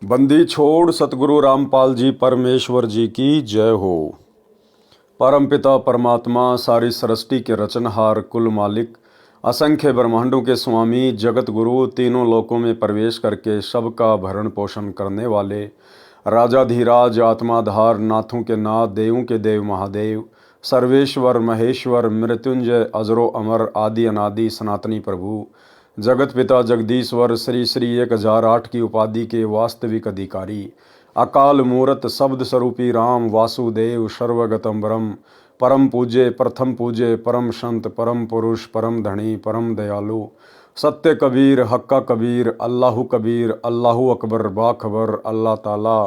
बंदी छोड़ सतगुरु रामपाल जी परमेश्वर जी की जय हो। परमपिता परमात्मा सारी सृष्टि के रचनहार कुल मालिक असंख्य ब्रह्मांडों के स्वामी जगत गुरु तीनों लोकों में प्रवेश करके सबका भरण पोषण करने वाले राजाधिराज आत्माधार नाथों के नाथ देवों के देव महादेव सर्वेश्वर महेश्वर मृत्युंजय अजरो अमर आदि अनादि सनातनी प्रभु जगत पिता जगदीश्वर श्री श्री 1008 की उपाधि के वास्तविक अधिकारी अकाल मूरत शब्द स्वरूपी राम वासुदेव सर्वगतम ब्रह्म परम पूज्य प्रथम पूज्य परम संत परम पुरुष परम धनी परम दयालु सत्य कबीर हक्का कबीर अल्लाहु अकबर बाखबर अल्लाह ताला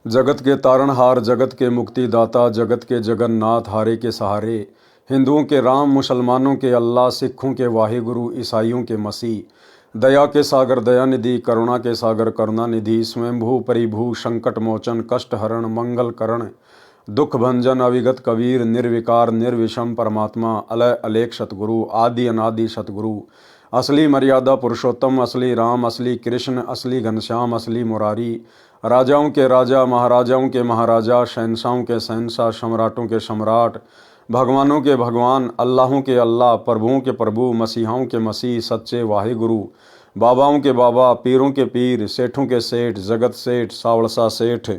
जगत के तारणहार जगत के मुक्तिदाता जगत के जगन्नाथ हारे के सहारे हिंदुओं के राम मुसलमानों के अल्लाह सिखों के वाहिगुरु ईसाइयों के मसीह दया के सागर दयानिधि करुणा के सागर करुणानिधि स्वयंभू परिभू संकट मोचन कष्ट हरण मंगल करण दुख भंजन अविगत कबीर निर्विकार निर्विषम परमात्मा अलय अलेख सतगुरु आदि अनादि सतगुरु असली मर्यादा पुरुषोत्तम असली राम असली कृष्ण असली घनश्याम असली मुरारी राजाओं के राजा महाराजाओं के महाराजा शहंशाहों के शहंशाह सम्राटों के सम्राट भगवानों के भगवान अल्लाहों के अल्लाह प्रभुओं के प्रभु मसीहाओं के मसीह सच्चे वाहिगुरु बाबाओं के बाबा पीरों के पीर सेठों के सेठ जगत सेठ सावड़सा सेठ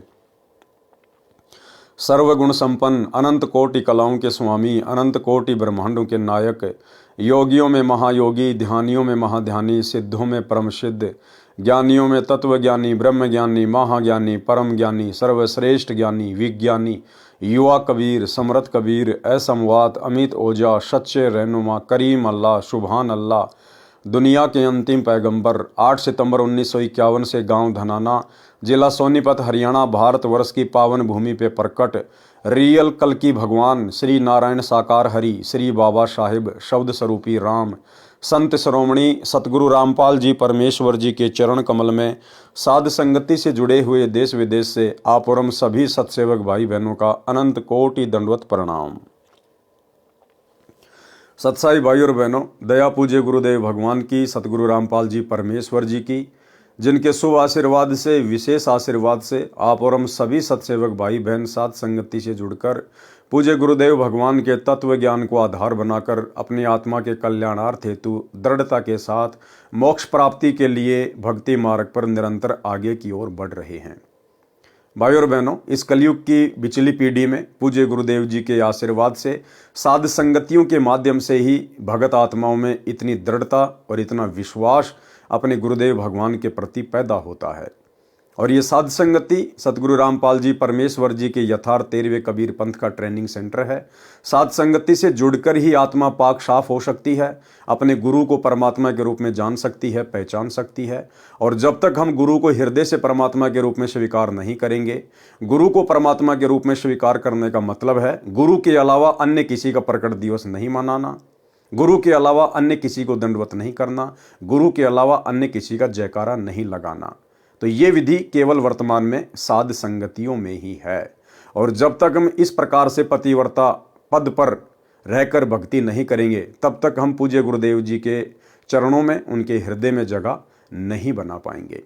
सर्वगुण संपन्न अनंत कोटि कलाओं के स्वामी अनंत कोटि ब्रह्मांडों के नायक योगियों में महायोगी ध्यानियों में महाध्यानी सिद्धों में परम सिद्ध ज्ञानियों में तत्वज्ञानी ब्रह्मज्ञानी महाज्ञानी परम ज्ञानी सर्वश्रेष्ठ ज्ञानी विज्ञानी युवा कबीर समरथ कबीर असमवात अमित ओजा सच्चे रहनुमा करीम अल्लाह सुभान अल्लाह दुनिया के अंतिम पैगंबर 8 सितंबर 1951 से गांव धनाना जिला सोनीपत हरियाणा भारतवर्ष की पावन भूमि पे प्रकट रियल कल की भगवान श्री नारायण साकार हरि श्री बाबा साहिब शब्द स्वरूपी राम संत श्रोमणी सतगुरु रामपाल जी परमेश्वर जी के चरण कमल में साध संगति से जुड़े हुए देश विदेश से आप और हम सभी सत्सेवक भाई बहनों का अनंत कोटि दंडवत प्रणाम। सत्साई भाई और बहनों, दया पूज्य गुरुदेव भगवान की सतगुरु रामपाल जी परमेश्वर जी की जिनके शुभ आशीर्वाद से विशेष आशीर्वाद से आप और हम सभी सत्सेवक भाई बहन साथ संगति से जुड़कर पूज्य गुरुदेव भगवान के तत्व ज्ञान को आधार बनाकर अपनी आत्मा के कल्याणार्थ हेतु दृढ़ता के साथ मोक्ष प्राप्ति के लिए भक्ति मार्ग पर निरंतर आगे की ओर बढ़ रहे हैं। भाई और बहनों, इस कलयुग की बिचली पीढ़ी में पूज्य गुरुदेव जी के आशीर्वाद से साध संगतियों के माध्यम से ही भगत आत्माओं में इतनी दृढ़ता और इतना विश्वास अपने गुरुदेव भगवान के प्रति पैदा होता है। और ये साध संगति सतगुरु रामपाल जी परमेश्वर जी के यथार्थ 13वें कबीर पंथ का ट्रेनिंग सेंटर है। साध संगति से जुड़कर ही आत्मा पाक साफ हो सकती है, अपने गुरु को परमात्मा के रूप में जान सकती है, पहचान सकती है। और जब तक हम गुरु को हृदय से परमात्मा के रूप में स्वीकार नहीं करेंगे, गुरु को परमात्मा के रूप में स्वीकार करने का मतलब है गुरु के अलावा अन्य किसी का प्रकट दिवस नहीं मनाना, गुरु के अलावा अन्य किसी को दंडवत नहीं करना, गुरु के अलावा अन्य किसी का जयकारा नहीं लगाना। तो ये विधि केवल वर्तमान में साध संगतियों में ही है। और जब तक हम इस प्रकार से पतिव्रता पद पर रहकर भक्ति नहीं करेंगे, तब तक हम पूज्य गुरुदेव जी के चरणों में उनके हृदय में जगह नहीं बना पाएंगे।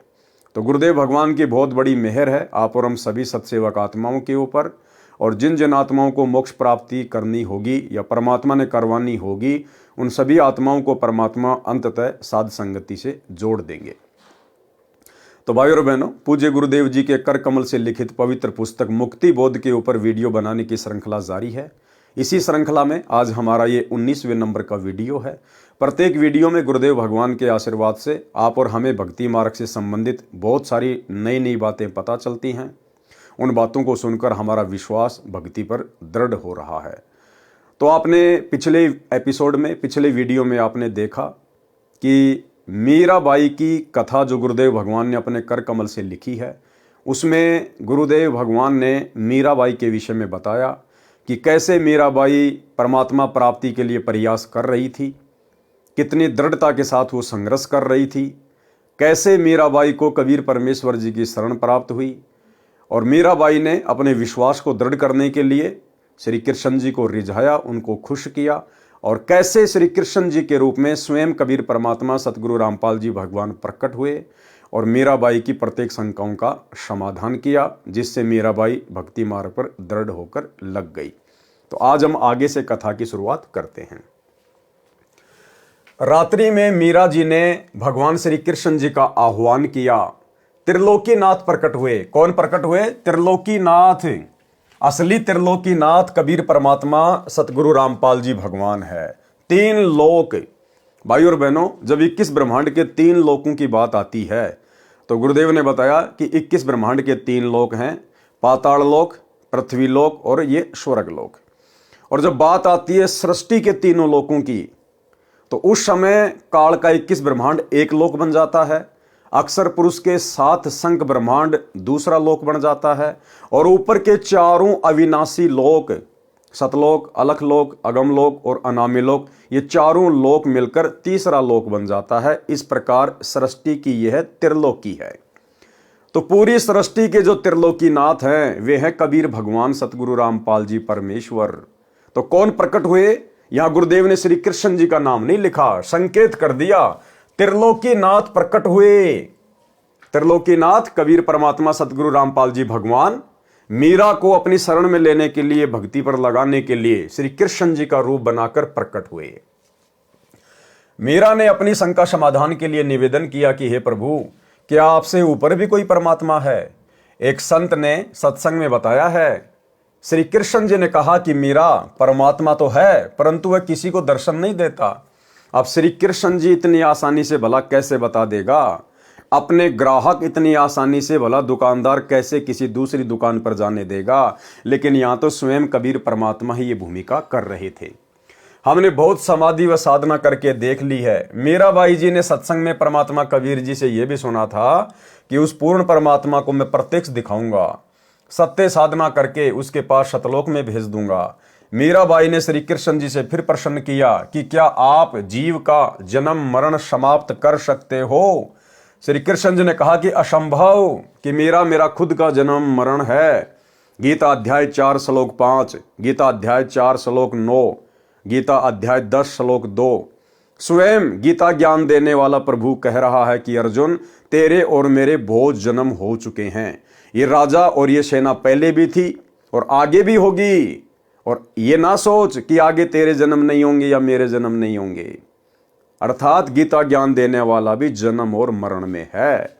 तो गुरुदेव भगवान की बहुत बड़ी मेहर है आप और हम सभी सत्सेवक आत्माओं के ऊपर। और जिन जिन आत्माओं को मोक्ष प्राप्ति करनी होगी या परमात्मा ने करवानी होगी, उन सभी आत्माओं को परमात्मा अंततः साध संगति से जोड़ देंगे। तो भाई और बहनों, पूज्य गुरुदेव जी के कर कमल से लिखित पवित्र पुस्तक मुक्ति बोध के ऊपर वीडियो बनाने की श्रृंखला जारी है। इसी श्रृंखला में आज हमारा ये 19वें नंबर का वीडियो है। प्रत्येक वीडियो में गुरुदेव भगवान के आशीर्वाद से आप और हमें भक्ति मार्ग से संबंधित बहुत सारी नई नई बातें पता चलती हैं। उन बातों को सुनकर हमारा विश्वास भक्ति पर दृढ़ हो रहा है। तो आपने पिछले एपिसोड में पिछले वीडियो में आपने देखा कि मीराबाई की कथा जो गुरुदेव भगवान ने अपने कर कमल से लिखी है, उसमें गुरुदेव भगवान ने मीराबाई के विषय में बताया कि कैसे मीराबाई परमात्मा प्राप्ति के लिए प्रयास कर रही थी, कितनी दृढ़ता के साथ वो संघर्ष कर रही थी, कैसे मीराबाई को कबीर परमेश्वर जी की शरण प्राप्त हुई। और मीराबाई ने अपने विश्वास को दृढ़ करने के लिए श्री कृष्ण जी को रिझाया, उनको खुश किया और कैसे श्री कृष्ण जी के रूप में स्वयं कबीर परमात्मा सतगुरु रामपाल जी भगवान प्रकट हुए और मीराबाई की प्रत्येक शंकाओं का समाधान किया, जिससे मीराबाई भक्ति मार्ग पर दृढ़ होकर लग गई। तो आज हम आगे से कथा की शुरुआत करते हैं। रात्रि में मीरा जी ने भगवान श्री कृष्ण जी का आह्वान किया। त्रिलोकीनाथ प्रकट हुए। कौन प्रकट हुए? त्रिलोकीनाथ। असली त्रिलोकीनाथ कबीर परमात्मा सतगुरु रामपाल जी भगवान है। 3 लोक। भाई और बहनों, जब 21 ब्रह्मांड के 3 लोकों की बात आती है तो गुरुदेव ने बताया कि 21 ब्रह्मांड के 3 लोक हैं, पाताल लोक, पृथ्वी लोक और ये स्वर्ग लोक। और जब बात आती है सृष्टि के तीनों लोकों की, तो उस समय काल का 21 ब्रह्मांड एक लोक बन जाता है, अक्षर पुरुष के 7 शंख ब्रह्मांड दूसरा लोक बन जाता है, और ऊपर के 4 अविनाशी लोक, सतलोक, अलखलोक, अगमलोक और अनामी लोक, ये 4 लोक मिलकर तीसरा लोक बन जाता है। इस प्रकार सृष्टि की यह त्रिलोकी है। तो पूरी सृष्टि के जो त्रिलोकीनाथ हैं वे हैं कबीर भगवान सतगुरु रामपाल जी परमेश्वर। तो कौन प्रकट हुए? यहां गुरुदेव ने श्री कृष्ण जी का नाम नहीं लिखा, संकेत कर दिया त्रिलोकीनाथ प्रकट हुए। त्रिलोकीनाथ कबीर परमात्मा सतगुरु रामपाल जी भगवान मीरा को अपनी शरण में लेने के लिए, भक्ति पर लगाने के लिए श्री कृष्ण जी का रूप बनाकर प्रकट हुए। मीरा ने अपनी शंका समाधान के लिए निवेदन किया कि हे प्रभु, क्या आपसे ऊपर भी कोई परमात्मा है? एक संत ने सत्संग में बताया है, श्री कृष्ण जी ने कहा कि मीरा, परमात्मा तो है परंतु वह किसी को दर्शन नहीं देता। अब श्री कृष्ण जी इतनी आसानी से भला कैसे बता देगा? अपने ग्राहक इतनी आसानी से भला दुकानदार कैसे किसी दूसरी दुकान पर जाने देगा? लेकिन यहां तो स्वयं कबीर परमात्मा ही ये भूमिका कर रहे थे। हमने बहुत समाधि व साधना करके देख ली है। मीराबाई जी ने सत्संग में परमात्मा कबीर जी से यह भी सुना था कि उस पूर्ण परमात्मा को मैं प्रत्यक्ष दिखाऊंगा, सत्य साधना करके उसके पास शतलोक में भेज दूंगा। मीराबाई ने श्री कृष्ण जी से फिर प्रश्न किया कि क्या आप जीव का जन्म मरण समाप्त कर सकते हो? श्री कृष्ण जी ने कहा कि असंभव, कि मेरा खुद का जन्म मरण है। गीता अध्याय 4 श्लोक 5, गीता अध्याय 4 श्लोक 9, गीता अध्याय 10 श्लोक 2। स्वयं गीता ज्ञान देने वाला प्रभु कह रहा है कि अर्जुन, तेरे और मेरे बहुत जन्म हो चुके हैं। ये राजा और ये सेना पहले भी थी और आगे भी होगी, और ये ना सोच कि आगे तेरे जन्म नहीं होंगे या मेरे जन्म नहीं होंगे। अर्थात गीता ज्ञान देने वाला भी जन्म और मरण में है।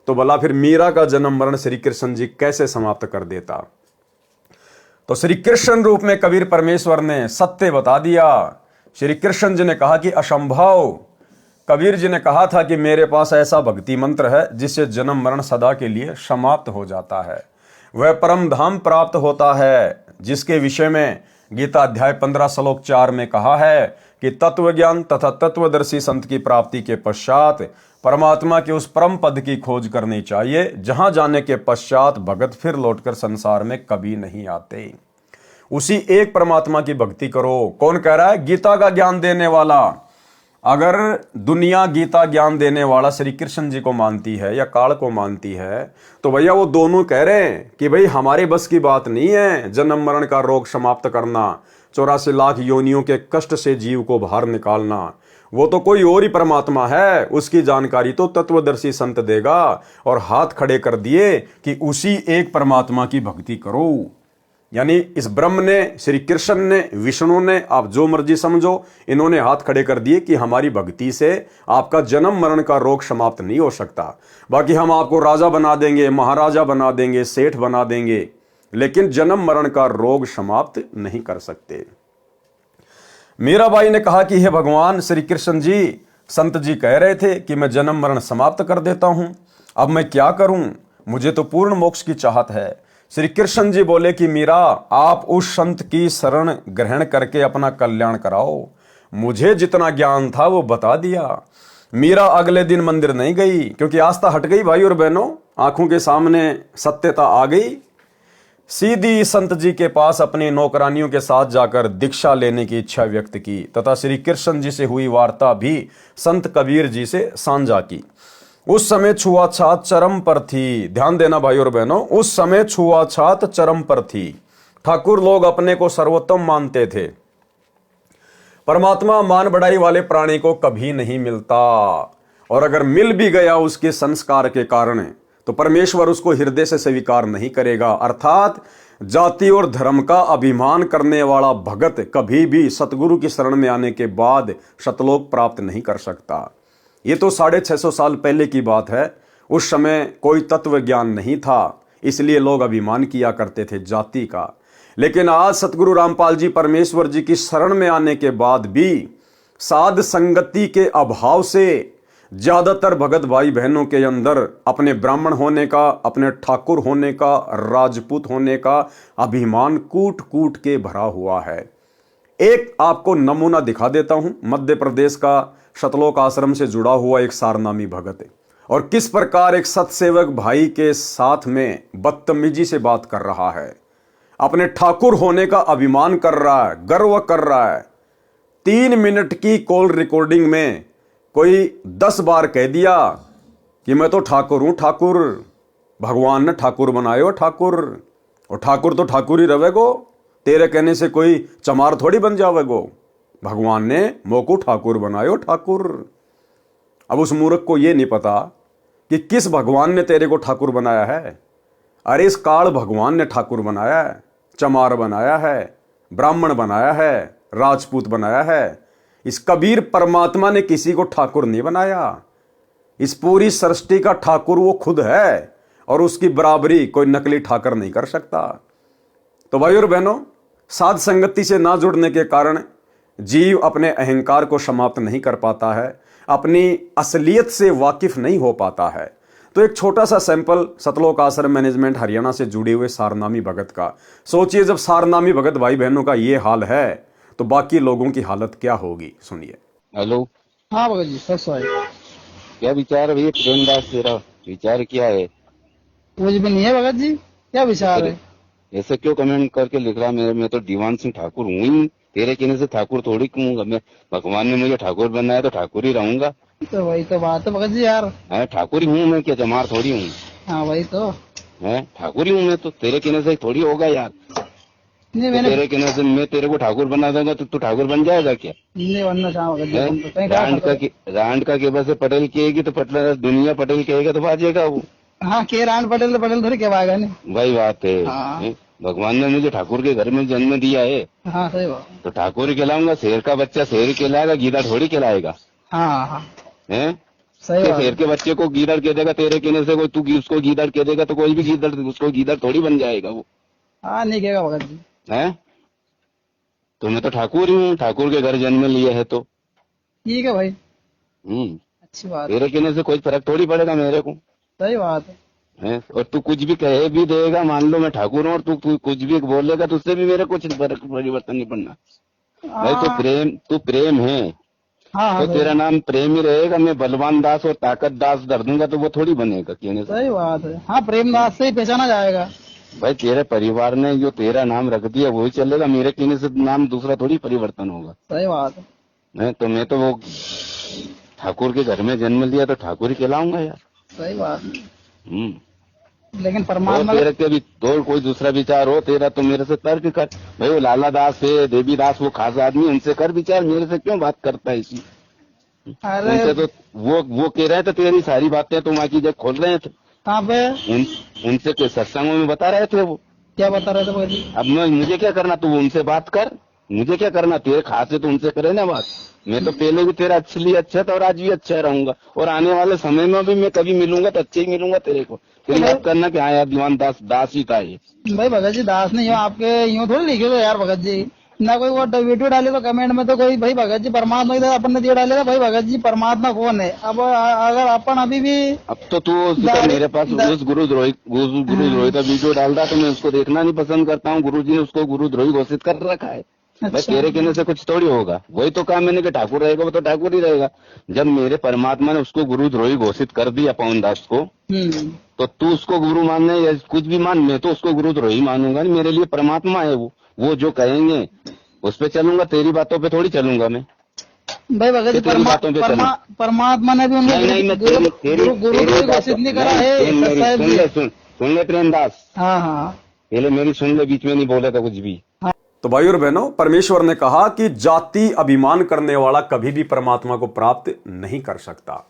तो भला फिर मीरा का जन्म मरण श्री कृष्ण जी कैसे समाप्त कर देता? तो श्री कृष्ण रूप में कबीर परमेश्वर ने सत्य बता दिया। श्री कृष्ण जी ने कहा कि असंभव। कबीर जी ने कहा था कि मेरे पास ऐसा भक्ति मंत्र है जिससे जन्म मरण सदा के लिए समाप्त हो जाता है, वह परम धाम प्राप्त होता है, जिसके विषय में गीता अध्याय 15 श्लोक 4 में कहा है कि तत्व ज्ञान तथा तत्वदर्शी संत की प्राप्ति के पश्चात परमात्मा के उस परम पद की खोज करनी चाहिए, जहां जाने के पश्चात भगत फिर लौटकर संसार में कभी नहीं आते। उसी एक परमात्मा की भक्ति करो। कौन कह रहा है? गीता का ज्ञान देने वाला। अगर दुनिया गीता ज्ञान देने वाला श्री कृष्ण जी को मानती है या काल को मानती है, तो भैया वो दोनों कह रहे हैं कि भाई हमारे बस की बात नहीं है जन्म मरण का रोग समाप्त करना, 84 लाख योनियों के कष्ट से जीव को बाहर निकालना। वो तो कोई और ही परमात्मा है, उसकी जानकारी तो तत्वदर्शी संत देगा। और हाथ खड़े कर दिए कि उसी एक परमात्मा की भक्ति करो। यानी इस ब्रह्म ने, श्री कृष्ण ने, विष्णु ने, आप जो मर्जी समझो, इन्होंने हाथ खड़े कर दिए कि हमारी भक्ति से आपका जन्म मरण का रोग समाप्त नहीं हो सकता। बाकी हम आपको राजा बना देंगे, महाराजा बना देंगे, सेठ बना देंगे, लेकिन जन्म मरण का रोग समाप्त नहीं कर सकते। मीराबाई ने कहा कि हे भगवान श्री कृष्ण जी, संत जी कह रहे थे कि मैं जन्म मरण समाप्त कर देता हूं, अब मैं क्या करूं? मुझे तो पूर्ण मोक्ष की चाहत है। श्री कृष्ण जी बोले कि मीरा, आप उस संत की शरण ग्रहण करके अपना कल्याण कराओ। मुझे जितना ज्ञान था वो बता दिया। मीरा अगले दिन मंदिर नहीं गई, क्योंकि आस्था हट गई भाई और बहनों, आंखों के सामने सत्यता आ गई। सीधी संत जी के पास अपनी नौकरानियों के साथ जाकर दीक्षा लेने की इच्छा व्यक्त की तथा श्री कृष्ण जी से हुई वार्ता भी संत कबीर जी से साझा की। उस समय छुआछात चरम पर थी। ध्यान देना भाई और बहनों, उस समय छुआछात चरम पर थी। ठाकुर लोग अपने को सर्वोत्तम मानते थे। परमात्मा मान बढ़ाई वाले प्राणी को कभी नहीं मिलता, और अगर मिल भी गया उसके संस्कार के कारण तो परमेश्वर उसको हृदय से स्वीकार नहीं करेगा। अर्थात जाति और धर्म का अभिमान करने वाला भगत कभी भी सतगुरु की शरण में आने के बाद सतलोक प्राप्त नहीं कर सकता। ये तो 650 साल पहले की बात है। उस समय कोई तत्व ज्ञान नहीं था, इसलिए लोग अभिमान किया करते थे जाति का। लेकिन आज सतगुरु रामपाल जी परमेश्वर जी की शरण में आने के बाद भी साध संगति के अभाव से ज्यादातर भगत भाई बहनों के अंदर अपने ब्राह्मण होने का, अपने ठाकुर होने का, राजपूत होने का अभिमान कूट कूट के भरा हुआ है। एक आपको नमूना दिखा देता हूं। मध्य प्रदेश का सतलोक आश्रम से जुड़ा हुआ एक सारनामी भगत है, और किस प्रकार एक सतसेवक भाई के साथ में बदतमीजी से बात कर रहा है, अपने ठाकुर होने का अभिमान कर रहा है, गर्व कर रहा है। 3 मिनट की कॉल रिकॉर्डिंग में कोई 10 बार कह दिया कि मैं तो ठाकुर हूं, ठाकुर भगवान ने ठाकुर बनायो ठाकुर, और ठाकुर तो ठाकुर ही रहेगो, तेरे कहने से कोई चमार थोड़ी बन जावेगो, भगवान ने मोको ठाकुर बनायो ठाकुर। अब उस मूर्ख को यह नहीं पता कि किस भगवान ने तेरे को ठाकुर बनाया है। अरे इस काल भगवान ने ठाकुर बनाया है, चमार बनाया है, ब्राह्मण बनाया है, राजपूत बनाया है। इस कबीर परमात्मा ने किसी को ठाकुर नहीं बनाया। इस पूरी सृष्टि का ठाकुर वो खुद है, और उसकी बराबरी कोई नकली ठाकर नहीं कर सकता। तो भाई और बहनों, साध संगति से ना जुड़ने के कारण जीव अपने अहंकार को समाप्त नहीं कर पाता है, अपनी असलियत से वाकिफ नहीं हो पाता है। तो एक छोटा सा सैंपल सतलोक आश्रम मैनेजमेंट हरियाणा से जुड़े हुए सारनामी भगत का। सोचिए, जब सारनामी भगत भाई बहनों का ये हाल है तो बाकी लोगों की हालत क्या होगी, सुनिए। हेलो। हाँ भगत जी, सच है। क्या विचार है भैया प्रेमदास, तेरा विचार क्या है? कुछ भी नहीं है भगत जी, क्या विचार है? ऐसे क्यों कमेंट करके लिख रहा? मैं तो दीवान सिंह ठाकुर हूँ ही, तेरे कहने से ठाकुर थोड़ी कहूंगा मैं। भगवान ने मुझे ठाकुर बनाया तो ठाकुर ही रहूंगा। तो वही तो बात है भगत जी यार। है ठाकुर ही हूँ मैं, क्या चमार थोड़ी हूँ। हाँ वही तो है ठाकुर ही हूँ मैं, तो तेरे कहने से थोड़ी होगा यार। नहीं, तो मैंने तेरे कहने से मैं तेरे को ठाकुर बना दूंगा तो तू ठाकुर बन जाएगा क्या? नहीं बनना चाहा भगत जी, है? तुम तो कहीं कहा था। रांड का केवल से पटेल कहेगी तो पटेल दुनिया पटेल कहेगा तो बाजेगा वो। हाँ के रान पटेल तो पटेल थोड़ी कहवाएगा नहीं। वही बात है। हाँ। भगवान ने मुझे ठाकुर के घर में जन्म दिया है, हाँ सही बात। तो ठाकुर ही कहलाऊंगा। शेर का बच्चा शेर ही कहलाएगा, गीदड़ थोड़ी कहलाएगा। हाँ हाँ है? सही बात। शेर के बच्चे को गीदड़ कह देगा, तेरे कहने से कोई तू उसको गीदड़ कह देगा तो कोई भी गीदड़ उसको गीदड़ थोड़ी बन जाएगा वो। हाँ नहीं कहेगा भगत जी। है? तो मैं तो ठाकुर ही हूँ, ठाकुर के घर जन्म लिया है तो ठीक है भाई, अच्छी बात है। तेरे कहने से कोई फर्क थोड़ी पड़ेगा मेरे को। सही बात है। और तू कुछ भी कहे भी देगा, मान लो मैं ठाकुर हूँ और तू कुछ भी बोलेगा तो उससे भी मेरे कुछ परिवर्तन नहीं पड़ना। भाई तू प्रेम है। हाँ हाँ तो तेरा नाम प्रेम ही रहेगा। मैं बलवान दास और ताकत दास धर दूंगा तो वो थोड़ी बनेगा कहने से। सही बात है। हाँ प्रेमदास से ही पहचाना जाएगा। भाई तेरे परिवार ने जो तेरा नाम रख दिया वही चलेगा, मेरे कहने से नाम दूसरा थोड़ी परिवर्तन होगा। सही बात है। तो मैं तो वो ठाकुर के घर में जन्म लिया तो ठाकुर ही कहलाऊंगा यार। सही बात है। लेकिन तो परमात्मा तेरे के भी तो कोई दूसरा विचार हो तेरा तो मेरे से तर्क कर। भाई वो लाला दास है, देवी दास, वो खास आदमी, उनसे कर विचार, मेरे से क्यों बात करता है इसी। उनसे तो वो कह रहे थे तेरी सारी बातें तुम आकी जब खोल रहे थे। कहाँ पे? उनसे कोई सत्संगों में बता रहे थे वो। क्या बता रहे थे भाई? अब मुझे क्या करना, तू उनसे बात कर, मुझे क्या करना, तेरे खास है तो उनसे करे ना बात। मैं तो पहले भी तेरा असली अच्छा था और आज भी अच्छा रहूंगा, और आने वाले समय में भी मैं कभी मिलूंगा तो अच्छे ही मिलूंगा तेरे को। तेरी बात करना कि हाँ यार दीवान दास ही था ये। भाई भगत जी दास नहीं हो, आपके यूँ थोड़ी लिखे हो यार भगत जी। ना कोई वो वीडियो डाले तो कमेंट में तो कोई भाई भगत जी परमात्मा की अपन ने दिया डाले था। भाई भगत जी परमात्मा कौन है? अब अगर अपन अभी भी अब तो तू मेरे पास उस गुरुद्रोही का वीडियो डाल रहा तो मैं उसको देखना नहीं पसंद करता हूँ। गुरु जी ने उसको गुरुद्रोही घोषित कर रखा है। भाई तेरे कहने से कुछ थोड़ी होगा। वही तो कहा मैंने कि ठाकुर रहेगा वो तो ठाकुर ही रहेगा। जब मेरे परमात्मा ने उसको गुरुद्रोही घोषित कर दिया पवन दास को, तो तू उसको गुरु मानने या कुछ भी मान, मैं तो उसको गुरुद्रोही मानूंगा नहीं। मेरे लिए परमात्मा है वो जो कहेंगे उस पे चलूंगा, तेरी बातों पे थोड़ी चलूंगा मैं। भाई भगत जी परमात्मा ने भी उनको गुरु घोषित नहीं करा है। सुन ले प्रेमदास। हाँ हाँ पहले मेरी सुन ले, बीच में नहीं बोला था कुछ भी। तो भाई और बहनों, परमेश्वर ने कहा कि जाति अभिमान करने वाला कभी भी परमात्मा को प्राप्त नहीं कर सकता।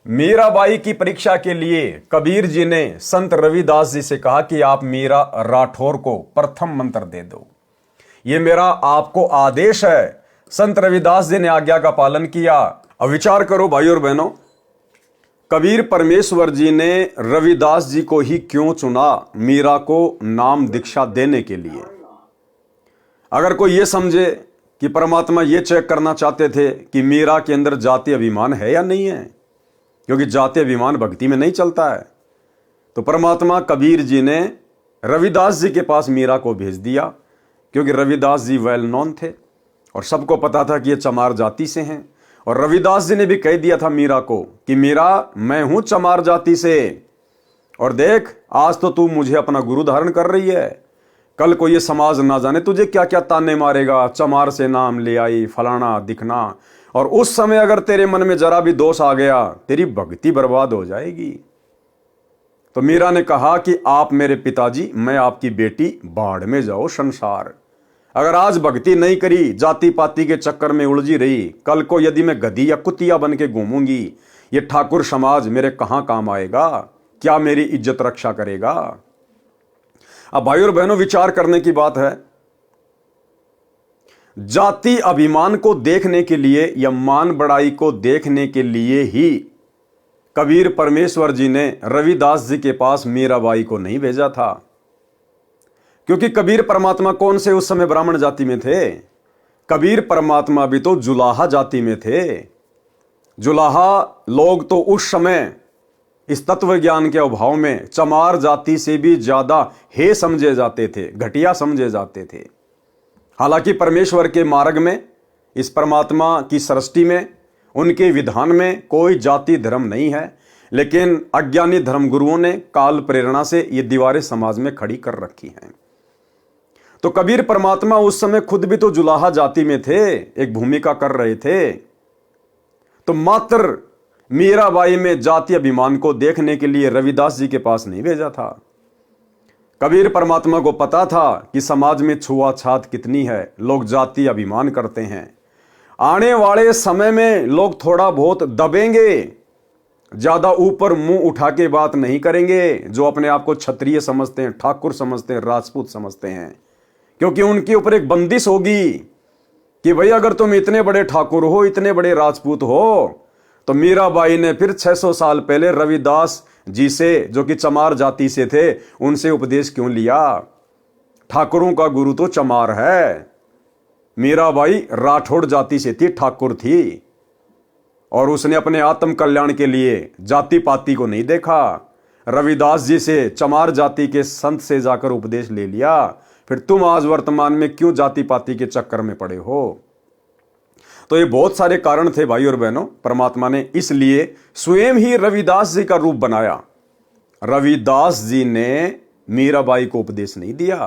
मीराबाई की परीक्षा के लिए कबीर जी ने संत रविदास जी से कहा कि आप मीरा राठौर को प्रथम मंत्र दे दो, ये मेरा आपको आदेश है। संत रविदास जी ने आज्ञा का पालन किया। अब विचार करो भाई और बहनों, कबीर परमेश्वर जी ने रविदास जी को ही क्यों चुना मीरा को नाम दीक्षा देने के लिए? अगर कोई ये समझे कि परमात्मा ये चेक करना चाहते थे कि मीरा के अंदर जाति अभिमान है या नहीं है, क्योंकि जाति अभिमान भक्ति में नहीं चलता है, तो परमात्मा कबीर जी ने रविदास जी के पास मीरा को भेज दिया, क्योंकि रविदास जी वेल नोन थे और सबको पता था कि ये चमार जाति से हैं। और रविदास जी ने भी कह दिया था मीरा को कि मीरा, मैं हूं चमार जाति से, और देख आज तो तू मुझे अपना गुरु धारण कर रही है, कल को ये समाज ना जाने तुझे क्या क्या ताने मारेगा, चमार से नाम ले आई, फलाना दिखना, और उस समय अगर तेरे मन में जरा भी दोष आ गया तेरी भक्ति बर्बाद हो जाएगी। तो मीरा ने कहा कि आप मेरे पिताजी, मैं आपकी बेटी, बाढ़ में जाओ संसार। अगर आज भक्ति नहीं करी, जाति पाति के चक्कर में उलझी रही, कल को यदि मैं गधी या कुतिया बन के घूमूंगी, ये ठाकुर समाज मेरे कहां काम आएगा, क्या मेरी इज्जत रक्षा करेगा? अब भाई और बहनों, विचार करने की बात है। जाति अभिमान को देखने के लिए या मान बढ़ाई को देखने के लिए ही कबीर परमेश्वर जी ने रविदास जी के पास मीराबाई को नहीं भेजा था, क्योंकि कबीर परमात्मा कौन से उस समय ब्राह्मण जाति में थे? कबीर परमात्मा भी तो जुलाहा जाति में थे। जुलाहा लोग तो उस समय इस तत्व ज्ञान के अभाव में चमार जाति से भी ज्यादा हे समझे जाते थे, घटिया समझे जाते थे। हालांकि परमेश्वर के मार्ग में, इस परमात्मा की सृष्टि में, उनके विधान में कोई जाति धर्म नहीं है, लेकिन अज्ञानी धर्मगुरुओं ने काल प्रेरणा से ये दीवारें समाज में खड़ी कर रखी हैं। तो कबीर परमात्मा उस समय खुद भी तो जुलाहा जाति में थे, एक भूमिका कर रहे थे। तो मात्र मीराबाई में जाति अभिमान को देखने के लिए रविदास जी के पास नहीं भेजा था। कबीर परमात्मा को पता था कि समाज में छुआछात कितनी है, लोग जाति अभिमान करते हैं। आने वाले समय में लोग थोड़ा बहुत दबेंगे, ज्यादा ऊपर मुंह उठा के बात नहीं करेंगे, जो अपने आप को क्षत्रिय समझते हैं, ठाकुर समझते हैं, राजपूत समझते हैं, क्योंकि उनके ऊपर एक बंदिश होगी कि भाई अगर तुम इतने बड़े ठाकुर हो, इतने बड़े राजपूत हो, तो मीराबाई ने फिर 600 साल पहले रविदास जी से, जो कि चमार जाति से थे, उनसे उपदेश क्यों लिया? ठाकुरों का गुरु तो चमार है। मीराबाई राठौड़ जाति से थी, ठाकुर थी, और उसने अपने आत्म कल्याण के लिए जाति पाति को नहीं देखा। रविदास जी से, चमार जाति के संत से जाकर उपदेश ले लिया। फिर तुम आज वर्तमान में क्यों जाति पाति के चक्कर में पड़े हो? तो ये बहुत सारे कारण थे भाई और बहनों। परमात्मा ने इसलिए स्वयं ही रविदास जी का रूप बनाया। रविदास जी ने मीराबाई को उपदेश नहीं दिया,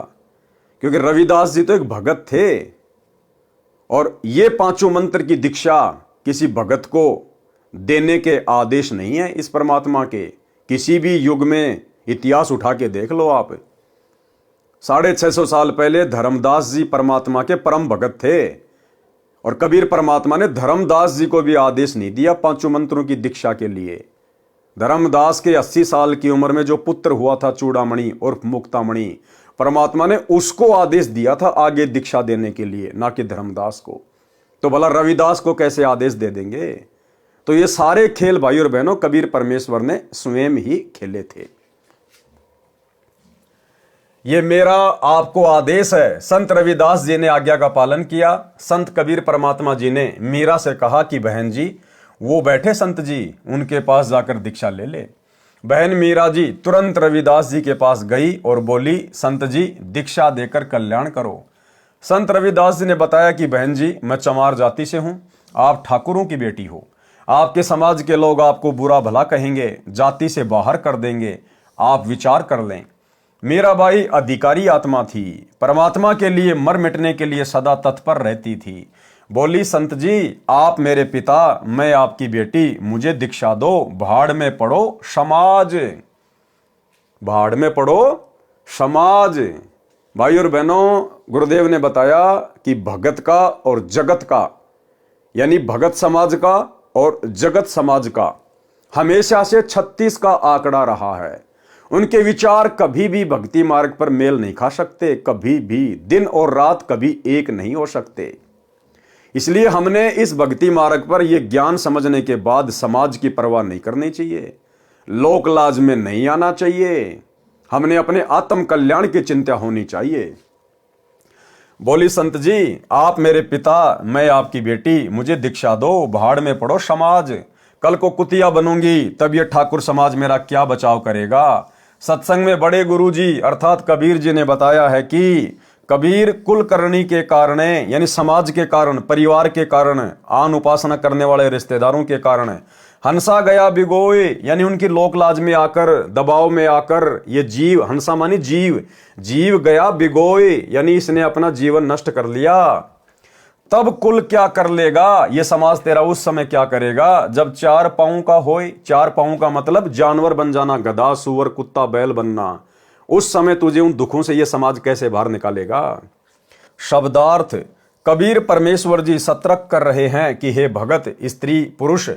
क्योंकि रविदास जी तो एक भगत थे, और ये पांचों मंत्र की दीक्षा किसी भगत को देने के आदेश नहीं है इस परमात्मा के। किसी भी युग में इतिहास उठा के देख लो आप। 650 साल पहले धर्मदास जी परमात्मा के परम भगत थे, और कबीर परमात्मा ने धर्मदास जी को भी आदेश नहीं दिया पांचों मंत्रों की दीक्षा के लिए। धर्मदास के 80 साल की उम्र में जो पुत्र हुआ था चूड़ामणि और मुक्तामणि, परमात्मा ने उसको आदेश दिया था आगे दीक्षा देने के लिए, ना कि धर्मदास को। तो भला रविदास को कैसे आदेश दे देंगे? तो ये सारे खेल भाई और बहनों कबीर परमेश्वर ने स्वयं ही खेले थे। ये मेरा आपको आदेश है। संत रविदास जी ने आज्ञा का पालन किया। संत कबीर परमात्मा जी ने मीरा से कहा कि बहन जी, वो बैठे संत जी, उनके पास जाकर दीक्षा ले ले। बहन मीरा जी तुरंत रविदास जी के पास गई और बोली, संत जी दीक्षा देकर कल्याण करो। संत रविदास जी ने बताया कि बहन जी, मैं चमार जाति से हूं, आप ठाकुरों की बेटी हो, आपके समाज के लोग आपको बुरा भला कहेंगे, जाति से बाहर कर देंगे, आप विचार कर लें। मीराबाई अधिकारी आत्मा थी, परमात्मा के लिए मर मिटने के लिए सदा तत्पर रहती थी। बोली, संत जी आप मेरे पिता, मैं आपकी बेटी, मुझे दीक्षा दो। भाड़ में पड़ो समाज, भाड़ में पड़ो समाज। भाई और बहनों, गुरुदेव ने बताया कि भगत का और जगत का, यानी भगत समाज का और जगत समाज का हमेशा से 36 का आंकड़ा रहा है। उनके विचार कभी भी भक्ति मार्ग पर मेल नहीं खा सकते, कभी भी दिन और रात कभी एक नहीं हो सकते। इसलिए हमने इस भक्ति मार्ग पर यह ज्ञान समझने के बाद समाज की परवाह नहीं करनी चाहिए, लोक लाज में नहीं आना चाहिए। हमने अपने आत्म कल्याण की चिंता होनी चाहिए। बोली संत जी, आप मेरे पिता, मैं आपकी बेटी, मुझे दीक्षा दो, भाड़ में पड़ो समाज। कल को कुतिया बनूंगी तब ये ठाकुर समाज मेरा क्या बचाव करेगा। सत्संग में बड़े गुरुजी अर्थात कबीर जी ने बताया है कि कबीर कुल करनी के कारण, यानी समाज के कारण, परिवार के कारण, आन उपासना करने वाले रिश्तेदारों के कारण हंसा गया बिगोए, यानी उनकी लोक लाज में आकर, दबाव में आकर ये जीव, हंसा मानी जीव, जीव गया बिगोए, यानी इसने अपना जीवन नष्ट कर लिया। तब कुल क्या कर लेगा, ये समाज तेरा उस समय क्या करेगा जब 4 पांव का होए। 4 पांव का मतलब जानवर बन जाना, गधा, सुअर, कुत्ता, बैल बनना। उस समय तुझे उन दुखों से ये समाज कैसे बाहर निकालेगा। शब्दार्थ, कबीर परमेश्वर जी सतर्क कर रहे हैं कि हे भगत, स्त्री, पुरुष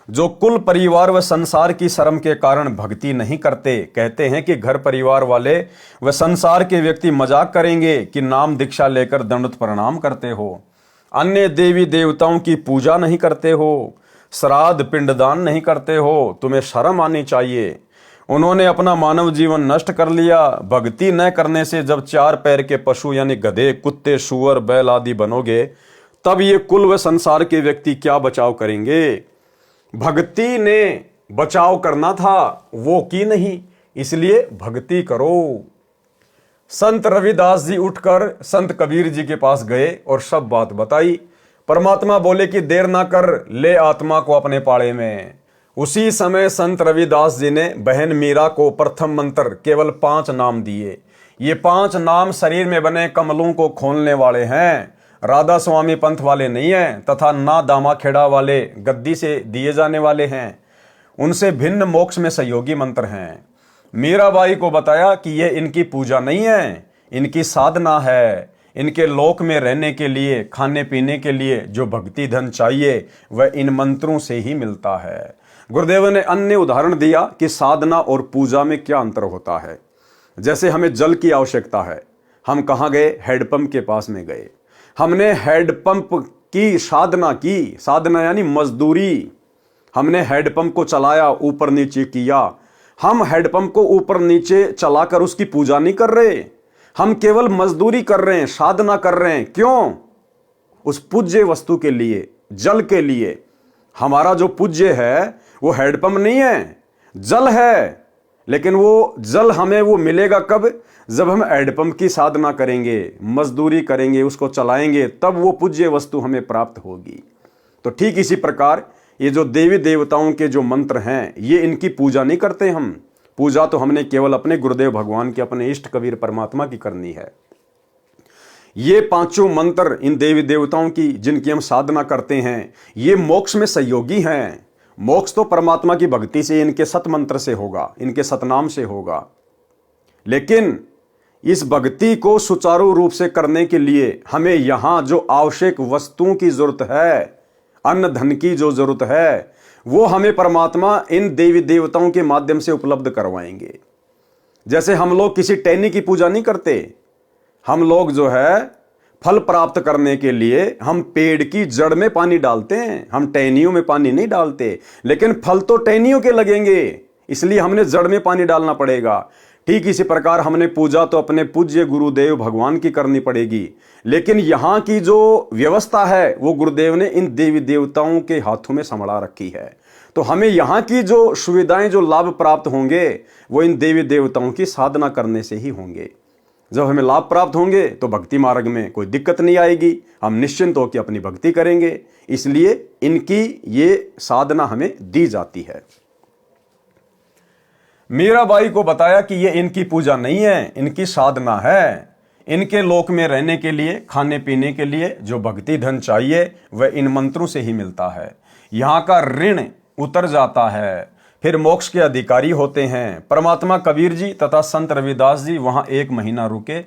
जो कुल, परिवार व संसार की शर्म के कारण भक्ति नहीं करते, कहते हैं कि घर परिवार वाले व संसार के व्यक्ति मजाक करेंगे कि नाम दीक्षा लेकर दंडवत प्रणाम करते हो, अन्य देवी देवताओं की पूजा नहीं करते हो, श्राद्ध पिंडदान नहीं करते हो, तुम्हें शर्म आनी चाहिए। उन्होंने अपना मानव जीवन नष्ट कर लिया। भक्ति न करने से जब 4 पैर के पशु यानी गधे, कुत्ते, सुअर, बैल आदि बनोगे, तब ये कुल व संसार के व्यक्ति क्या बचाव करेंगे। भक्ति ने बचाव करना था, वो की नहीं, इसलिए भक्ति करो। संत रविदास जी उठकर संत कबीर जी के पास गए और सब बात बताई। परमात्मा बोले कि देर ना कर, ले आत्मा को अपने पाड़े में। उसी समय संत रविदास जी ने बहन मीरा को प्रथम मंत्र केवल 5 नाम दिए। ये 5 नाम शरीर में बने कमलों को खोलने वाले हैं, राधा स्वामी पंथ वाले नहीं हैं, तथा ना दामा खेड़ा वाले गद्दी से दिए जाने वाले हैं। उनसे भिन्न मोक्ष में सहयोगी मंत्र हैं। मीराबाई को बताया कि ये इनकी पूजा नहीं है, इनकी साधना है। इनके लोक में रहने के लिए, खाने पीने के लिए जो भक्ति धन चाहिए वह इन मंत्रों से ही मिलता है। गुरुदेव ने अन्य उदाहरण दिया कि साधना और पूजा में क्या अंतर होता है। जैसे हमें जल की आवश्यकता है, हम कहाँ गए, हैंडपंप के पास में गए, हमने हैंडपंप की साधना की। साधना यानी मजदूरी। हमने हैंडपंप को चलाया, ऊपर नीचे किया। हम हैंडपंप को ऊपर नीचे चलाकर उसकी पूजा नहीं कर रहे, हम केवल मजदूरी कर रहे हैं, साधना कर रहे हैं। क्यों? उस पूज्य वस्तु के लिए, जल के लिए। हमारा जो पूज्य है वो हैंडपंप नहीं है, जल है। लेकिन वो जल हमें वो मिलेगा कब? जब हम हैंडपंप की साधना करेंगे, मजदूरी करेंगे, उसको चलाएंगे, तब वो पूज्य वस्तु हमें प्राप्त होगी। तो ठीक इसी प्रकार ये जो देवी देवताओं के जो मंत्र हैं, ये इनकी पूजा नहीं करते हम। पूजा तो हमने केवल अपने गुरुदेव भगवान के, अपने इष्ट कबीर परमात्मा की करनी है। ये 5 मंत्र इन देवी देवताओं की जिनकी हम साधना करते हैं, ये मोक्ष में सहयोगी हैं। मोक्ष तो परमात्मा की भक्ति से, इनके सत मंत्र से होगा, इनके सतनाम से होगा। लेकिन इस भक्ति को सुचारू रूप से करने के लिए हमें यहां जो आवश्यक वस्तुओं की जरूरत है, अन्न धन की जो जरूरत है, वो हमें परमात्मा इन देवी देवताओं के माध्यम से उपलब्ध करवाएंगे। जैसे हम लोग किसी टहनी की पूजा नहीं करते, हम लोग जो है फल प्राप्त करने के लिए हम पेड़ की जड़ में पानी डालते हैं, हम टहनियों में पानी नहीं डालते। लेकिन फल तो टहनियों के लगेंगे, इसलिए हमने जड़ में पानी डालना पड़ेगा। ठीक इसी प्रकार हमने पूजा तो अपने पूज्य गुरुदेव भगवान की करनी पड़ेगी। लेकिन यहां की जो व्यवस्था है वो गुरुदेव ने इन देवी देवताओं के हाथों में संभाला रखी है। तो हमें यहाँ की जो सुविधाएं, जो लाभ प्राप्त होंगे, वो इन देवी देवताओं की साधना करने से ही होंगे। जब हमें लाभ प्राप्त होंगे तो भक्ति मार्ग में कोई दिक्कत नहीं आएगी, हम निश्चिंत होकर अपनी भक्ति करेंगे। इसलिए इनकी ये साधना हमें दी जाती है। मीराबाई को बताया कि ये इनकी पूजा नहीं है, इनकी साधना है। इनके लोक में रहने के लिए, खाने पीने के लिए जो भक्ति धन चाहिए वह इन मंत्रों से ही मिलता है। यहाँ का ऋण उतर जाता है, फिर मोक्ष के अधिकारी होते हैं। परमात्मा कबीर जी तथा संत रविदास जी वहां 1 महीना रुके।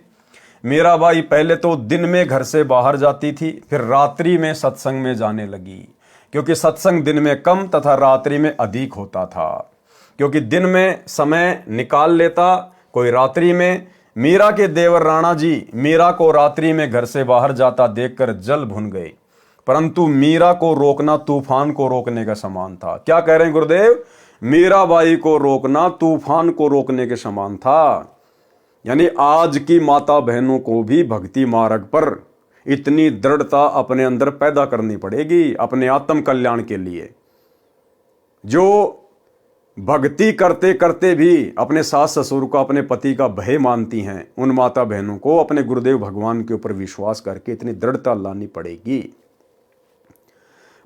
मीराबाई पहले तो दिन में घर से बाहर जाती थी, फिर रात्रि में सत्संग में जाने लगी, क्योंकि सत्संग दिन में कम तथा रात्रि में अधिक होता था। क्योंकि दिन में समय निकाल लेता कोई रात्रि में। मीरा के देवर राणा जी मीरा को रात्रि में घर से बाहर जाता देखकर जल भुन गए, परंतु मीरा को रोकना तूफान को रोकने का समान था। क्या कह रहे हैं गुरुदेव? मीराबाई को रोकना तूफान को रोकने के समान था। यानी आज की माता बहनों को भी भक्ति मार्ग पर इतनी दृढ़ता अपने अंदर पैदा करनी पड़ेगी अपने आत्म कल्याण के लिए। जो भक्ति करते करते भी अपने सास ससुर को अपने पति का भय मानती हैं, उन माता बहनों को अपने गुरुदेव भगवान के ऊपर विश्वास करके इतनी दृढ़ता लानी पड़ेगी।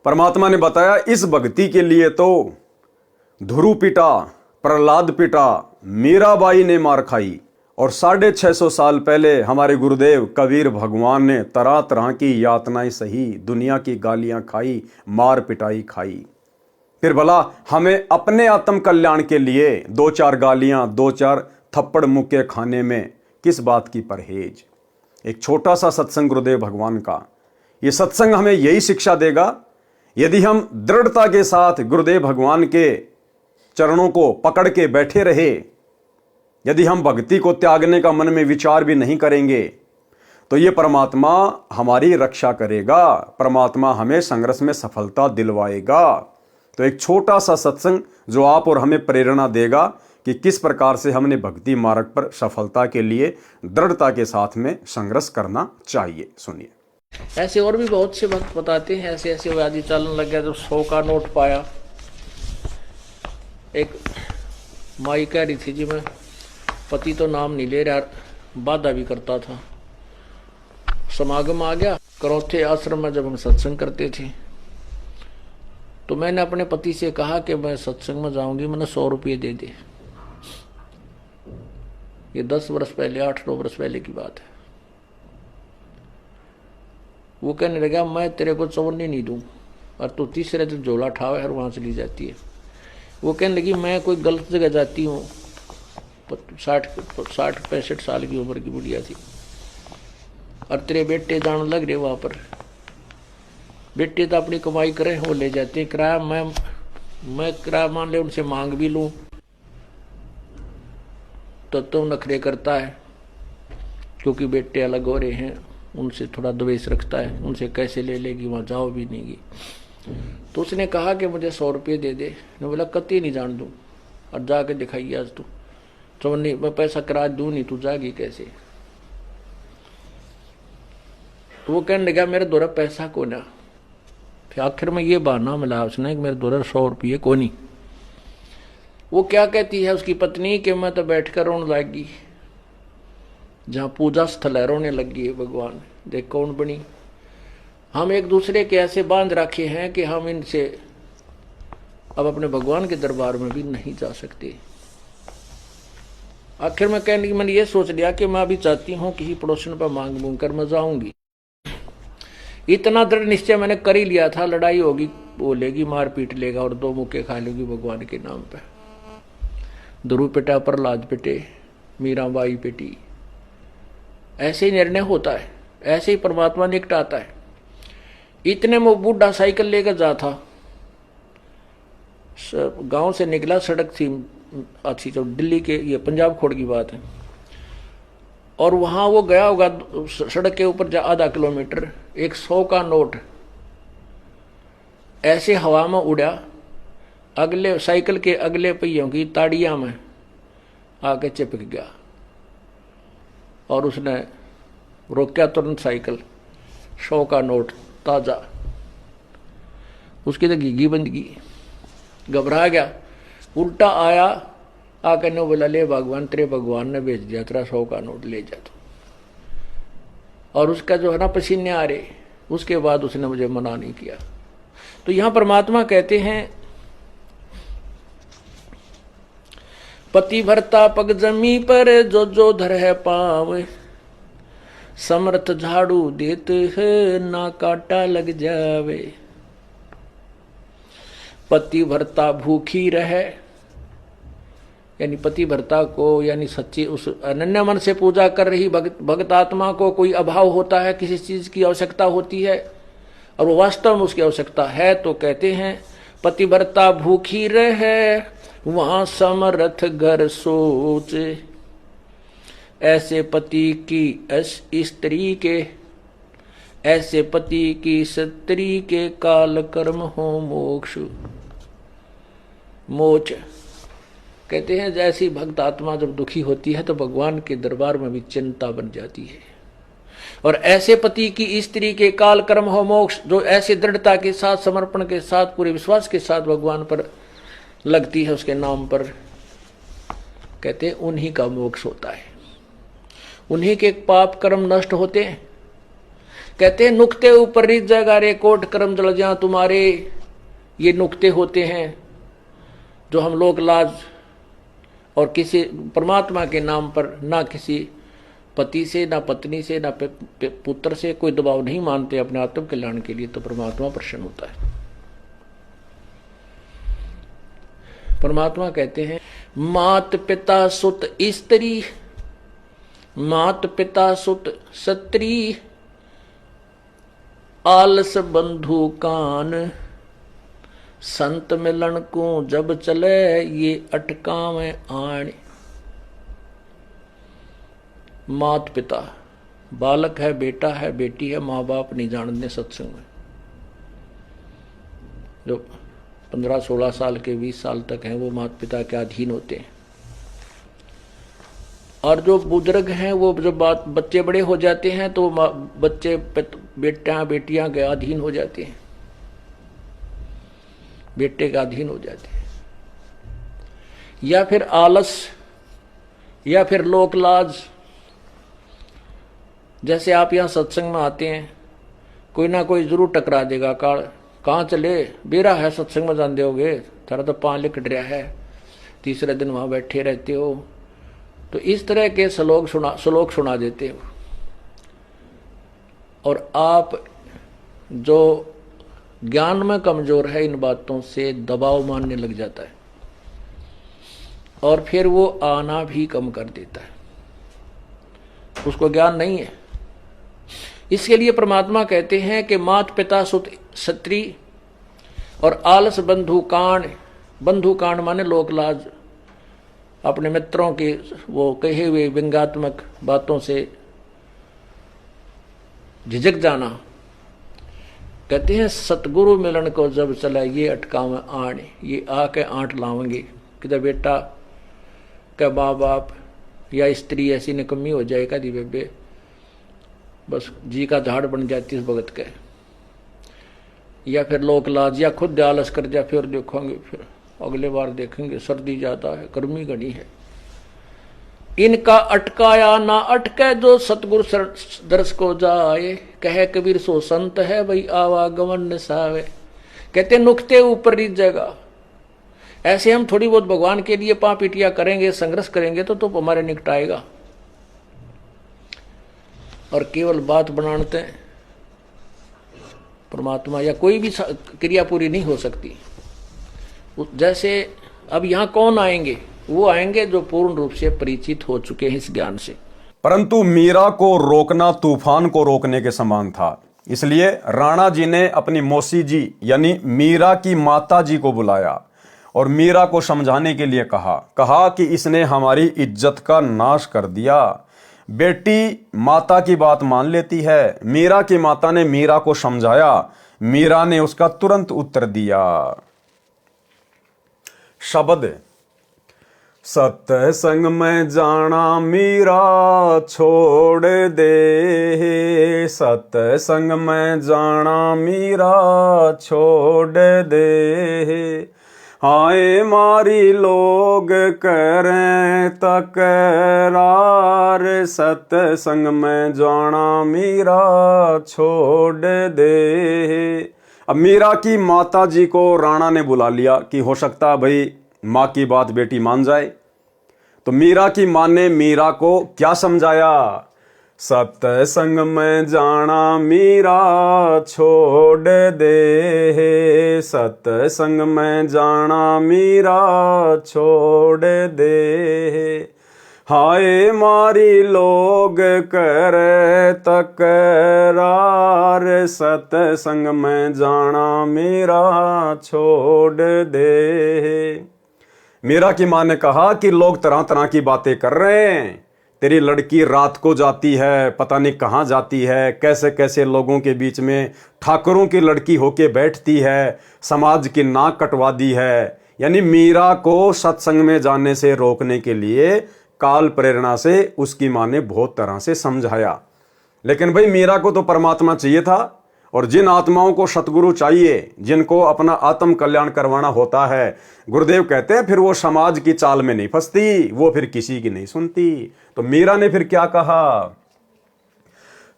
परमात्मा ने बताया इस भक्ति के लिए तो ध्रुव पिटा, प्रहलाद पिटा, मीराबाई ने मार खाई, और 650 साल पहले हमारे गुरुदेव कबीर भगवान ने तरह तरह की यातनाएं सही, दुनिया की गालियां खाई, मार पिटाई खाई। फिर भला हमें अपने आत्म कल्याण के लिए 2-4 गालियां, 2-4 थप्पड़ मुक्के खाने में किस बात की परहेज? एक छोटा सा सत्संग गुरुदेव भगवान का, ये सत्संग हमें यही शिक्षा देगा। यदि हम दृढ़ता के साथ गुरुदेव भगवान के चरणों को पकड़ के बैठे रहे, यदि हम भक्ति को त्यागने का मन में विचार भी नहीं करेंगे, तो ये परमात्मा हमारी रक्षा करेगा, परमात्मा हमें संघर्ष में सफलता दिलवाएगा। तो एक छोटा सा सत्संग जो आप और हमें प्रेरणा देगा कि किस प्रकार से हमने भक्ति मार्ग पर सफलता के लिए दृढ़ता के साथ में संघर्ष करना चाहिए। सुनिए। ऐसे और भी बहुत से भक्त बताते हैं, ऐसे ऐसे व्याधि चलन लग गया तो 100 का नोट पाया। एक माई कह रही थी जी मैं पति तो नाम नहीं ले रहा, बाधा भी करता था। समागम आ गया, करौथे आश्रम में जब हम सत्संग करते थे तो मैंने अपने पति से कहा कि मैं सत्संग में जाऊंगी, मैंने 100 रुपये दे दे। ये 10 वर्ष पहले, 8-9 वर्ष पहले की बात है। वो कहने लगा मैं तेरे को 54 नहीं दूं, और तू तीसरे दिन झोला ठावे और वहां चली जाती है। वो कहने लगी मैं कोई गलत जगह जाती हूँ, 60-65 साल की उम्र की बुढ़िया थी, और तेरे बेटे जाने लग रहे वहां पर। बेटे तो अपनी कमाई करें, वो ले जाते हैं किराया। मैं किराया मान ले उनसे मांग भी लूं तो नखरे करता है, क्योंकि बेटे अलग हो रहे हैं, उनसे थोड़ा द्वेष रखता है, उनसे कैसे ले लेगी, वहां जाओ भी नहीं गी। तो उसने कहा कि मुझे 100 रुपये दे दे। मैं बोला कति नहीं जान दूं, और जाके दिखाइए आज तू। तो नहीं, मैं पैसा किराया दूं नहीं, तू जागी कैसे? तो वो कहने लगा मेरे द्वारा पैसा को ना। फिर आखिर में ये बहाना मिला उसने कि मेरे द्वारा 100 रुपये को नहीं। वो क्या कहती है उसकी पत्नी कि मैं तो बैठकर रोने लगी, जहां पूजा स्थल है रोने लगी है भगवान, देख कौन बनी। हम एक दूसरे के ऐसे बांध रखे हैं कि हम इनसे अब अपने भगवान के दरबार में भी नहीं जा सकते। आखिर में कहने की मैंने ये सोच लिया कि मैं अभी चाहती हूँ किसी पड़ोसन पर मांग मूंग कर मैं जाऊंगी। इतना दृढ़ निश्चय मैंने कर ही लिया था, लड़ाई होगी, बोलेगी, मार पीट लेगा और 2 मुक्के खा लेगी भगवान के नाम पे। ध्रुव पिटा, प्रहलाद पिटे, मीराबाई पिटी। ऐसे ही निर्णय होता है, ऐसे ही परमात्मा निकटाता है। इतने में बूढ़ा साइकिल लेकर जा था, गांव से निकला, सड़क थी अच्छी, तो दिल्ली के, ये पंजाब खोड़ की बात है, और वहां वो गया होगा सड़क के ऊपर आधा किलोमीटर, एक 100 का नोट ऐसे हवा में उड़ा, अगले साइकिल के अगले पहियों की ताड़ियां में आके चिपक गया, और उसने रोका तुरंत साइकिल। 100 का नोट ताजा, उसकी तो घीघी बंद की, घबरा गया, उल्टा आया, आकर ने बोला ले भगवान, तेरे भगवान ने भेज दिया, तेरा 100 का नोट ले जा। तो और उसका जो है ना पसीने आ रहे, उसके बाद उसने मुझे मना नहीं किया। तो यहां परमात्मा कहते हैं पति भरता पग जमी पर जो जो धर है पाव, समर्थ झाड़ू देत है ना काटा लग जावे। पति भरता भूखी रहे, यानी पतिव्रता को, यानी सच्ची उस अनन्य मन से पूजा कर रही भक्त आत्मा को कोई अभाव होता है, किसी चीज की आवश्यकता होती है और वो वास्तव में उसकी आवश्यकता है, तो कहते हैं पतिव्रता भूखी रहे वहां समर्थ घर सोच, ऐसे पति की स्त्री के, ऐसे पति की स्त्री के काल कर्म हो मोक्ष मोच। कहते हैं जैसी भक्त आत्मा जब दुखी होती है तो भगवान के दरबार में भी चिंता बन जाती है, और ऐसे पति की स्त्री के काल कर्म हो मोक्ष, जो ऐसे दृढ़ता के साथ, समर्पण के साथ, पूरे विश्वास के साथ भगवान पर लगती है, उसके नाम पर, कहते हैं उन्हीं का मोक्ष होता है, उन्हीं के पाप कर्म नष्ट होते हैं। कहते हैं नुक्ते ऊपर रित जगा रे कोट कर्म जल जा तुम्हारे, ये नुक्ते होते हैं जो हम लोग लाज और किसी परमात्मा के नाम पर ना किसी पति से, ना पत्नी से, ना पुत्र से कोई दबाव नहीं मानते अपने आत्म कल्याण के लिए, तो परमात्मा प्रसन्न होता है। परमात्मा कहते हैं मात पिता सुत स्त्री, मात पिता सुत स्त्री, आलस बंधु कान, संत मिलन को जब चले ये अटकावे आण। मात पिता, बालक है, बेटा है, बेटी है, माँ बाप नहीं जानते सत्संग में, जो 15-16 साल के 20 साल तक हैं वो माता पिता के अधीन होते हैं, और जो बुजुर्ग हैं वो जब बच्चे बड़े हो जाते हैं तो बच्चे बेटियां के अधीन हो जाते हैं, बेटे का अधीन हो जाते हैं, या फिर आलस, या फिर लोक लाज। जैसे आप यहाँ सत्संग में आते हैं, कोई ना कोई जरूर टकरा देगा, कहाँ चले, बेरा है सत्संग में जान दोगे, थारा तो पाँव लिकट रहा है, तीसरे दिन वहां बैठे रहते हो, तो इस तरह के श्लोक सुना देते हो, और आप जो ज्ञान में कमजोर है इन बातों से दबाव मानने लग जाता है, और फिर वो आना भी कम कर देता है, उसको ज्ञान नहीं है। इसके लिए परमात्मा कहते हैं कि मात पिता सुत स्त्री और आलस बंधु कांड, बंधु कांड माने लोक लाज, अपने मित्रों के वो कहे हुए व्यंग्यात्मक बातों से झिझक जाना। कहते हैं सतगुरु मिलन को जब चला ये अटकावे आण, ये आके आंट लावेंगे, किधर बेटा क्या माँ बाप या स्त्री ऐसी निकम्मी हो जाए कदी बेबे, बस जी का झाड़ बन जाती इस भगत के, या फिर लोक लाज, या खुद आलस कर जा, फिर देखोगे, फिर अगले बार देखेंगे, सर्दी ज्यादा है, गर्मी घनी है। इनका अटकाया ना अटके जो सतगुरु दर्श को जाए, कहे कबीर सो संत है भाई आवागमन निसावे। कहते नुक्ते ऊपर रित जगह, ऐसे हम थोड़ी बहुत भगवान के लिए पापीटिया करेंगे, संघर्ष करेंगे तो हमारे निकट आएगा, और केवल बात बनाते हैं परमात्मा या कोई भी क्रिया पूरी नहीं हो सकती। जैसे अब यहाँ कौन आएंगे, वो आएंगे जो पूर्ण रूप से परिचित हो चुके हैं इस ज्ञान से। परंतु मीरा को रोकना तूफान को रोकने के समान था, इसलिए राणा जी ने अपनी मौसी जी यानी मीरा की माता जी को बुलाया और मीरा को समझाने के लिए कहा कि इसने हमारी इज्जत का नाश कर दिया। बेटी माता की बात मान लेती है। मीरा की माता ने मीरा को समझाया, मीरा ने उसका तुरंत उत्तर दिया। शब्द सत्संग में जाना मीरा छोड़ दे, सत्संग में जाना मीरा छोड़ दे। आए मारी लोग करें तकरार, सत्संग में जाना मीरा छोड़ दे। अब मीरा की माता जी को राणा ने बुला लिया कि हो सकता है भाई माँ की बात बेटी मान जाए। तो मीरा की माँ ने मीरा को क्या समझाया, सत्संग में जाना मीरा छोड़ दे, सत्संग में जाना मीरा छोड़ दे। हाय मारी लोग करे तकरार, सत्संग में जाना मीरा छोड़ दे। मीरा की माँ ने कहा कि लोग तरह तरह की बातें कर रहे हैं, तेरी लड़की रात को जाती है, पता नहीं कहाँ जाती है, कैसे कैसे लोगों के बीच में ठाकुरों की लड़की होके बैठती है, समाज की नाक कटवा दी है। यानी मीरा को सत्संग में जाने से रोकने के लिए काल प्रेरणा से उसकी माँ ने बहुत तरह से समझाया। लेकिन भाई मीरा को तो परमात्मा चाहिए था, और जिन आत्माओं को सतगुरु चाहिए, जिनको अपना आत्म कल्याण करवाना होता है, गुरुदेव कहते हैं फिर वो समाज की चाल में नहीं फंसती, वो फिर किसी की नहीं सुनती। तो मीरा ने फिर क्या कहा,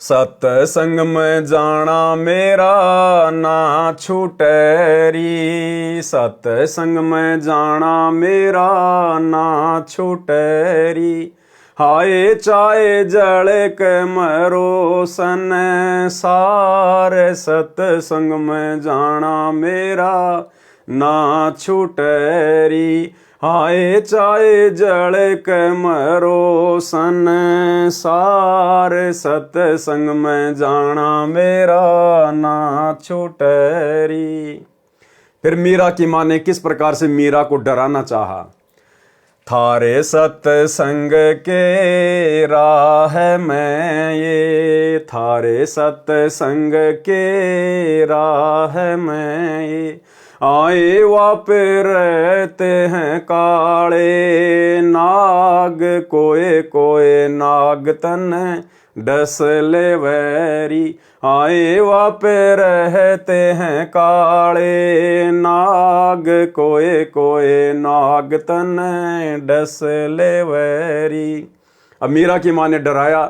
सत्संग में जाना मेरा ना छूटेरी, सत्संग में जाना मेरा ना छूटेरी। हाय चाहे जल के मरो सन सारे, सत्संग में जाना मेरा ना छूटेरी। हाय चाहे जल के मरो सन सारे, सत्संग में जाना मेरा ना छूटेरी। फिर मीरा की माँ ने किस प्रकार से मीरा को डराना चाहा, थारे सत्संग के राह में ये, थारे सत्संग के राह में ये। आए वापे रहते हैं काले नाग, कोए कोए नाग तन डस ले वैरी। आए वापे रहते हैं काले नाग, कोए कोए नाग तन डस ले वैरी। अब मीरा की माँ ने डराया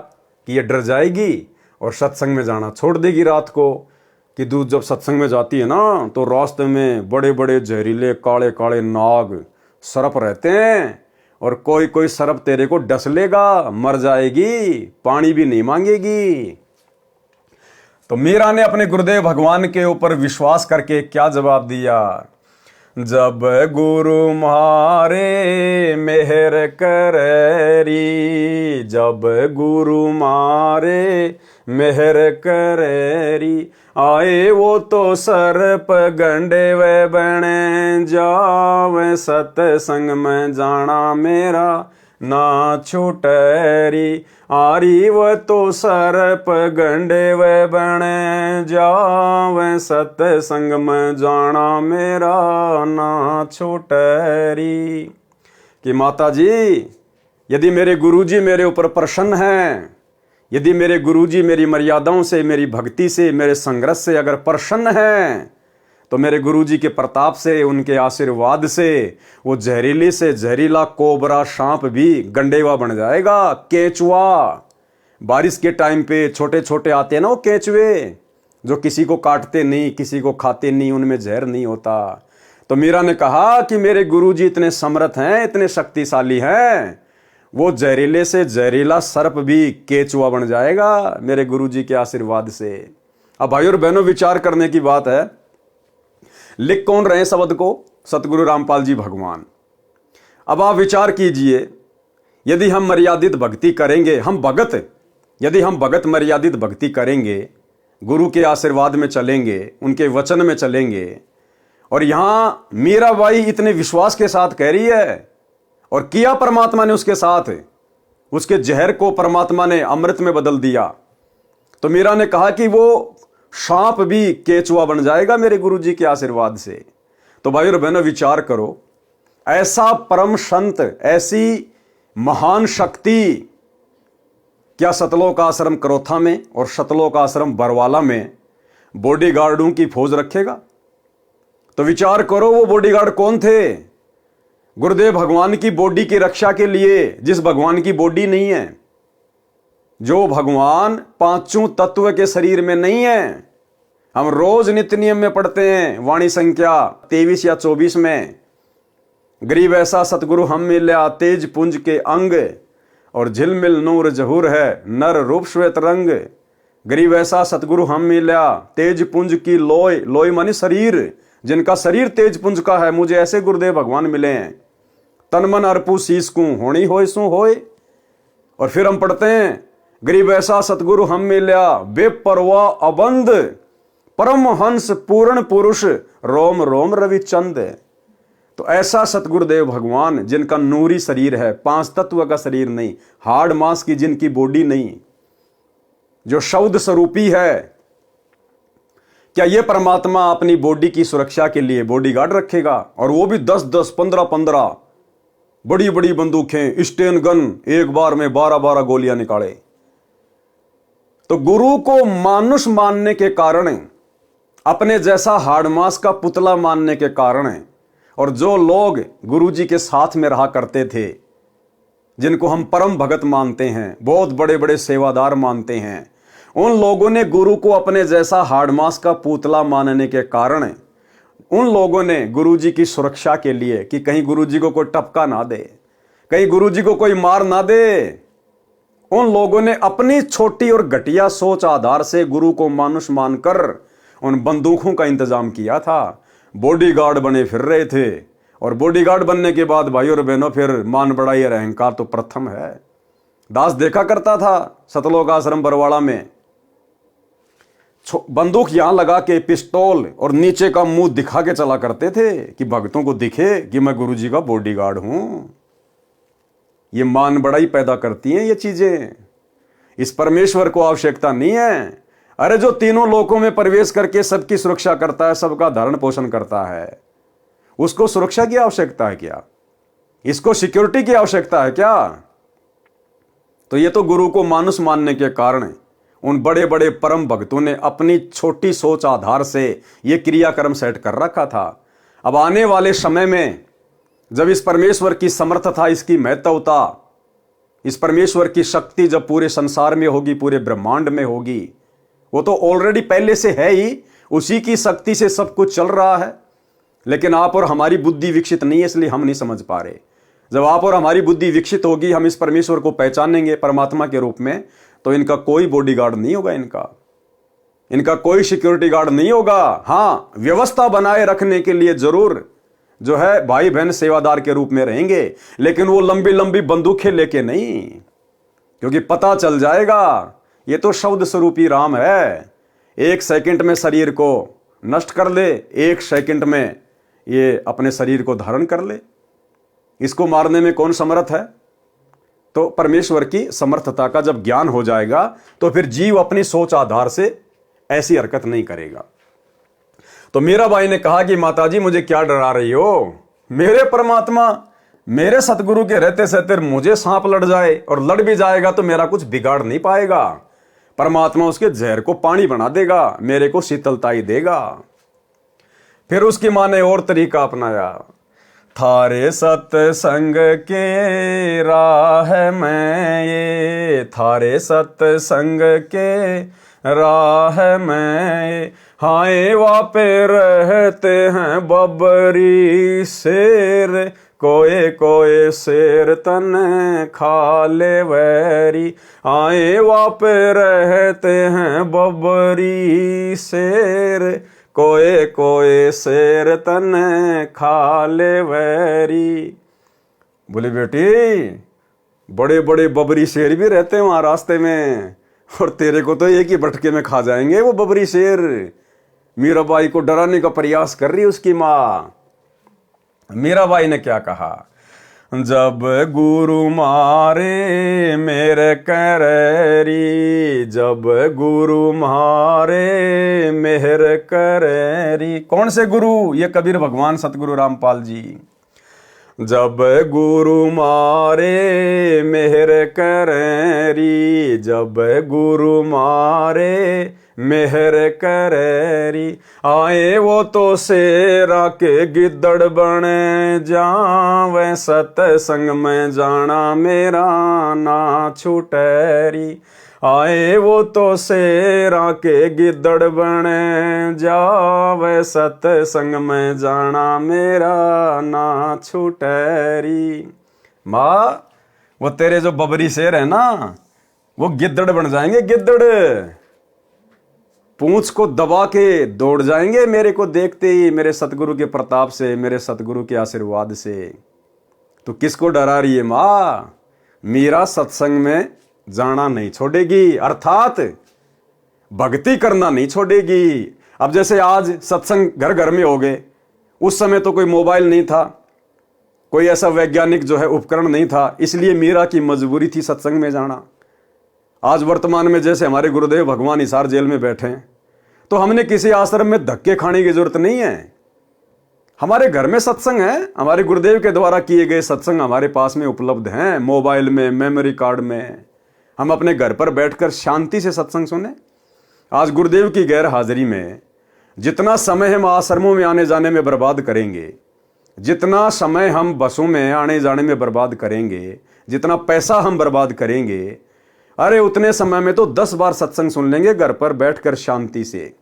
कि ये डर जाएगी और सत्संग में जाना छोड़ देगी रात को, कि दूध जब सत्संग में जाती है ना तो रास्ते में बड़े बड़े जहरीले काले काले नाग सर्प रहते हैं, और कोई कोई सर्प तेरे को डस लेगा, मर जाएगी, पानी भी नहीं मांगेगी। तो मीरा ने अपने गुरुदेव भगवान के ऊपर विश्वास करके क्या जवाब दिया, जब गुरु मारे मेहर करेरी, जब गुरु मारे मेहर करेरी। आए वो तो सर्प गंडे वे बने जावे, सत्संग में जाना मेरा ना छूटेरी। आरी वो तो सर्प गंडे वे बने जावे, सत्संग में जाना मेरा ना छूटेरी। कि माता जी, यदि मेरे गुरुजी मेरे ऊपर प्रसन्न हैं, यदि मेरे गुरुजी मेरी मर्यादाओं से, मेरी भक्ति से, मेरे संघर्ष से अगर प्रसन्न हैं, तो मेरे गुरुजी के प्रताप से, उनके आशीर्वाद से वो जहरीले से जहरीला कोबरा सांप भी गंडेवा बन जाएगा, केंचुआ। बारिश के टाइम पे छोटे छोटे आते हैं ना वो केंचुए, जो किसी को काटते नहीं, किसी को खाते नहीं, उनमें जहर नहीं होता। तो मीरा ने कहा कि मेरे गुरुजी इतने समर्थ हैं, इतने शक्तिशाली हैं, वो जहरीले से जहरीला सर्प भी केचुआ बन जाएगा मेरे गुरुजी के आशीर्वाद से। अब भाई और बहनों, विचार करने की बात है, लिख कौन रहे शब्द को, सतगुरु रामपाल जी भगवान। अब आप विचार कीजिए, यदि हम मर्यादित भक्ति करेंगे, हम भगत, यदि हम भगत मर्यादित भक्ति करेंगे, गुरु के आशीर्वाद में चलेंगे, उनके वचन में चलेंगे, और यहां मीराबाई इतने विश्वास के साथ कह रही है, और किया परमात्मा ने उसके साथ, उसके जहर को परमात्मा ने अमृत में बदल दिया। तो मीरा ने कहा कि वो सांप भी केचुआ बन जाएगा मेरे गुरुजी के आशीर्वाद से। तो भाई और बहनों, विचार करो, ऐसा परम संत, ऐसी महान शक्ति, क्या सतलोक आश्रम करोथा में और सतलोक आश्रम बरवाला में बॉडीगार्डों की फौज रखेगा? तो विचार करो, वो बॉडीगार्ड कौन थे? गुरुदेव भगवान की बॉडी की रक्षा के लिए, जिस भगवान की बॉडी नहीं है, जो भगवान पांचों तत्व के शरीर में नहीं है। हम रोज नित्य नियम में पढ़ते हैं, वाणी संख्या 23 या 24 में, गरीब ऐसा सतगुरु हम मिल्या तेज पुंज के अंग, और झिलमिल नूर जहूर है, नर रूप श्वेत रंग। गरीब ऐसा सतगुरु हम मिला, तेज पुंज की लोय, लोय मानी शरीर, जिनका शरीर तेज पुंज का है, मुझे ऐसे गुरुदेव भगवान मिले हैं। तन मन अर्पू शीस को होनी होय सो होय। और फिर हम पढ़ते हैं, गरीब ऐसा सतगुरु हम मिला, बेपरवाह अबंध, परम हंस पूर्ण पुरुष, रोम रोम रविचंद। तो ऐसा सतगुरुदेव भगवान जिनका नूरी शरीर है, 5 तत्व का शरीर नहीं, हाड़ मांस की जिनकी बॉडी नहीं, जो शब्द स्वरूपी है, क्या ये परमात्मा अपनी बॉडी की सुरक्षा के लिए बॉडीगार्ड रखेगा? और वो भी 10-10, 15-15 बड़ी बड़ी बंदूकें, स्टेन गन, एक बार में 12-12 गोलियां निकाले। तो गुरु को मानुष मानने के कारण, अपने जैसा हाड़मास का पुतला मानने के कारण, और जो लोग गुरु जी के साथ में रहा करते थे, जिनको हम परम भगत मानते हैं, बहुत बड़े बड़े सेवादार मानते हैं, उन लोगों ने गुरु को अपने जैसा हाड़मास का पुतला मानने के कारण उन लोगों ने गुरु जी की सुरक्षा के लिए, कि कहीं गुरु जी को कोई टपका ना दे, कहीं गुरु जी को कोई मार ना दे, उन लोगों ने अपनी छोटी और घटिया सोच आधार से गुरु को मानुष मानकर उन बंदूकों का इंतजाम किया था। बॉडीगार्ड बने फिर रहे थे। और बॉडीगार्ड बनने के बाद भाई और बहनों, फिर मान बढ़ाई और अहंकार तो प्रथम है। दास देखा करता था सतलोक आश्रम बरवाड़ा में, बंदूक यहां लगा के पिस्तौल और नीचे का मुंह दिखा के चला करते थे कि भक्तों को दिखे कि मैं गुरु जी का बॉडीगार्ड हूं। ये मान बढ़ाई पैदा करती हैं ये चीजें। इस परमेश्वर को आवश्यकता नहीं है। अरे जो तीनों लोकों में प्रवेश करके सबकी सुरक्षा करता है, सबका धारण पोषण करता है, उसको सुरक्षा की आवश्यकता है क्या? इसको सिक्योरिटी की आवश्यकता है क्या? तो ये तो गुरु को मानुष मानने के कारण उन बड़े बड़े परम भक्तों ने अपनी छोटी सोच आधार से ये क्रियाक्रम सेट कर रखा था। अब आने वाले समय में जब इस परमेश्वर की समर्थता, इसकी महत्वता, इस परमेश्वर की शक्ति जब पूरे संसार में होगी, पूरे ब्रह्मांड में होगी, वो तो ऑलरेडी पहले से है ही, उसी की शक्ति से सब कुछ चल रहा है। लेकिन आप और हमारी बुद्धि विकसित नहीं है, इसलिए हम नहीं समझ पा रहे। जब आप और हमारी बुद्धि विकसित होगी, हम इस परमेश्वर को पहचानेंगे परमात्मा के रूप में, तो इनका कोई बॉडीगार्ड नहीं होगा, इनका कोई सिक्योरिटी गार्ड नहीं होगा। हाँ, व्यवस्था बनाए रखने के लिए जरूर जो है भाई बहन सेवादार के रूप में रहेंगे, लेकिन वो लंबी लंबी बंदूकें लेके नहीं, क्योंकि पता चल जाएगा ये तो शब्द स्वरूपी राम है। 1 सेकंड में शरीर को नष्ट कर ले, 1 सेकंड में ये अपने शरीर को धारण कर ले। इसको मारने में कौन समर्थ है? तो परमेश्वर की समर्थता का जब ज्ञान हो जाएगा, तो फिर जीव अपनी सोच आधार से ऐसी हरकत नहीं करेगा। तो मीरा बाई ने कहा कि माताजी मुझे क्या डरा रही हो? मेरे परमात्मा, मेरे सतगुरु के रहते सहते मुझे सांप लड़ जाए, और लड़ भी जाएगा तो मेरा कुछ बिगाड़ नहीं पाएगा। परमात्मा उसके जहर को पानी बना देगा, मेरे को शीतलता ही देगा। फिर उसकी मां ने और तरीका अपनाया, थारे सत्संग के राह में ये, थारे सत्संग के राह में हाय वापे रहते हैं बबरी शेर, कोए कोए शेर तन खा ले वैरी, आए वापे रहते हैं बबरी शेर, कोए कोए शेर तन खा ले वैरी। बोले बेटी, बड़े बड़े बबरी शेर भी रहते हैं वहां रास्ते में, और तेरे को तो एक ही बटके में खा जाएंगे वो बबरी शेर। मीराबाई को डराने का प्रयास कर रही उसकी माँ। मीराबाई ने क्या कहा? जब गुरु मारे मेरे कररी, जब गुरु मारे मेहर कररी। कौन से गुरु? ये कबीर भगवान सतगुरु रामपाल जी। जब गुरु मारे मेहर कररी, जब गुरु मारे मेहर कररी, आए वो तो शेरा के गिद्दड़ बने जावे, सतसंग में जाना मेरा ना छूटरी, आए वो तो शेरा के गिद्दड़ बने जावे, सतसंग में जाना मेरा ना छूटरी। माँ, वो तेरे जो बबरी शेर है ना, वो गिद्दड़ बन जाएंगे, गिद्दड़। पूंछ को दबा के दौड़ जाएंगे मेरे को देखते ही, मेरे सतगुरु के प्रताप से, मेरे सतगुरु के आशीर्वाद से। तो किसको डरा रही है माँ? मीरा सत्संग में जाना नहीं छोड़ेगी, अर्थात भक्ति करना नहीं छोड़ेगी। अब जैसे आज सत्संग घर घर में हो गए, उस समय तो कोई मोबाइल नहीं था, कोई ऐसा वैज्ञानिक जो है उपकरण नहीं था, इसलिए मीरा की मजबूरी थी सत्संग में जाना। आज वर्तमान में जैसे हमारे गुरुदेव भगवान हिसार जेल में बैठे हैं, तो हमने किसी आश्रम में धक्के खाने की जरूरत नहीं है। हमारे घर में सत्संग है, हमारे गुरुदेव के द्वारा किए गए सत्संग हमारे पास में उपलब्ध हैं, मोबाइल में, मेमोरी कार्ड में। हम अपने घर पर बैठकर शांति से सत्संग सुने। आज गुरुदेव की गैर हाजिरी में जितना समय हम आश्रमों में आने जाने में बर्बाद करेंगे, जितना समय हम बसों में आने जाने में बर्बाद करेंगे, जितना पैसा हम बर्बाद करेंगे, अरे उतने समय में तो 10 बार सत्संग सुन लेंगे घर पर बैठकर शांति से।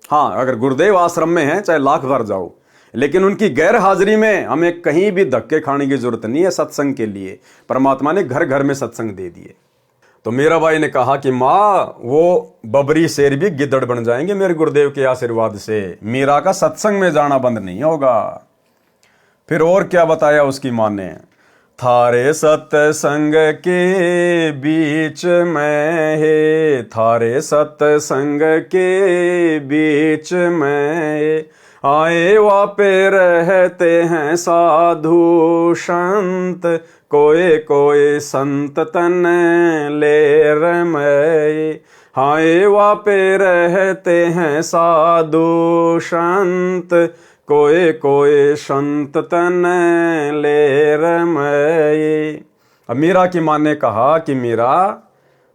हाँ, अगर गुरुदेव आश्रम में है चाहे लाख बार जाओ, लेकिन उनकी गैर हाजिरी में हमें कहीं भी धक्के खाने की जरूरत नहीं है सत्संग के लिए। परमात्मा ने घर घर में सत्संग दे दिए। तो मीरा बाई ने कहा कि माँ, वो बबरी शेर भी गिद्दड़ बन जाएंगे मेरे गुरुदेव के आशीर्वाद से। मीरा का सत्संग में जाना बंद नहीं होगा। फिर और क्या बताया उसकी माँ ने? थारे सत्संग के बीच में है, थारे सत्संग के बीच में आए वापे रहते हैं साधु संत, कोई कोई संत तन ले रमय। हाय वापे रहते हैं साधु संत, कोई कोई संत तन ले रमय। अब मीरा की माँ ने कहा कि मीरा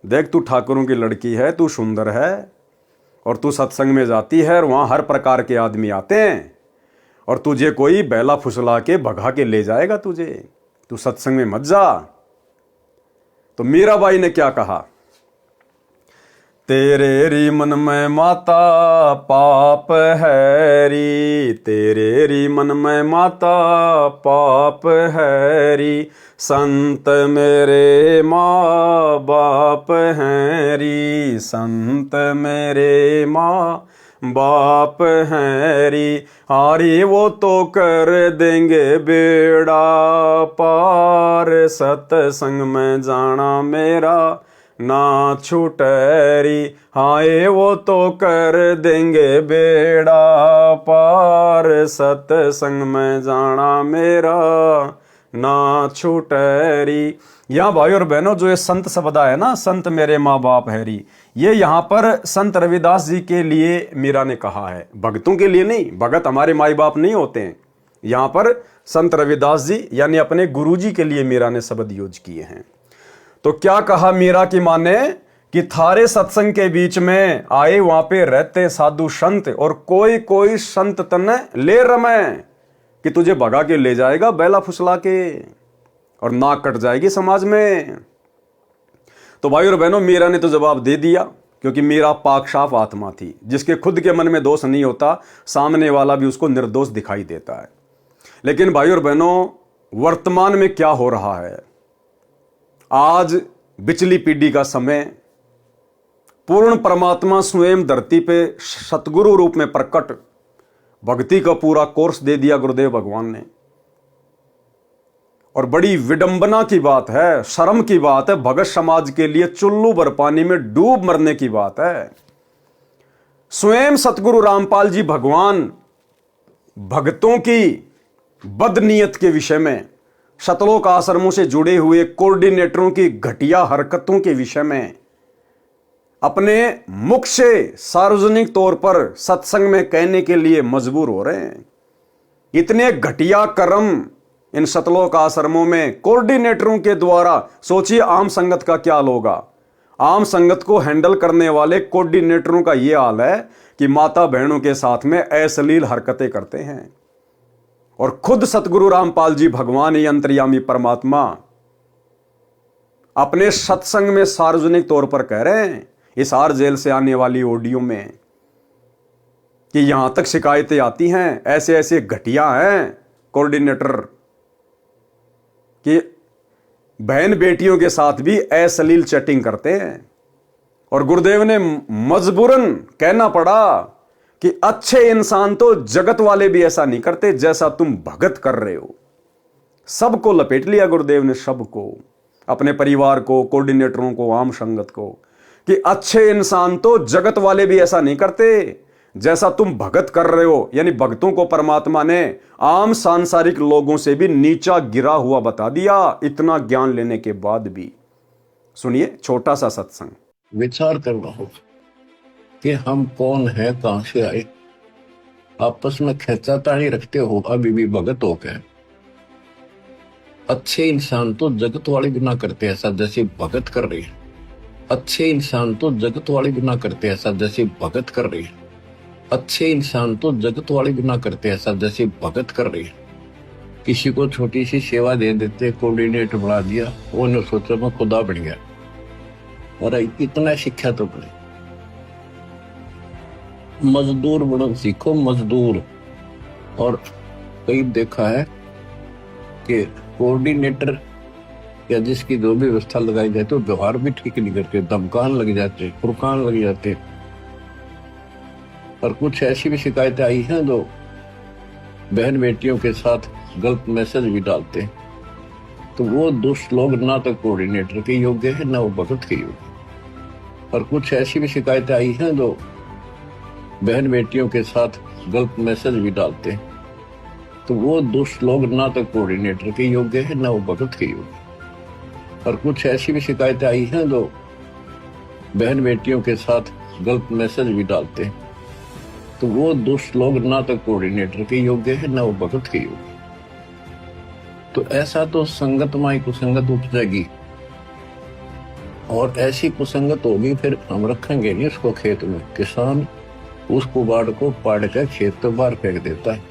देख, तू ठाकुरों की लड़की है, तू सुंदर है, और तू सत्संग में जाती है और वहां हर प्रकार के आदमी आते हैं, और तुझे कोई बैला फुसला के भगा के ले जाएगा तुझे, तू सत्संग में मत जा। तो मीराबाई ने क्या कहा? तेरे री मन में माता पाप है री, तेरे री मन में माता पाप है री, संत मेरे माँ बाप हैं री, संत मेरे माँ बाप हैं री। हारी वो तो कर देंगे बेड़ा पार, सत्संग में जाना मेरा ना छूटरी। हाय वो तो कर देंगे बेड़ा पार, सत्संग में जाना मेरा ना छूटरी। यहाँ भाई और बहनों, जो ये संत शब्द है ना, संत मेरे माँ बाप हैरी, ये यहाँ पर संत रविदास जी के लिए मीरा ने कहा है, भक्तों के लिए नहीं। भगत हमारे माई बाप नहीं होते हैं। यहाँ पर संत रविदास जी यानी अपने गुरु जी के लिए मीरा ने शब्द यूज किए हैं। तो क्या कहा मीरा की माँ ने कि थारे सत्संग के बीच में आए वहां पे रहते साधु संत, और कोई कोई संत तने ले रमे, कि तुझे भगा के ले जाएगा बैला फुसला के, और नाक कट जाएगी समाज में। तो भाई और बहनों, मीरा ने तो जवाब दे दिया, क्योंकि मीरा पाक साफ आत्मा थी। जिसके खुद के मन में दोष नहीं होता, सामने वाला भी उसको निर्दोष दिखाई देता है। लेकिन भाई और बहनों, वर्तमान में क्या हो रहा है? आज बिचली पीढ़ी का समय, पूर्ण परमात्मा स्वयं धरती पे सतगुरु रूप में प्रकट, भक्ति का पूरा कोर्स दे दिया गुरुदेव भगवान ने। और बड़ी विडंबना की बात है, शर्म की बात है, भगत समाज के लिए चुल्लू भर पानी में डूब मरने की बात है। स्वयं सतगुरु रामपाल जी भगवान भक्तों की बदनीयत के विषय में, शतलोक आश्रमों से जुड़े हुए कोऑर्डिनेटरों की घटिया हरकतों के विषय में अपने मुख से सार्वजनिक तौर पर सत्संग में कहने के लिए मजबूर हो रहे हैं। इतने घटिया कर्म इन शतलोक आश्रमों में कोऑर्डिनेटरों के द्वारा। सोचिए आम संगत का क्या हाल होगा। आम संगत को हैंडल करने वाले कोऑर्डिनेटरों का यह हाल है कि माता बहनों के साथ में अश्लील हरकतें करते हैं। और खुद सतगुरु रामपाल जी भगवान ही अंतर्यामी परमात्मा अपने सत्संग में सार्वजनिक तौर पर कह रहे हैं, हिसार जेल से आने वाली ऑडियो में, कि यहां तक शिकायतें आती हैं, ऐसे ऐसे घटिया हैं कोऑर्डिनेटर, कि बहन बेटियों के साथ भी अश्लील चैटिंग करते हैं। और गुरुदेव ने मजबूरन कहना पड़ा कि अच्छे इंसान तो जगत वाले भी ऐसा नहीं करते जैसा तुम भगत कर रहे हो। सबको लपेट लिया गुरुदेव ने, सबको, अपने परिवार को, कोऑर्डिनेटरों को, आम संगत को, कि अच्छे इंसान तो जगत वाले भी ऐसा नहीं करते जैसा तुम भगत कर रहे हो। यानी भक्तों को परमात्मा ने आम सांसारिक लोगों से भी नीचा गिरा हुआ बता दिया, इतना ज्ञान लेने के बाद भी। सुनिए छोटा सा सत्संग। विचार करना होगा कि हम कौन है, कहां से आए। आपस में खेचातानी रखते हो अभी भी भगत हो गए। अच्छे इंसान तो जगत वाले भी ना करते ऐसा जैसे भगत कर रहे हैं। अच्छे इंसान तो जगत वाले भी ना करते ऐसा जैसे भगत कर रहे हैं। अच्छे इंसान तो जगत वाले भी ना करते ऐसा जैसे भगत कर रहे हैं। किसी को छोटी सी सेवा दे देते, कोऑर्डिनेटर बना दिया, वो ने सोचा मैं खुदा बन गया। और इतना शिक्षा तो पड़े, मजदूर बनो सीखो, मजदूर। और कई देखा है कि कोऑर्डिनेटर या जिसकी जो भी व्यवस्था लगाई जाए तो व्यवहार भी ठीक नहीं करते, धमकान लग जाते, फुरकान लग जाते। और कुछ ऐसी भी शिकायतें आई हैं जो बहन बेटियों के साथ गलत मैसेज भी डालते हैं। तो वो दुष्ट लोग ना तो कोऑर्डिनेटर के योग्य है ना वो भगत के योग्य। और कुछ ऐसी भी शिकायतें आई हैं जो बहन बेटियों के साथ गलत मैसेज भी डालते हैं। तो वो दुष्ट लोग ना तो कोऑर्डिनेटर के योग्य है ना वो भगत के योग्य। और कुछ ऐसी भी शिकायतें आई हैं जो बहन बेटियों के साथ गलत मैसेज भी डालते हैं। तो वो दुष्ट लोग ना तो कोऑर्डिनेटर के योग्य है ना वो भगत के योग्य। तो ऐसा तो संगत माई कुसंगत उपजेगी, और ऐसी कुसंगत होगी फिर हम रखेंगे नहीं उसको खेत में। किसान उस कुबाड़ को पाड़ कर खेत तो बाहर फेंक देता है,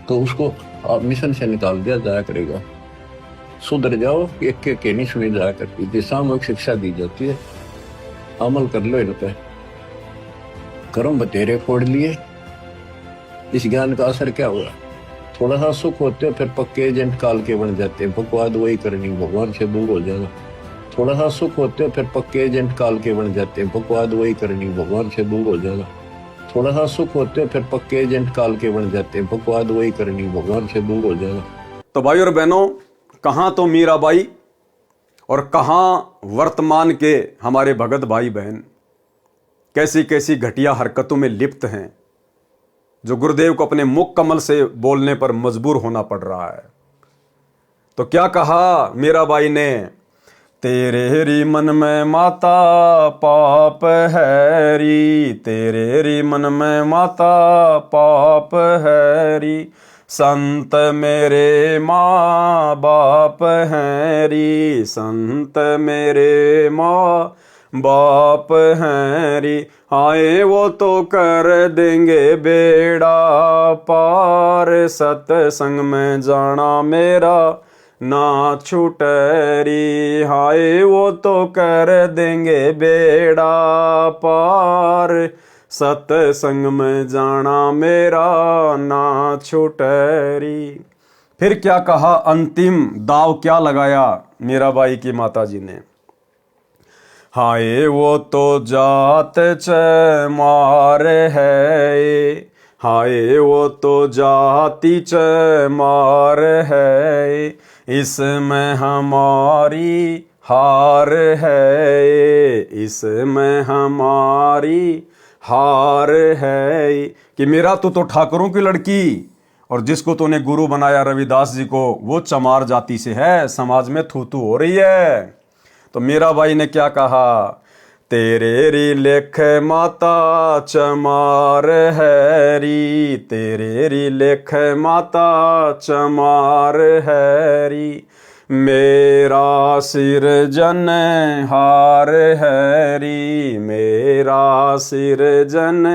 तो उसको आप मिशन से निकाल दिया जाया करेगा। सुधर जाओ, एक के नहीं सुनी जाया करती थी, सामूहिक शिक्षा दी जाती है, अमल कर लो इन पे। कर्म बतेरे फोड़ लिए, इस ज्ञान का असर क्या हुआ? थोड़ा सा सुख होते फिर पक्के एजेंट काल के बन जाते, बकवाद वही करनी, भगवान से दूर हो जाना। थोड़ा सा सुख होते फिर पक्के एजेंट काल के बन जाते, बकवाद वही करनी, भगवान से दूर हो जाना। थोड़ा सा सुख होते फिर पक्के एजेंट काल के बन जाते, बकवाद वही करनी, भगवान से दूर हो जाना। तो भाई और बहनों, कहां तो मीराबाई और कहां वर्तमान के हमारे भगत भाई बहन कैसी कैसी घटिया हरकतों में लिप्त हैं, जो गुरुदेव को अपने मुख कमल से बोलने पर मजबूर होना पड़ रहा है। तो क्या कहा मीराबाई ने? तेरे री मन में माता पाप है री, तेरे री मन में माता पाप है री, संत मेरे माँ बाप हैं री, संत मेरे माँ बाप हैं री, आए वो तो कर देंगे बेड़ा पार, सत्संग में जाना मेरा ना छूटरी, हाय वो तो कर देंगे बेड़ा पार, सत्संग में जाना मेरा ना छूटरी। फिर क्या कहा? अंतिम दाव क्या लगाया मीराबाई की माता जी ने? हाय वो तो जात चमार है, हाय वो तो जाति चमार है, इसमें हमारी हार है, इसमें हमारी हार है। कि मेरा तो ठाकुरों की लड़की और जिसको तूने गुरु बनाया रविदास जी को, वो चमार जाति से है, समाज में थू थू हो रही है। तो मीराबाई ने क्या कहा? तेरे री लेख माता चमार है री, तेरे री लेख माता चमार है री, मेरा सिर जन हार है री, मेरा सिर जन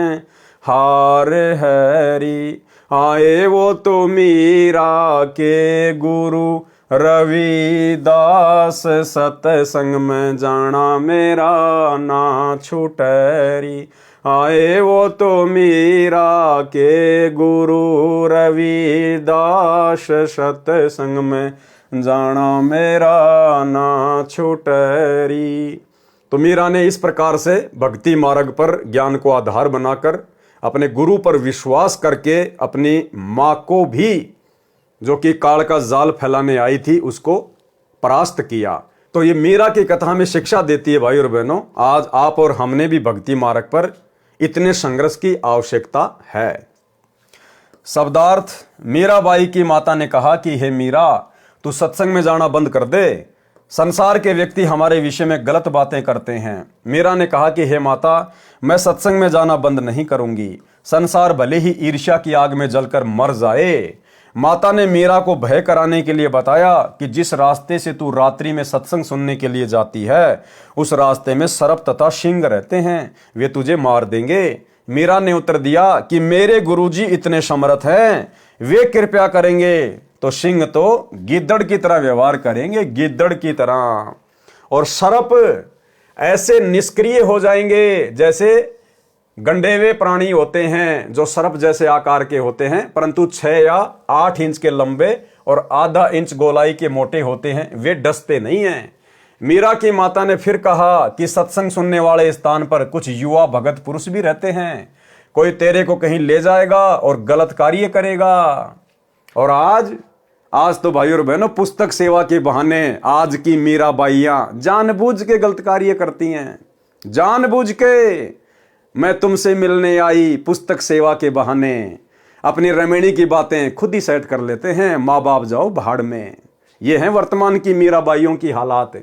हार है री, आए वो तो मीरा के गुरु रविदास, सत्संग में जाना मेरा ना छूटरी, आए वो तो मीरा के गुरु रविदास, सत्संग में जाना मेरा ना छूटरी। तो मीरा ने इस प्रकार से भक्ति मार्ग पर ज्ञान को आधार बनाकर अपने गुरु पर विश्वास करके अपनी माँ को भी, जो कि काल का जाल फैलाने आई थी, उसको परास्त किया। तो ये मीरा की कथा में शिक्षा देती है भाई और बहनों, आज आप और हमने भी भक्ति मार्ग पर इतने संघर्ष की आवश्यकता है। शब्दार्थ, मीराबाई की माता ने कहा कि हे मीरा, तू सत्संग में जाना बंद कर दे, संसार के व्यक्ति हमारे विषय में गलत बातें करते हैं। मीरा ने कहा कि हे माता, मैं सत्संग में जाना बंद नहीं करूंगी, संसार भले ही ईर्ष्या की आग में जलकर मर जाए। माता ने मीरा को भय कराने के लिए बताया कि जिस रास्ते से तू रात्रि में सत्संग सुनने के लिए जाती है, उस रास्ते में सर्प तथा सिंह रहते हैं, वे तुझे मार देंगे। मीरा ने उत्तर दिया कि मेरे गुरुजी इतने समर्थ हैं, वे कृपया करेंगे तो सिंह तो गिद्दड़ की तरह व्यवहार करेंगे, गिद्दड़ की तरह, और सर्प ऐसे निष्क्रिय हो जाएंगे जैसे गंडे हुए प्राणी होते हैं, जो सर्प जैसे आकार के होते हैं परंतु 6 या 8 इंच के लंबे और आधा इंच गोलाई के मोटे होते हैं, वे डसते नहीं हैं। मीरा की माता ने फिर कहा कि सत्संग सुनने वाले स्थान पर कुछ युवा भगत पुरुष भी रहते हैं, कोई तेरे को कहीं ले जाएगा और गलत कार्य करेगा। और आज तो भाई और बहनों, पुस्तक सेवा के बहाने आज की मीराबाइयां जानबूझ के गलत कार्य करती हैं। जानबूझ के मैं तुमसे मिलने आई पुस्तक सेवा के बहाने अपनी रमणी की बातें खुद ही सेट कर लेते हैं, माँ बाप जाओ भाड़ में। ये है वर्तमान की मीराबाइयों की हालात।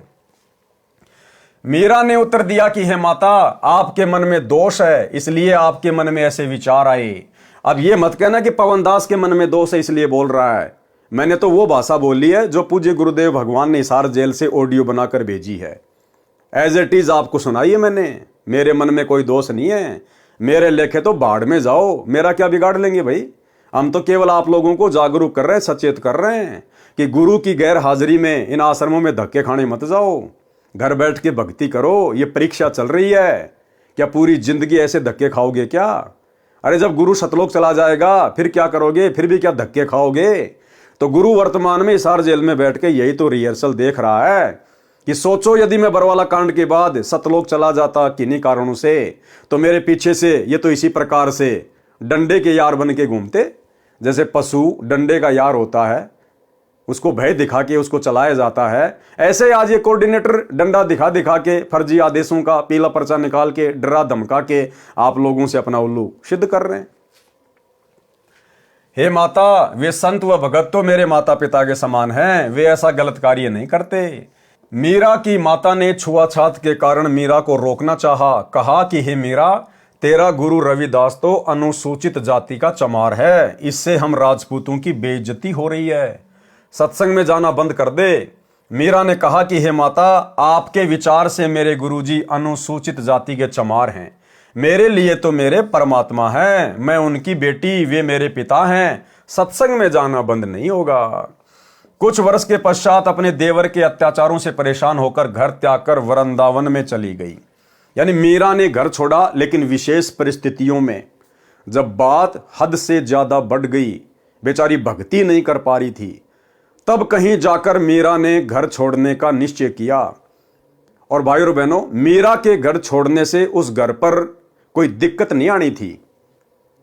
मीरा ने उत्तर दिया कि हे माता, आपके मन में दोष है, इसलिए आपके मन में ऐसे विचार आए। अब ये मत कहना कि पवनदास के मन में दोष है इसलिए बोल रहा है। मैंने तो वो भाषा बोली है जो पूज्य गुरुदेव भगवान ने हिसार जेल से ऑडियो बनाकर भेजी है। एज इट इज आपको सुनाई है मैंने। मेरे मन में कोई दोष नहीं है, मेरे लेखे तो बाढ़ में जाओ, मेरा क्या बिगाड़ लेंगे भाई। हम तो केवल आप लोगों को जागरूक कर रहे हैं, सचेत कर रहे हैं कि गुरु की गैर हाजिरी में इन आश्रमों में धक्के खाने मत जाओ, घर बैठ के भक्ति करो। ये परीक्षा चल रही है, क्या पूरी जिंदगी ऐसे धक्के खाओगे क्या? अरे जब गुरु सतलोक चला जाएगा फिर क्या करोगे? फिर भी क्या धक्के खाओगे? तो गुरु वर्तमान में हिसार जेल में बैठ के यही तो रिहर्सल देख रहा है कि सोचो यदि मैं बरवाला कांड के बाद सतलोक चला जाता किन्हीं कारणों से, तो मेरे पीछे से ये तो इसी प्रकार से डंडे के यार बन के घूमते। जैसे पशु डंडे का यार होता है, उसको भय दिखा के उसको चलाया जाता है, ऐसे आज ये कोऑर्डिनेटर डंडा दिखा दिखा के फर्जी आदेशों का पीला पर्चा निकाल के डरा धमका के आप लोगों से अपना उल्लू सिद्ध कर रहे हैं। हे माता, वे संत व भगत तो मेरे माता पिता के समान हैं, वे ऐसा गलत कार्य नहीं करते। मीरा की माता ने छुआछात के कारण मीरा को रोकना चाहा। कहा कि हे मीरा, तेरा गुरु रविदास तो अनुसूचित जाति का चमार है, इससे हम राजपूतों की बेइज्जती हो रही है, सत्संग में जाना बंद कर दे। मीरा ने कहा कि हे माता, आपके विचार से मेरे गुरुजी अनुसूचित जाति के चमार हैं, मेरे लिए तो मेरे परमात्मा हैं, मैं उनकी बेटी, वे मेरे पिता हैं, सत्संग में जाना बंद नहीं होगा। कुछ वर्ष के पश्चात अपने देवर के अत्याचारों से परेशान होकर घर त्याग कर वृंदावन में चली गई। यानी मीरा ने घर छोड़ा, लेकिन विशेष परिस्थितियों में जब बात हद से ज्यादा बढ़ गई, बेचारी भक्ति नहीं कर पा रही थी, तब कहीं जाकर मीरा ने घर छोड़ने का निश्चय किया। और भाई और बहनों, मीरा के घर छोड़ने से उस घर पर कोई दिक्कत नहीं आनी थी,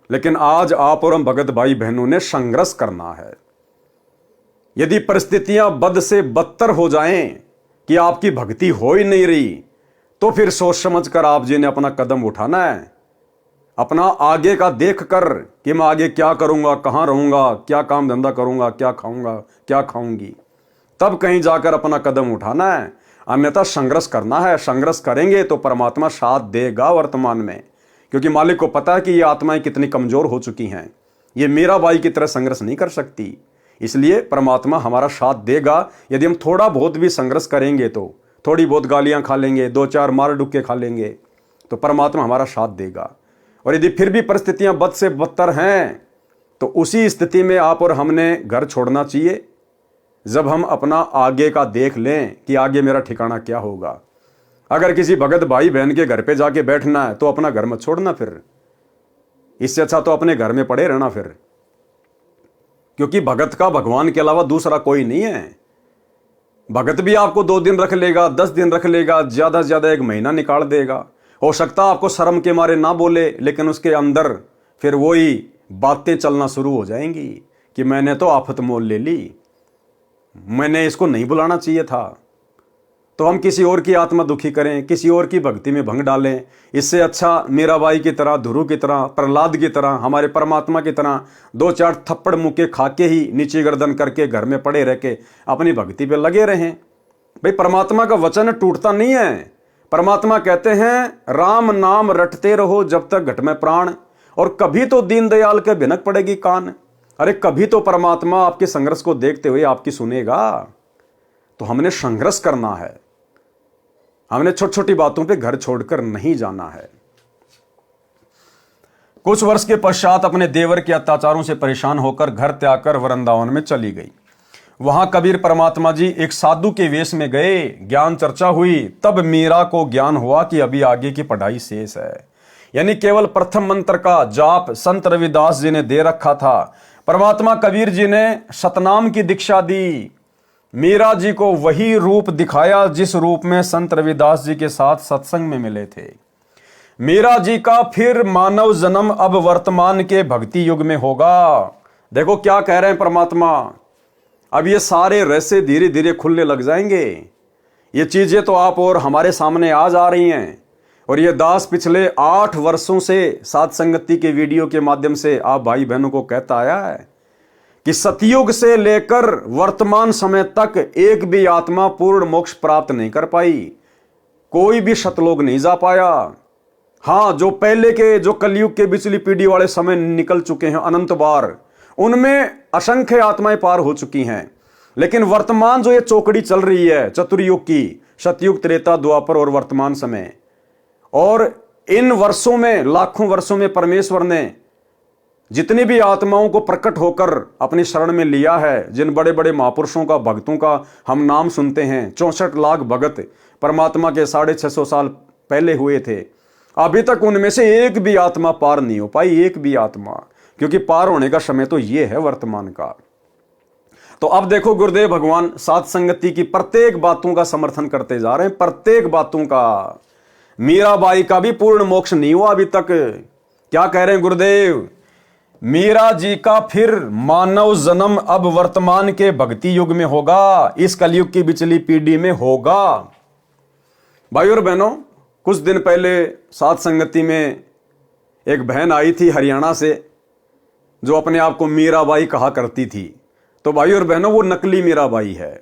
लेकिन आज आप और हम भगत भाई बहनों ने संघर्ष करना है। यदि परिस्थितियां बद से बदतर हो जाएं कि आपकी भक्ति हो ही नहीं रही, तो फिर सोच समझ कर आप जी ने अपना कदम उठाना है, अपना आगे का देख कर कि मैं आगे क्या करूंगा, कहां रहूंगा, क्या काम धंधा करूंगा, क्या खाऊंगा, क्या खाऊंगी, तब कहीं जाकर अपना कदम उठाना है। अन्यथा संघर्ष करना है। संघर्ष करेंगे तो परमात्मा साथ देगा वर्तमान में, क्योंकि मालिक को पता है कि ये आत्माएं कितनी कमजोर हो चुकी हैं, ये मीराबाई की तरह संघर्ष नहीं कर सकती। इसलिए परमात्मा हमारा साथ देगा। यदि हम थोड़ा बहुत भी संघर्ष करेंगे, तो थोड़ी बहुत गालियां खा लेंगे, 2-4 मार डुक्के खा लेंगे, तो परमात्मा हमारा साथ देगा। और यदि फिर भी परिस्थितियां बद से बदतर हैं, तो उसी स्थिति में आप और हमने घर छोड़ना चाहिए, जब हम अपना आगे का देख लें कि आगे मेरा ठिकाना क्या होगा। अगर किसी भगत भाई बहन के घर पे जाके बैठना है तो अपना घर मत छोड़ना, फिर इससे अच्छा तो अपने घर में पड़े रहना फिर, क्योंकि भगत का भगवान के अलावा दूसरा कोई नहीं है। भगत भी आपको 2 दिन रख लेगा, 10 दिन रख लेगा, ज्यादा से ज्यादा 1 महीना निकाल देगा। हो सकता आपको शर्म के मारे ना बोले, लेकिन उसके अंदर फिर वही बातें चलना शुरू हो जाएंगी कि मैंने तो आफत मोल ले ली, मैंने इसको नहीं बुलाना चाहिए था। तो हम किसी और की आत्मा दुखी करें, किसी और की भक्ति में भंग डालें, इससे अच्छा मीराबाई की तरह, ध्रुव की तरह, प्रहलाद की तरह, हमारे परमात्मा की तरह 2-4 थप्पड़ मुक्के खा के ही नीचे गर्दन करके घर में पड़े रह के अपनी भक्ति पे लगे रहें। भाई परमात्मा का वचन टूटता नहीं है। परमात्मा कहते हैं राम नाम रटते रहो जब तक घट में प्राण, और कभी तो दीनदयाल के भिनक पड़ेगी कान। अरे कभी तो परमात्मा आपके संघर्ष को देखते हुए आपकी सुनेगा। तो हमने संघर्ष करना है, हमने छोटी छोटी बातों पे घर छोड़कर नहीं जाना है। कुछ वर्ष के पश्चात अपने देवर के अत्याचारों से परेशान होकर घर त्याग कर वृंदावन में चली गई। वहां कबीर परमात्मा जी एक साधु के वेश में गए, ज्ञान चर्चा हुई। तब मीरा को ज्ञान हुआ कि अभी आगे की पढ़ाई शेष है। यानी केवल प्रथम मंत्र का जाप संत रविदास जी ने दे रखा था। परमात्मा कबीर जी ने सतनाम की दीक्षा दी। मीरा जी को वही रूप दिखाया जिस रूप में संत रविदास जी के साथ सत्संग में मिले थे। मीरा जी का फिर मानव जन्म अब वर्तमान के भक्ति युग में होगा। देखो क्या कह रहे हैं परमात्मा। अब ये सारे रहस्य धीरे धीरे खुलने लग जाएंगे। ये चीजें तो आप और हमारे सामने आ जा रही हैं। और ये दास पिछले 8 वर्षों से साथ संगति के वीडियो के माध्यम से आप भाई बहनों को कहता आया है कि सतयुग से लेकर वर्तमान समय तक एक भी आत्मा पूर्ण मोक्ष प्राप्त नहीं कर पाई। कोई भी सतलोक नहीं जा पाया। हाँ, जो पहले के, जो कलयुग के बिचली पीढ़ी वाले समय निकल चुके हैं अनंत बार, उनमें असंख्य आत्माएं पार हो चुकी हैं। लेकिन वर्तमान जो ये चौकड़ी चल रही है चतुर्युग की, सतयुग, त्रेता, द्वापर और वर्तमान समय, और इन वर्षों में, लाखों वर्षों में परमेश्वर ने जितनी भी आत्माओं को प्रकट होकर अपनी शरण में लिया है, जिन बड़े बड़े महापुरुषों का, भक्तों का हम नाम सुनते हैं, 64 लाख भगत परमात्मा के 650 साल पहले हुए थे, अभी तक उनमें से एक भी आत्मा पार नहीं हो पाई, एक भी आत्मा। क्योंकि पार होने का समय तो ये है वर्तमान का। तो अब देखो गुरुदेव भगवान साथ संगति की प्रत्येक बातों का समर्थन करते जा रहे हैं, प्रत्येक बातों का। मीराबाई का भी पूर्ण मोक्ष नहीं हुआ अभी तक। क्या कह रहे हैं गुरुदेव? मीरा जी का फिर मानव जन्म अब वर्तमान के भक्ति युग में होगा, इस कलयुग की बिचली पीढ़ी में होगा। भाई और बहनों, कुछ दिन पहले साथ संगति में एक बहन आई थी हरियाणा से, जो अपने आप को मीराबाई कहा करती थी। तो भाई और बहनों, वो नकली मीराबाई है,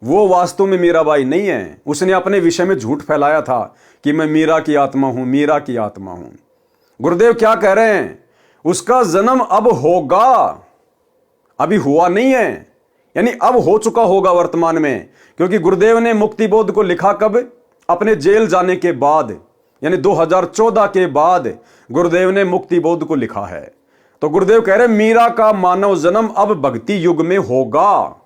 वो वास्तव में मीराबाई नहीं है। उसने अपने विषय में झूठ फैलाया था कि मैं मीरा की आत्मा हूं, मीरा की आत्मा हूं। गुरुदेव क्या कह रहे हैं? उसका जन्म अब होगा, अभी हुआ नहीं है, यानी अब हो चुका होगा वर्तमान में। क्योंकि गुरुदेव ने मुक्ति बोध को लिखा कब? अपने जेल जाने के बाद, यानी 2014 के बाद गुरुदेव ने मुक्ति बोध को लिखा है। तो गुरुदेव कह रहे मीरा का मानव जन्म अब भक्ति युग में होगा।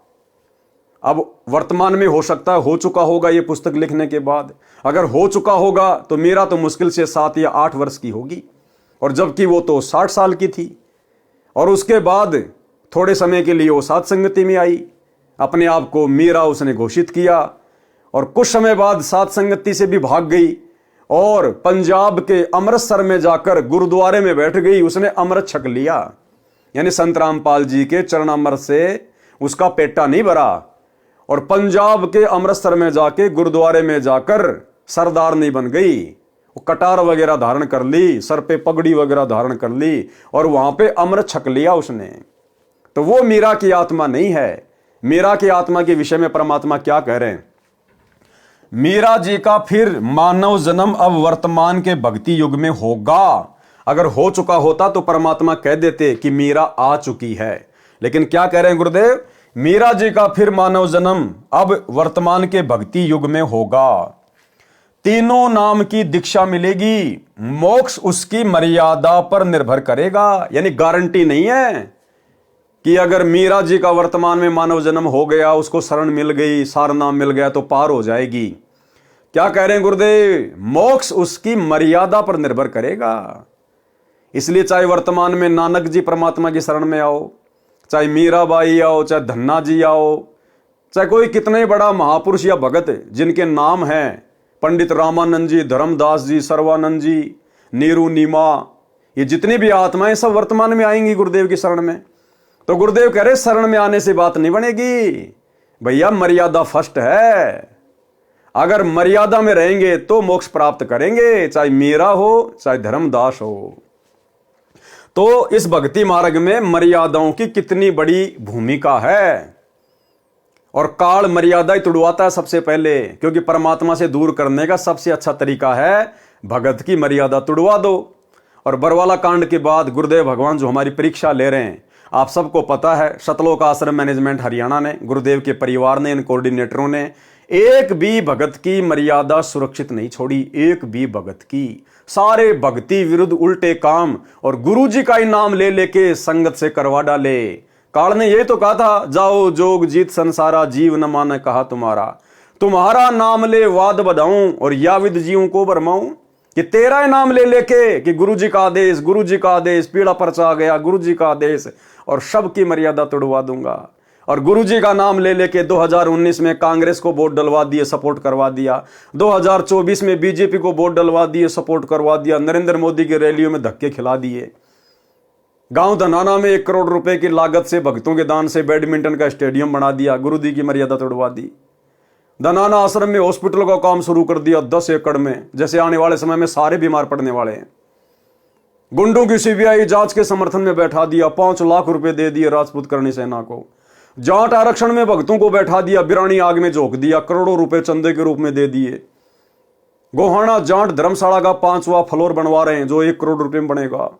अब वर्तमान में हो सकता है हो चुका होगा ये पुस्तक लिखने के बाद। अगर हो चुका होगा तो मीरा तो मुश्किल से 7 या 8 वर्ष की होगी, और जबकि वो तो 60 साल की थी। और उसके बाद थोड़े समय के लिए वो साथ संगति में आई, अपने आप को मीरा उसने घोषित किया, और कुछ समय बाद साथ संगति से भी भाग गई और पंजाब के अमृतसर में जाकर गुरुद्वारे में बैठ गई। उसने अमृत छक लिया, यानी संत रामपाल जी के चरणामृत से उसका पेटा नहीं भरा, और पंजाब के अमृतसर में जाके गुरुद्वारे में जाकर सरदारनी बन गई। वो कटार वगैरह धारण कर ली, सर पे पगड़ी वगैरह धारण कर ली, और वहां पे अमृत छक लिया उसने। तो वो मीरा की आत्मा नहीं है। मीरा की आत्मा के विषय में परमात्मा क्या कह रहे हैं? मीरा जी का फिर मानव जन्म अब वर्तमान के भक्ति युग में होगा। अगर हो चुका होता तो परमात्मा कह देते कि मीरा आ चुकी है। लेकिन क्या कह रहे हैं गुरुदेव? मीरा जी का फिर मानव जन्म अब वर्तमान के भक्ति युग में होगा। तीनों नाम की दीक्षा मिलेगी, मोक्ष उसकी मर्यादा पर निर्भर करेगा। यानी गारंटी नहीं है कि अगर मीरा जी का वर्तमान में मानव जन्म हो गया, उसको शरण मिल गई, सार नाम मिल गया तो पार हो जाएगी। क्या कह रहे हैं गुरुदेव? मोक्ष उसकी मर्यादा पर निर्भर करेगा। इसलिए चाहे वर्तमान में नानक जी परमात्मा की शरण में आओ, चाहे मीराबाई आओ, चाहे धन्ना जी आओ, चाहे कोई कितने बड़ा महापुरुष या भगत जिनके नाम हैं पंडित रामानंद जी, धर्मदास जी, सर्वानंद जी, नीरू नीमा, ये जितनी भी आत्माएं सब वर्तमान में आएंगी गुरुदेव की शरण में। तो गुरुदेव कह रहे शरण में आने से बात नहीं बनेगी भैया, मर्यादा फर्स्ट है। अगर मर्यादा में रहेंगे तो मोक्ष प्राप्त करेंगे, चाहे मीरा हो चाहे धर्मदास हो। तो इस भक्ति मार्ग में मर्यादाओं की कितनी बड़ी भूमिका है। और काल मर्यादा ही तुड़वाता है सबसे पहले, क्योंकि परमात्मा से दूर करने का सबसे अच्छा तरीका है भगत की मर्यादा तुड़वा दो। और बरवाला कांड के बाद गुरुदेव भगवान जो हमारी परीक्षा ले रहे हैं, आप सबको पता है, सतलोक आश्रम मैनेजमेंट हरियाणा ने, गुरुदेव के परिवार ने, इन कोऑर्डिनेटरों ने एक भी भगत की मर्यादा सुरक्षित नहीं छोड़ी, एक भी भगत की। सारे भक्ति विरुद्ध उल्टे काम और गुरुजी का ही नाम ले लेके संगत से करवा डाले। काल ने ये तो कहा था, जाओ जोग जीत संसारा, जीव न माने कहा तुम्हारा नाम ले वाद बधाऊं और याविद जीवों को भरमाऊं। कि तेरा ही नाम ले लेके कि गुरुजी का आदेश, गुरुजी का आदेश, पीड़ा परचा गया, गुरुजी का आदेश, और सबकी मर्यादा तोड़वा दूंगा। और गुरुजी का नाम ले लेके 2019 में कांग्रेस को वोट डलवा दिए, सपोर्ट करवा दिया। 2024 में बीजेपी को वोट डलवा दिए, सपोर्ट करवा दिया। नरेंद्र मोदी की रैलियों में धक्के खिला दिए। गांव धनाना में 1 करोड़ रुपए की लागत से, भक्तों के दान से बैडमिंटन का स्टेडियम बना दिया, गुरुजी की मर्यादा तोड़वा दी। धनाना आश्रम में हॉस्पिटल का काम शुरू कर दिया 10 एकड़ में, जैसे आने वाले समय में सारे बीमार पड़ने वाले हैं। गुंडों की सीबीआई जांच के समर्थन में बैठा दिया, 5 लाख रुपए दे दिए राजपूत करणी सेना को। जाट आरक्षण में भक्तों को बैठा दिया, बिरानी आग में झोंक दिया, करोड़ों रुपए चंदे के रूप में दे दिए। गोहाना जाट धर्मशाला का 5वां फ्लोर बनवा रहे हैं जो 1 करोड़ रुपए में बनेगा।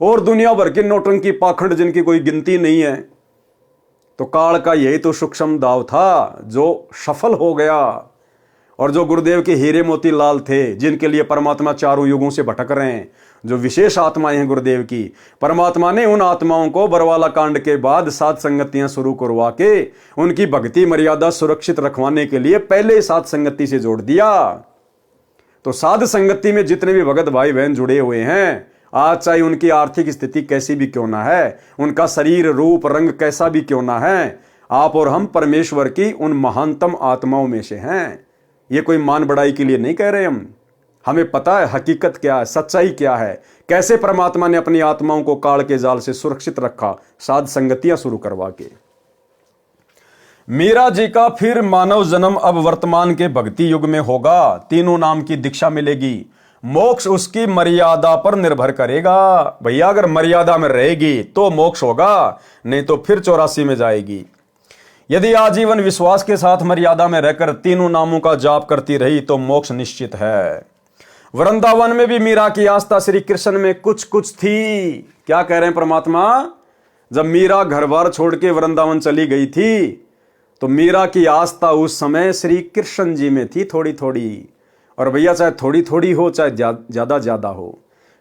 और दुनिया भर की नौटंकी पाखंड जिनकी कोई गिनती नहीं है। तो काल का यही तो सूक्ष्म दाव था जो सफल हो गया। और जो गुरुदेव के हीरे मोती लाल थे, जिनके लिए परमात्मा चारों युगों से भटक रहे हैं, जो विशेष आत्माएं हैं गुरुदेव की, परमात्मा ने उन आत्माओं को बरवाला कांड के बाद साध संगतियां शुरू करवा के उनकी भक्ति मर्यादा सुरक्षित रखवाने के लिए पहले साध संगति से जोड़ दिया। तो साध संगति में जितने भी भगत भाई बहन जुड़े हुए हैं, आज चाहे उनकी आर्थिक स्थिति कैसी भी क्यों ना है, उनका शरीर रूप रंग कैसा भी क्यों ना है, आप और हम परमेश्वर की उन महानतम आत्माओं में से हैं। ये कोई मान बढ़ाई के लिए नहीं कह रहे हम। हमें पता है हकीकत क्या है, सच्चाई क्या है, कैसे परमात्मा ने अपनी आत्माओं को काल के जाल से सुरक्षित रखा साध संगतियां शुरू करवा के। मीरा जी का फिर मानव जन्म अब वर्तमान के भक्ति युग में होगा। तीनों नाम की दीक्षा मिलेगी। मोक्ष उसकी मर्यादा पर निर्भर करेगा। भैया अगर मर्यादा में रहेगी तो मोक्ष होगा, नहीं तो फिर 84 में जाएगी। यदि आजीवन विश्वास के साथ मर्यादा में रहकर तीनों नामों का जाप करती रही तो मोक्ष निश्चित है। वृंदावन में भी मीरा की आस्था श्री कृष्ण में कुछ कुछ थी। क्या कह रहे हैं परमात्मा? जब मीरा घर बार छोड़ के वृंदावन चली गई थी तो मीरा की आस्था उस समय श्री कृष्ण जी में थी, थोड़ी थोड़ी। और भैया चाहे थोड़ी थोड़ी हो चाहे ज्यादा ज्यादा हो,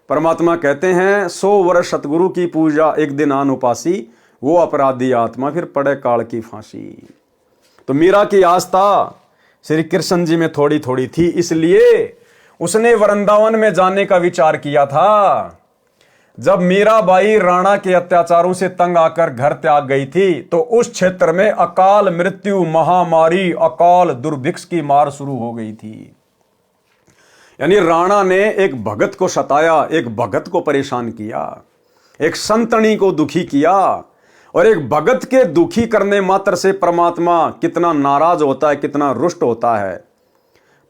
परमात्मा कहते हैं 100 वर्ष सतगुरु की पूजा एक दिन आन उपासी, वो अपराधी आत्मा फिर पड़े काल की फांसी। तो मीरा की आस्था श्री कृष्ण जी में थोड़ी थोड़ी थी, इसलिए उसने वृंदावन में जाने का विचार किया था। जब मीराबाई राणा के अत्याचारों से तंग आकर घर त्याग गई थी तो उस क्षेत्र में अकाल मृत्यु, महामारी, अकाल दुर्भिक्ष की मार शुरू हो गई थी। यानी राणा ने एक भगत को सताया, एक भगत को परेशान किया, एक संतनी को दुखी किया। और एक भगत के दुखी करने मात्र से परमात्मा कितना नाराज होता है, कितना रुष्ट होता है।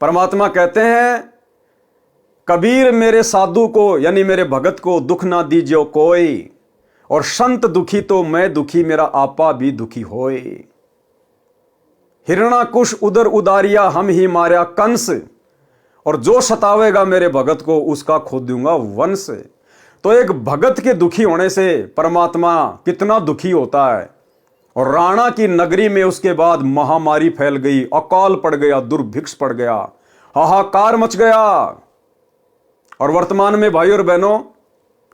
परमात्मा कहते हैं, कबीर मेरे साधु को यानी मेरे भगत को दुख ना दीजियो कोई, और संत दुखी तो मैं दुखी, मेरा आपा भी दुखी होए। हिरणाकुश उदर उदारिया हम ही मार्या कंस, और जो सतावेगा मेरे भगत को उसका खो दूंगा वंश। तो एक भगत के दुखी होने से परमात्मा कितना दुखी होता है। और राणा की नगरी में उसके बाद महामारी फैल गई, अकाल पड़ गया, दुर्भिक्ष पड़ गया, हाहाकार मच गया। और वर्तमान में भाई और बहनों,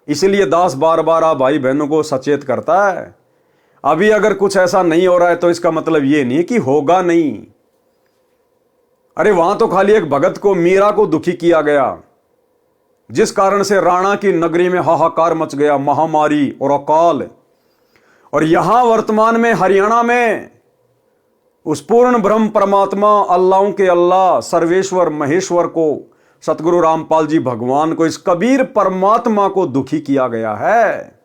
इसलिए दास बार बार आप भाई बहनों को सचेत करता है, अभी अगर कुछ ऐसा नहीं हो रहा है तो इसका मतलब ये नहीं कि होगा नहीं। अरे वहां तो खाली एक भगत को, मीरा को दुखी किया गया, जिस कारण से राणा की नगरी में हाहाकार मच गया, महामारी और अकाल। और यहां वर्तमान में हरियाणा में उस पूर्ण ब्रह्म परमात्मा अल्लाहों के अल्लाह सर्वेश्वर महेश्वर को, सतगुरु रामपाल जी भगवान को, इस कबीर परमात्मा को दुखी किया गया है।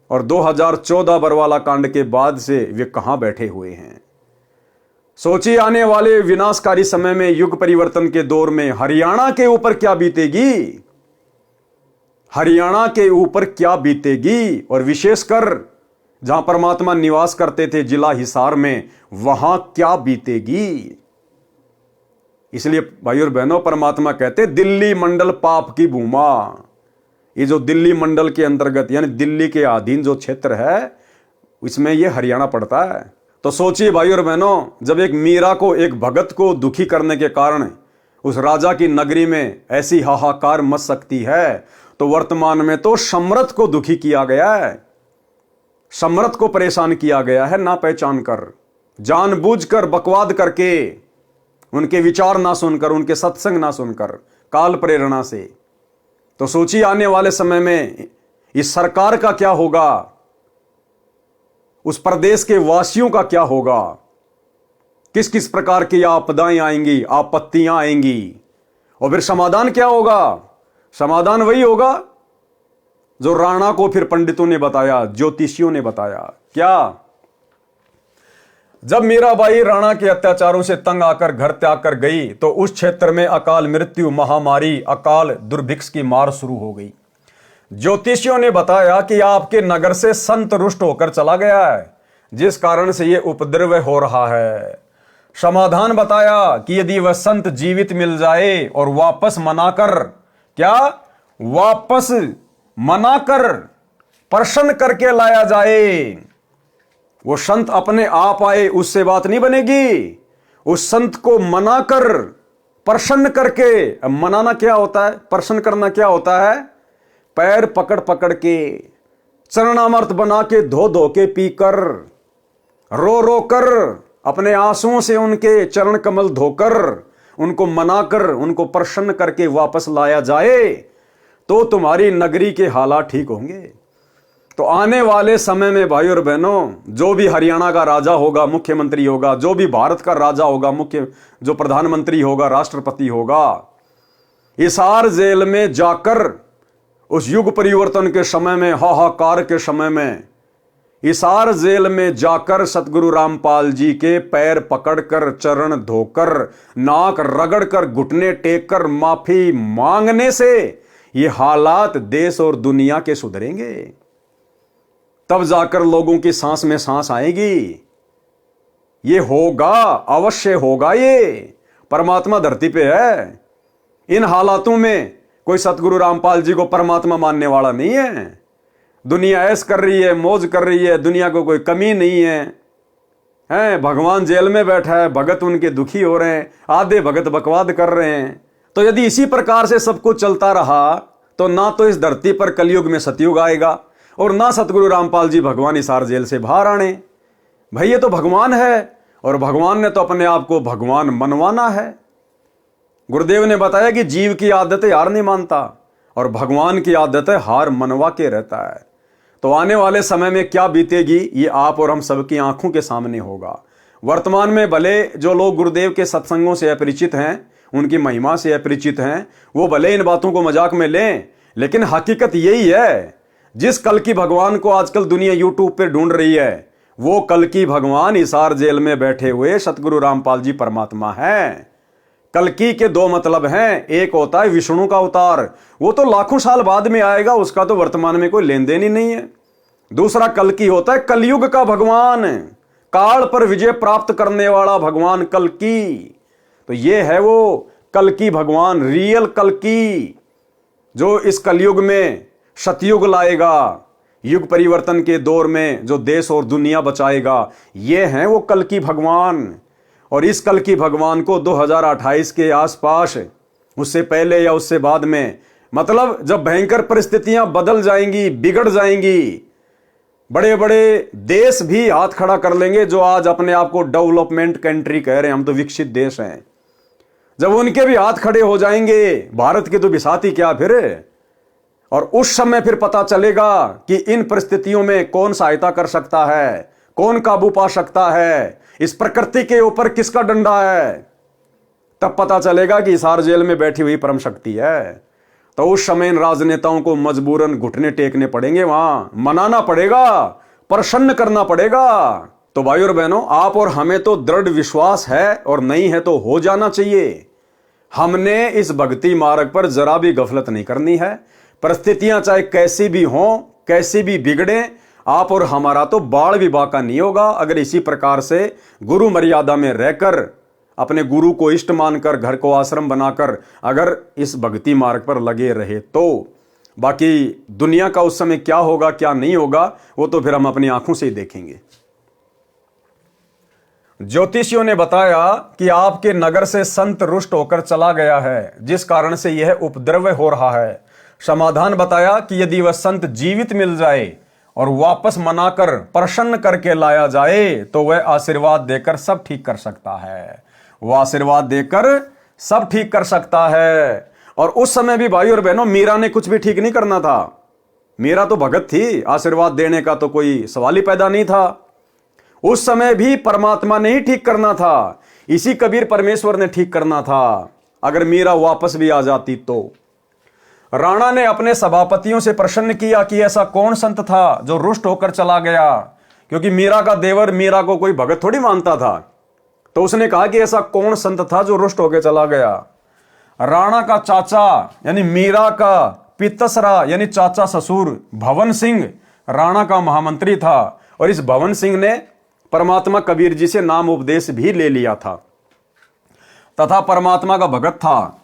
और 2014 बरवाला कांड के बाद से वे कहां बैठे हुए हैं। सोचिए आने वाले विनाशकारी समय में, युग परिवर्तन के दौर में हरियाणा के ऊपर क्या बीतेगी, हरियाणा के ऊपर क्या बीतेगी। और विशेषकर जहां परमात्मा निवास करते थे जिला हिसार में, वहां क्या बीतेगी। इसलिए भाई और बहनों, परमात्मा कहते दिल्ली मंडल पाप की भूमा। ये जो दिल्ली मंडल के अंतर्गत यानी दिल्ली के अधीन जो क्षेत्र है, इसमें ये हरियाणा पड़ता है। तो सोचिए भाई और बहनों, जब एक मीरा को, एक भगत को दुखी करने के कारण उस राजा की नगरी में ऐसी हाहाकार मच सकती है, तो वर्तमान में तो सम्राट को दुखी किया गया है, सम्राट को परेशान किया गया है, ना पहचान कर, जानबूझकर बकवाद करके, उनके विचार ना सुनकर, उनके सत्संग ना सुनकर, काल प्रेरणा से। तो सोचिए आने वाले समय में इस सरकार का क्या होगा, उस प्रदेश के वासियों का क्या होगा, किस किस प्रकार की आपदाएं आएंगी, आपत्तियां आएंगी। और फिर समाधान क्या होगा, समाधान वही होगा जो राणा को फिर पंडितों ने बताया, ज्योतिषियों ने बताया। क्या, जब मीराबाई राणा के अत्याचारों से तंग आकर घर त्याग कर गई, तो उस क्षेत्र में अकाल मृत्यु, महामारी, अकाल दुर्भिक्ष की मार शुरू हो गई। ज्योतिषियों ने बताया कि आपके नगर से संत रुष्ट होकर चला गया है, जिस कारण से यह उपद्रव हो रहा है। समाधान बताया कि यदि वह संत जीवित मिल जाए और वापस मनाकर, क्या, वापस मनाकर प्रसन्न करके लाया जाए, वो संत अपने आप आए, उससे बात नहीं बनेगी। उस संत को मनाकर, प्रसन्न करके, मनाना क्या होता है, प्रसन्न करना क्या होता है, पैर पकड़ पकड़ के, चरणामृत बना के, धो धो के पीकर, रो रो कर, अपने आंसुओं से उनके चरण कमल धोकर, उनको मनाकर, उनको प्रसन्न करके वापस लाया जाए, तो तुम्हारी नगरी के हालात ठीक होंगे। तो आने वाले समय में भाई और बहनों, जो भी हरियाणा का राजा होगा, मुख्यमंत्री होगा, जो भी भारत का राजा होगा, जो प्रधानमंत्री होगा, राष्ट्रपति होगा, हिसार जेल में जाकर उस युग परिवर्तन के समय में, हाहाकार के समय में, हिसार जेल में जाकर सतगुरु रामपाल जी के पैर पकड़कर, चरण धोकर, नाक रगड़कर, घुटने टेककर माफी मांगने से ये हालात देश और दुनिया के सुधरेंगे। तब जाकर लोगों की सांस में सांस आएगी। ये होगा, अवश्य होगा। ये परमात्मा धरती पे है। इन हालातों में कोई सतगुरु रामपाल जी को परमात्मा मानने वाला नहीं है। दुनिया ऐश कर रही है, मौज कर रही है, दुनिया को कोई कमी नहीं है। भगवान जेल में बैठा है, भगत उनके दुखी हो रहे हैं, आधे भगत बकवाद कर रहे हैं। तो यदि इसी प्रकार से सब कुछ चलता रहा, तो ना तो इस धरती पर कलयुग में सतयुग आएगा और ना सतगुरु रामपाल जी भगवान हिसार जेल से बाहर आने। भाई ये तो भगवान है, और भगवान ने तो अपने आप को भगवान मनवाना है। गुरुदेव ने बताया कि जीव की आदत है हार नहीं मानता, और भगवान की आदत है हार मनवा के रहता है। तो आने वाले समय में क्या बीतेगी, ये आप और हम सबकी आंखों के सामने होगा। वर्तमान में भले जो लोग गुरुदेव के सत्संगों से अपरिचित हैं, उनकी महिमा से अपरिचित हैं, वो भले इन बातों को मजाक में लें, लेकिन हकीकत यही है। जिस कल की भगवान को आजकल दुनिया यूट्यूब पे ढूंढ रही है, वो कल की भगवान हिसार जेल में बैठे हुए सतगुरु रामपाल जी परमात्मा हैं। कल्कि के दो मतलब हैं, एक होता है विष्णु का अवतार, वो तो लाखों साल बाद में आएगा, उसका तो वर्तमान में कोई लेन देन ही नहीं है। दूसरा कल्कि होता है कलयुग का भगवान, काल पर विजय प्राप्त करने वाला भगवान कल्कि। तो ये है वो कल्कि भगवान, रियल कल्कि, जो इस कलयुग में सतयुग लाएगा, युग परिवर्तन के दौर में जो देश और दुनिया बचाएगा। ये हैं वो कल्कि भगवान। और इस कल्कि भगवान को 2028 के आसपास, उससे पहले या उससे बाद में, मतलब जब भयंकर परिस्थितियां बदल जाएंगी, बिगड़ जाएंगी, बड़े बड़े देश भी हाथ खड़ा कर लेंगे जो आज अपने आप को डेवलपमेंट कंट्री कह रहे हैं, हम तो विकसित देश हैं। जब उनके भी हाथ खड़े हो जाएंगे, भारत के तो बिसाती क्या फिर। और उस समय फिर पता चलेगा कि इन परिस्थितियों में कौन सहायता कर सकता है, कौन काबू पा सकता है। इस प्रकृति के ऊपर किसका डंडा है, तब पता चलेगा कि हिसार जेल में बैठी हुई परम शक्ति है। तो उस समय इन राजनेताओं को मजबूरन घुटने टेकने पड़ेंगे, वहां मनाना पड़ेगा, प्रसन्न करना पड़ेगा। तो भाइयों और बहनों, आप और हमें तो दृढ़ विश्वास है और नहीं है तो हो जाना चाहिए। हमने इस भक्ति मार्ग पर जरा भी गफलत नहीं करनी है। परिस्थितियां चाहे कैसी भी हों, कैसी भी बिगड़े, आप और हमारा तो बाल भी बाका नहीं होगा अगर इसी प्रकार से गुरु मर्यादा में रहकर, अपने गुरु को इष्ट मानकर, घर को आश्रम बनाकर अगर इस भक्ति मार्ग पर लगे रहे तो। बाकी दुनिया का उस समय क्या होगा क्या नहीं होगा वो तो फिर हम अपनी आंखों से ही देखेंगे। ज्योतिषियों ने बताया कि आपके नगर से संत रुष्ट होकर चला गया है, जिस कारण से यह उपद्रव हो रहा है। समाधान बताया कि यदि वह संत जीवित मिल जाए और वापस मनाकर प्रसन्न करके लाया जाए तो वह आशीर्वाद देकर सब ठीक कर सकता है। वह आशीर्वाद देकर सब ठीक कर सकता है। और उस समय भी भाई और बहनों, मीरा ने कुछ भी ठीक नहीं करना था। मीरा तो भगत थी, आशीर्वाद देने का तो कोई सवाल ही पैदा नहीं था। उस समय भी परमात्मा ने ही ठीक करना था, इसी कबीर परमेश्वर ने ठीक करना था। अगर मीरा वापस भी आ जाती तो। राणा ने अपने सभापतियों से प्रश्न किया कि ऐसा कौन संत था जो रुष्ट होकर चला गया, क्योंकि मीरा का देवर मीरा को कोई भगत थोड़ी मानता था। तो उसने कहा कि ऐसा कौन संत था जो रुष्ट होकर चला गया। राणा का चाचा यानी मीरा का पितसरा यानी चाचा ससुर भवन सिंह राणा का महामंत्री था, और इस भवन सिंह ने परमात्मा कबीर जी से नाम उपदेश भी ले लिया था तथा परमात्मा का भगत था।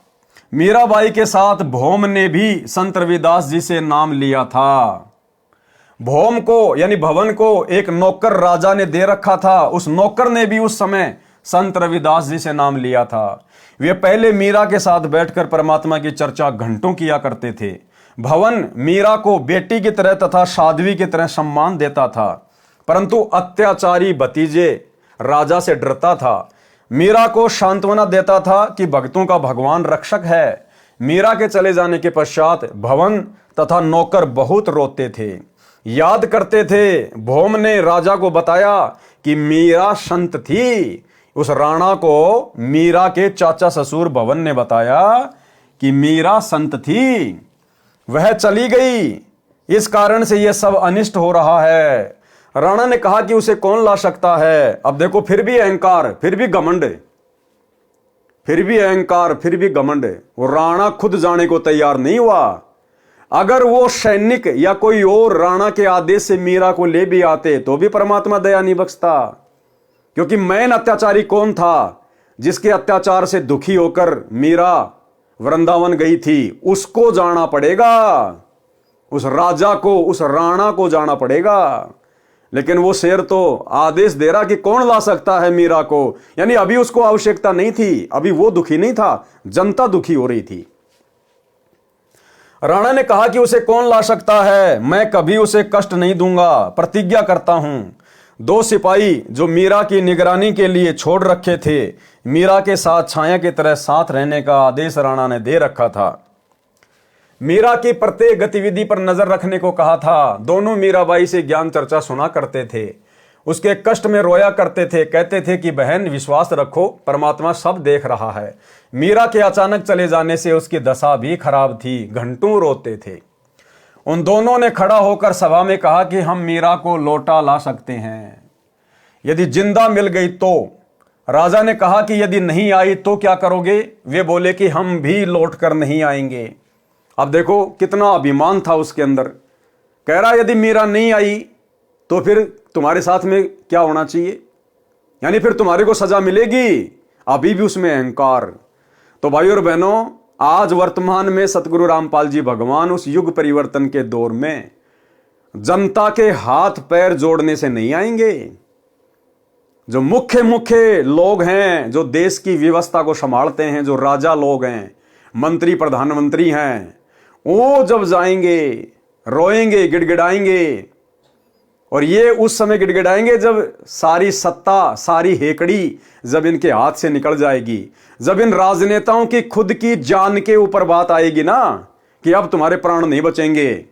मीराबाई के साथ भौम ने भी संत रविदास जी से नाम लिया था। भौम को यानी भवन को एक नौकर राजा ने दे रखा था, उस नौकर ने भी उस समय संत रविदास जी से नाम लिया था। वे पहले मीरा के साथ बैठकर परमात्मा की चर्चा घंटों किया करते थे। भवन मीरा को बेटी की तरह तथा साध्वी की तरह सम्मान देता था, परंतु अत्याचारी भतीजे राजा से डरता था। मीरा को सांत्वना देता था कि भक्तों का भगवान रक्षक है। मीरा के चले जाने के पश्चात भवन तथा नौकर बहुत रोते थे, याद करते थे। भौम ने राजा को बताया कि मीरा संत थी। उस राणा को मीरा के चाचा ससुर भवन ने बताया कि मीरा संत थी, वह चली गई, इस कारण से यह सब अनिष्ट हो रहा है। राणा ने कहा कि उसे कौन ला सकता है। अब देखो, फिर भी अहंकार, फिर भी घमंड, फिर भी अहंकार, फिर भी घमंड। वो राणा खुद जाने को तैयार नहीं हुआ। अगर वो सैनिक या कोई और राणा के आदेश से मीरा को ले भी आते तो भी परमात्मा दया नहीं बख्शता, क्योंकि मैन अत्याचारी कौन था जिसके अत्याचार से दुखी होकर मीरा वृंदावन गई थी, उसको जाना पड़ेगा, उस राजा को, उस राणा को जाना पड़ेगा। लेकिन वो शेर तो आदेश दे रहा कि कौन ला सकता है मीरा को, यानी अभी उसको आवश्यकता नहीं थी, अभी वो दुखी नहीं था, जनता दुखी हो रही थी। राणा ने कहा कि उसे कौन ला सकता है, मैं कभी उसे कष्ट नहीं दूंगा, प्रतिज्ञा करता हूं। 2 सिपाही जो मीरा की निगरानी के लिए छोड़ रखे थे, मीरा के साथ छाया की तरह साथ रहने का आदेश राणा ने दे रखा था। मीरा की प्रत्येक गतिविधि पर नजर रखने को कहा था। दोनों मीराबाई से ज्ञान चर्चा सुना करते थे, उसके कष्ट में रोया करते थे, कहते थे कि बहन विश्वास रखो, परमात्मा सब देख रहा है। मीरा के अचानक चले जाने से उसकी दशा भी खराब थी, घंटों रोते थे। उन दोनों ने खड़ा होकर सभा में कहा कि हम मीरा को लौटा ला सकते हैं यदि जिंदा मिल गई तो। राजा ने कहा कि यदि नहीं आई तो क्या करोगे? वे बोले कि हम भी लौट कर नहीं आएंगे। अब देखो कितना अभिमान था उसके अंदर। कह रहा यदि मीरा नहीं आई तो फिर तुम्हारे साथ में क्या होना चाहिए, यानी फिर तुम्हारे को सजा मिलेगी। अभी भी उसमें अहंकार। तो भाइयों और बहनों, आज वर्तमान में सतगुरु रामपाल जी भगवान उस युग परिवर्तन के दौर में जनता के हाथ पैर जोड़ने से नहीं आएंगे। जो मुख्य लोग हैं, जो देश की व्यवस्था को संभालते हैं, जो राजा लोग हैं, मंत्री प्रधानमंत्री हैं, वो जब जाएंगे रोएंगे, गिड़गिड़ाएंगे। और ये उस समय गिड़गिड़ाएंगे जब सारी सत्ता, सारी हेकड़ी जब इनके हाथ से निकल जाएगी, जब इन राजनेताओं की खुद की जान के ऊपर बात आएगी ना कि अब तुम्हारे प्राण नहीं बचेंगे,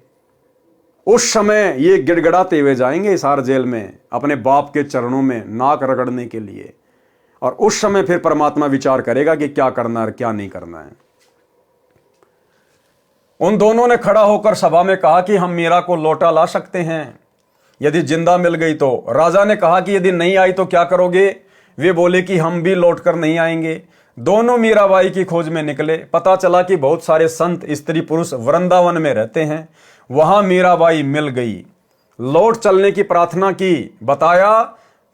उस समय ये गिड़गिड़ाते हुए जाएंगे हिसार जेल में अपने बाप के चरणों में नाक रगड़ने के लिए, और उस समय फिर परमात्मा विचार करेगा कि क्या करना है क्या नहीं करना है। उन दोनों ने खड़ा होकर सभा में कहा कि हम मीरा को लौटा ला सकते हैं यदि जिंदा मिल गई तो। राजा ने कहा कि यदि नहीं आई तो क्या करोगे? वे बोले कि हम भी लौट कर नहीं आएंगे। दोनों मीराबाई की खोज में निकले। पता चला कि बहुत सारे संत स्त्री पुरुष वृंदावन में रहते हैं। वहां मीराबाई मिल गई। लौट चलने की प्रार्थना की। बताया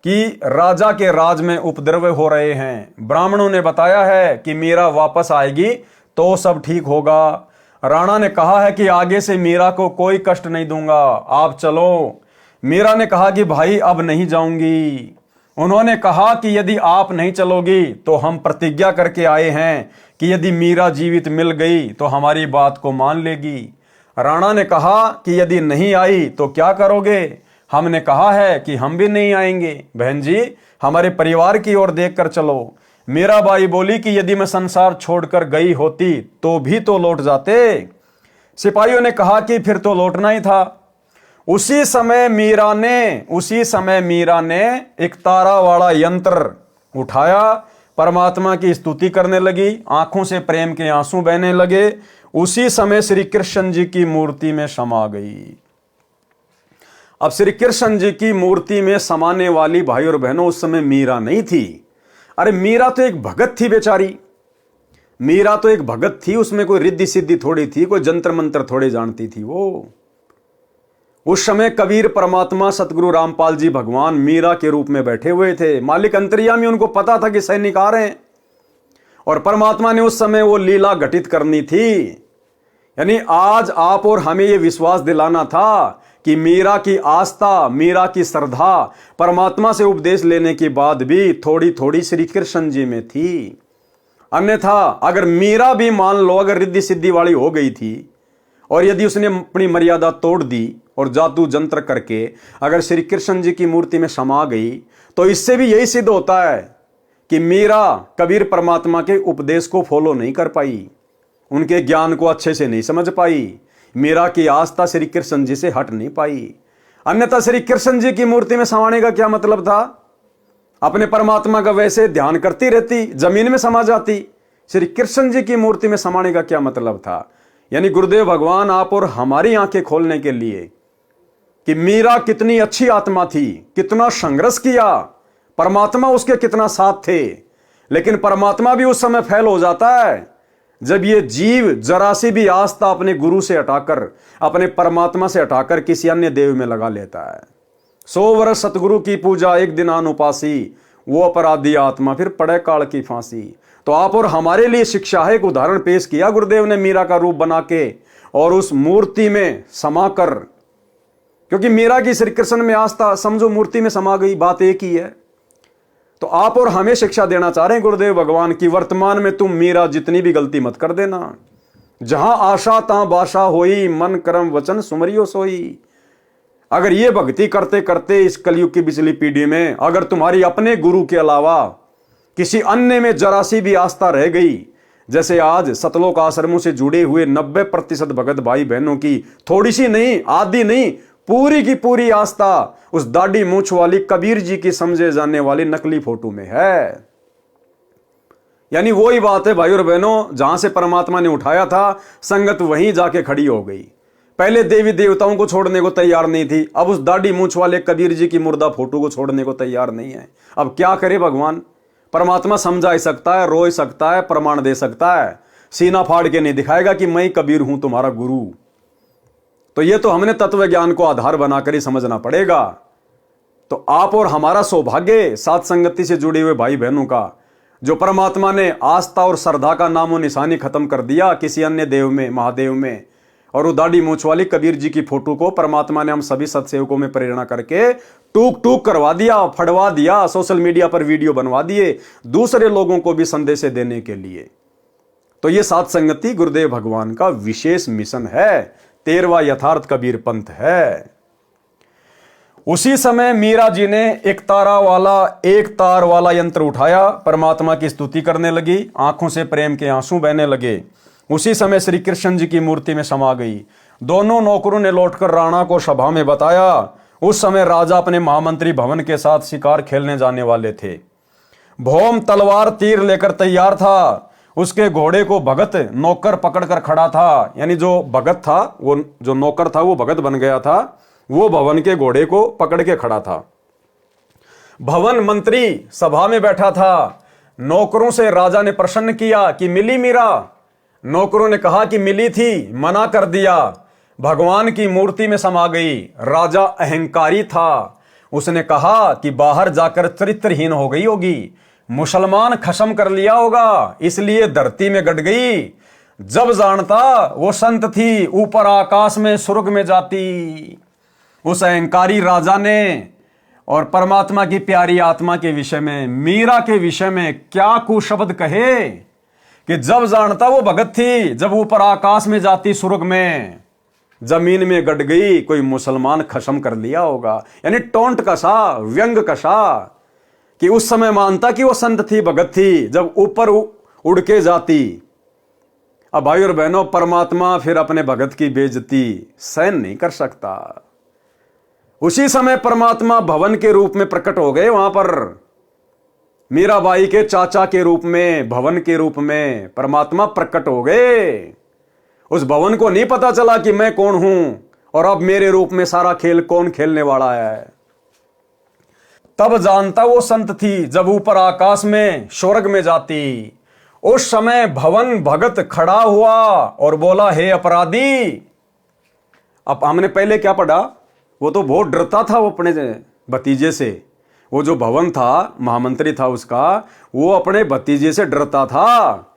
कि राजा के राज में उपद्रव हो रहे हैं। ब्राह्मणों ने बताया है कि मीरा वापस आएगी तो सब ठीक होगा। राणा ने कहा है कि आगे से मीरा को कोई कष्ट नहीं दूंगा, आप चलो। मीरा ने कहा कि भाई अब नहीं जाऊंगी। उन्होंने कहा कि यदि आप नहीं चलोगी तो हम प्रतिज्ञा करके आए हैं कि यदि मीरा जीवित मिल गई तो हमारी बात को मान लेगी। राणा ने कहा कि यदि नहीं आई तो क्या करोगे? हमने कहा है कि हम भी नहीं आएंगे। बहन जी, हमारे परिवार की ओर देखकर चलो। मीराबाई बोली कि यदि मैं संसार छोड़कर गई होती तो भी तो लौट जाते। सिपाहियों ने कहा कि फिर तो लौटना ही था। उसी समय मीरा ने एक तारा वाला यंत्र उठाया, परमात्मा की स्तुति करने लगी। आंखों से प्रेम के आंसू बहने लगे। उसी समय श्री कृष्ण जी की मूर्ति में समा गई। अब श्री कृष्ण जी की मूर्ति में समाने वाली भाई और बहनों उस समय मीरा नहीं थी। अरे मीरा तो एक भगत थी बेचारी। मीरा तो एक भगत थी, उसमें कोई रिद्धि सिद्धि थोड़ी थी, कोई जंतर मंत्र थोड़े जानती थी वो। उस समय कबीर परमात्मा सतगुरु रामपाल जी भगवान मीरा के रूप में बैठे हुए थे। मालिक अंतर्यामी, उनको पता था कि सैनिक आ रहे हैं और परमात्मा ने उस समय वो लीला घटित करनी थी। यानी आज आप और हमें ये विश्वास दिलाना था कि मीरा की आस्था, मीरा की श्रद्धा परमात्मा से उपदेश लेने के बाद भी थोड़ी थोड़ी श्री कृष्ण जी में थी। अन्यथा अगर मीरा भी मान लो अगर रिद्धि सिद्धि वाली हो गई थी और यदि उसने अपनी मर्यादा तोड़ दी और जादू जंत्र करके अगर श्री कृष्ण जी की मूर्ति में समा गई तो इससे भी यही सिद्ध होता है कि मीरा कबीर परमात्मा के उपदेश को फॉलो नहीं कर पाई, उनके ज्ञान को अच्छे से नहीं समझ पाई। मीरा की आस्था श्री कृष्ण जी से हट नहीं पाई। अन्यथा श्री कृष्ण जी की मूर्ति में समाने का क्या मतलब था? अपने परमात्मा का वैसे ध्यान करती रहती, जमीन में समा जाती। श्री कृष्ण जी की मूर्ति में समाने का क्या मतलब था? यानी गुरुदेव भगवान आप और हमारी आंखें खोलने के लिए कि मीरा कितनी अच्छी आत्मा थी, कितना संघर्ष किया, परमात्मा उसके कितना साथ थे, लेकिन परमात्मा भी उस समय फेल हो जाता है जब ये जीव जरा सी भी आस्था अपने गुरु से हटाकर, अपने परमात्मा से हटाकर किसी अन्य देव में लगा लेता है। 100 वर्ष सतगुरु की पूजा एक दिन अनुपासी, वो अपराधी आत्मा फिर पड़े काल की फांसी। तो आप और हमारे लिए शिक्षा है, एक उदाहरण पेश किया गुरुदेव ने मीरा का रूप बना के और उस मूर्ति में समाकर, क्योंकि मीरा की श्री कृष्ण में आस्था समझो मूर्ति में समा गई, बात एक ही है। तो आप और हमें शिक्षा देना चाह रहे हैं गुरुदेव भगवान की, वर्तमान में तुम मीरा जितनी भी गलती मत कर देना। जहां आशा तहां बाशा होई, मन कर्म वचन सुमरियो सोई। अगर ये भक्ति करते करते इस कलयुग की पिछली पीढ़ी में अगर तुम्हारी अपने गुरु के अलावा किसी अन्य में जरा सी भी आस्था रह गई, जैसे आज सतलोक आश्रमों से जुड़े हुए 90% भगत भाई बहनों की थोड़ी सी नहीं, आधी नहीं, पूरी की पूरी आस्था उस दाढ़ी मूंछ वाली कबीर जी की समझे जाने वाली नकली फोटो में है। यानी वही बात है भाई और बहनों, जहां से परमात्मा ने उठाया था संगत वहीं जाके खड़ी हो गई। पहले देवी देवताओं को छोड़ने को तैयार नहीं थी, अब उस दाढ़ी मूंछ वाले कबीर जी की मुर्दा फोटो को छोड़ने को तैयार नहीं है। अब क्या करे भगवान? परमात्मा समझा ही सकता है, रो ही सकता है, प्रमाण दे सकता है, सीना फाड़ के नहीं दिखाएगा कि मैं कबीर हूं तुम्हारा गुरु। तो ये तो हमने तत्व ज्ञान को आधार बनाकर ही समझना पड़ेगा। तो आप और हमारा सौभाग्य साथ संगति से जुड़े हुए भाई बहनों का, जो परमात्मा ने आस्था और श्रद्धा का नामो निशानी खत्म कर दिया किसी अन्य देव में, महादेव में, और वो दाढ़ी मूंछ वाली कबीर जी की फोटो को परमात्मा ने हम सभी सत्सेवकों में प्रेरणा करके टूक टूक करवा दिया, फड़वा दिया, सोशल मीडिया पर वीडियो बनवा दिए दूसरे लोगों को भी संदेश देने के लिए। तो ये साथ संगति गुरुदेव भगवान का विशेष मिशन है, 13वां यथार्थ कबीर पंथ है। उसी समय मीरा जी ने एक तार वाला यंत्र उठाया, परमात्मा की स्तुति करने लगी, आंखों से प्रेम के आंसू बहने लगे। उसी समय श्री कृष्ण जी की मूर्ति में समा गई। दोनों नौकरों ने लौटकर राणा को सभा में बताया। उस समय राजा अपने महामंत्री भवन के साथ शिकार खेलने जाने वाले थे। भौम तलवार तीर लेकर तैयार था। उसके घोड़े को भगत नौकर पकड़कर खड़ा था। यानी जो भगत था, वो जो नौकर था वो भगत बन गया था। वो भवन के घोड़े को पकड़ के खड़ा था। भवन मंत्री सभा में बैठा था। नौकरों से राजा ने प्रश्न किया कि मिली मीरा? नौकरों ने कहा कि मिली थी, मना कर दिया। भगवान की मूर्ति में समा गई। राजा अहंकारी था। उसने कहा कि बाहर जाकर चरित्रहीन हो गई होगी, मुसलमान खत्म कर लिया होगा, इसलिए धरती में गड़ गई। जब जानता वो संत थी, ऊपर आकाश में स्वर्ग में जाती। उस अहंकारी राजा ने और परमात्मा की प्यारी आत्मा के विषय में, मीरा के विषय में क्या कुशब्द कहे कि जब जानता वो भगत थी, जब ऊपर आकाश में जाती स्वर्ग में, जमीन में गड़ गई, कोई मुसलमान खत्म कर लिया होगा। यानी टोंट कसा, व्यंग कसा कि उस समय मानता कि वो संत थी, भगत थी, जब ऊपर उड़ के जाती। अब भाई और बहनों, परमात्मा फिर अपने भगत की बेइज्जती सहन नहीं कर सकता। उसी समय परमात्मा भवन के रूप में प्रकट हो गए। वहां पर मीराबाई के चाचा के रूप में, भवन के रूप में परमात्मा प्रकट हो गए। उस भवन को नहीं पता चला कि मैं कौन हूं और अब मेरे रूप में सारा खेल कौन खेलने वाला है। तब जानता वो संत थी, जब ऊपर आकाश में स्वर्ग में जाती। उस समय भवन भगत खड़ा हुआ और बोला, हे अपराधी। अब हमने पहले क्या पढ़ा, वो तो बहुत डरता था वो अपने भतीजे से। वो जो भवन था, महामंत्री था उसका, वो अपने भतीजे से डरता था।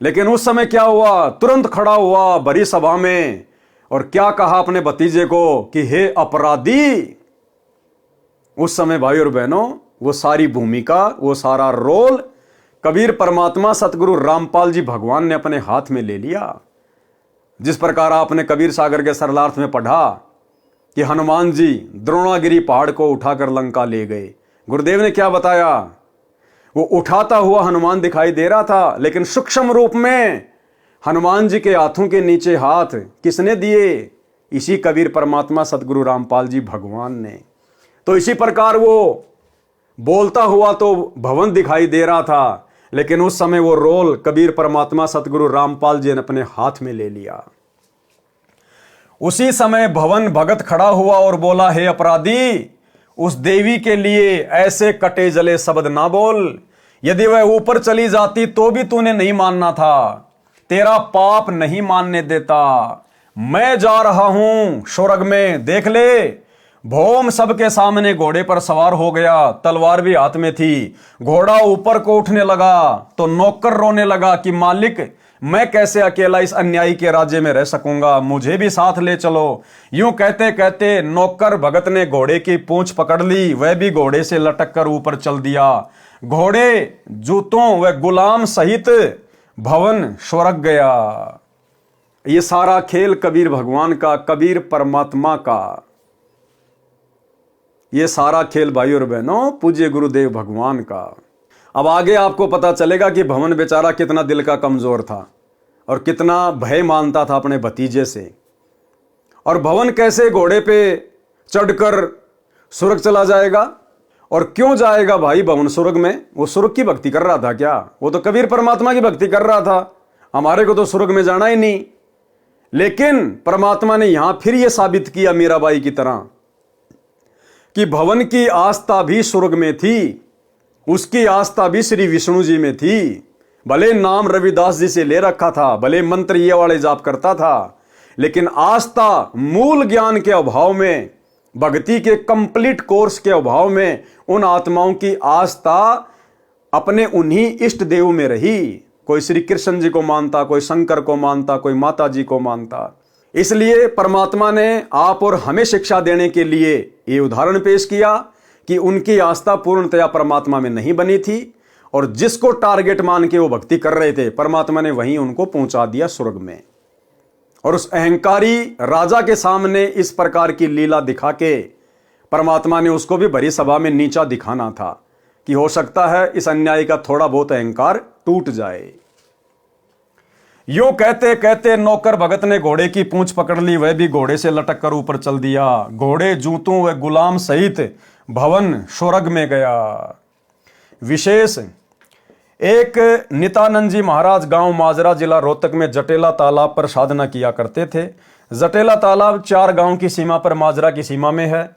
लेकिन उस समय क्या हुआ, तुरंत खड़ा हुआ भरी सभा में और क्या कहा अपने भतीजे को कि हे अपराधी। उस समय भाई और बहनों, वो सारी भूमिका, वो सारा रोल कबीर परमात्मा सतगुरु रामपाल जी भगवान ने अपने हाथ में ले लिया। जिस प्रकार आपने कबीर सागर के सरलार्थ में पढ़ा कि हनुमान जी द्रोणागिरी पहाड़ को उठाकर लंका ले गए। गुरुदेव ने क्या बताया, वो उठाता हुआ हनुमान दिखाई दे रहा था, लेकिन सूक्ष्म रूप में हनुमान जी के हाथों के नीचे हाथ किसने दिए? इसी कबीर परमात्मा सतगुरु रामपाल जी भगवान ने। तो इसी प्रकार वो बोलता हुआ तो भवन दिखाई दे रहा था, लेकिन उस समय वो रोल कबीर परमात्मा सतगुरु रामपाल जी ने अपने हाथ में ले लिया। उसी समय भवन भगत खड़ा हुआ और बोला, हे अपराधी, उस देवी के लिए ऐसे कटे जले शब्द ना बोल। यदि वह ऊपर चली जाती तो भी तूने नहीं मानना था, तेरा पाप नहीं मानने देता। मैं जा रहा हूं स्वर्ग में, देख ले। भौम सबके सामने घोड़े पर सवार हो गया, तलवार भी हाथ में थी। घोड़ा ऊपर को उठने लगा तो नौकर रोने लगा कि मालिक, मैं कैसे अकेला इस अन्यायी के राज्य में रह सकूंगा, मुझे भी साथ ले चलो। यूं कहते कहते नौकर भगत ने घोड़े की पूंछ पकड़ ली, वह भी घोड़े से लटक कर ऊपर चल दिया। घोड़े, जूतों व गुलाम सहित भवन स्वर्ग गया। ये सारा खेल कबीर भगवान का, कबीर परमात्मा का। ये सारा खेल भाई और बहनों पूज्य गुरुदेव भगवान का। अब आगे आपको पता चलेगा कि भवन बेचारा कितना दिल का कमजोर था और कितना भय मानता था अपने भतीजे से। और भवन कैसे घोड़े पे चढ़कर स्वर्ग चला जाएगा, और क्यों जाएगा भाई भवन स्वर्ग में? वो स्वर्ग की भक्ति कर रहा था क्या? वो तो कबीर परमात्मा की भक्ति कर रहा था। हमारे को तो स्वर्ग में जाना ही नहीं। लेकिन परमात्मा ने यहां फिर यह साबित किया मीराबाई की तरह कि भवन की आस्था भी स्वर्ग में थी, उसकी आस्था भी श्री विष्णु जी में थी। भले नाम रविदास जी से ले रखा था, भले मंत्र ये वाले जाप करता था, लेकिन आस्था मूल ज्ञान के अभाव में, भक्ति के कंप्लीट कोर्स के अभाव में उन आत्माओं की आस्था अपने उन्हीं इष्ट देव में रही। कोई श्री कृष्ण जी को मानता, कोई शंकर को मानता, कोई माता जी को मानता। इसलिए परमात्मा ने आप और हमें शिक्षा देने के लिए ये उदाहरण पेश किया कि उनकी आस्था पूर्णतया परमात्मा में नहीं बनी थी, और जिसको टारगेट मान के वो भक्ति कर रहे थे, परमात्मा ने वहीं उनको पहुंचा दिया स्वर्ग में। और उस अहंकारी राजा के सामने इस प्रकार की लीला दिखा के परमात्मा ने उसको भी भरी सभा में नीचा दिखाना था कि हो सकता है इस अन्यायी का थोड़ा बहुत अहंकार टूट जाए। यूं कहते कहते नौकर भगत ने घोड़े की पूंछ पकड़ ली, वह भी घोड़े से लटक कर ऊपर चल दिया। घोड़े, जूतों व गुलाम सहित भवन स्वर्ग में गया। विशेष, एक नित्यानंद जी महाराज गांव माजरा जिला रोहतक में जटेला तालाब पर साधना किया करते थे। जटेला तालाब 4 गांव की सीमा पर माजरा की सीमा में है।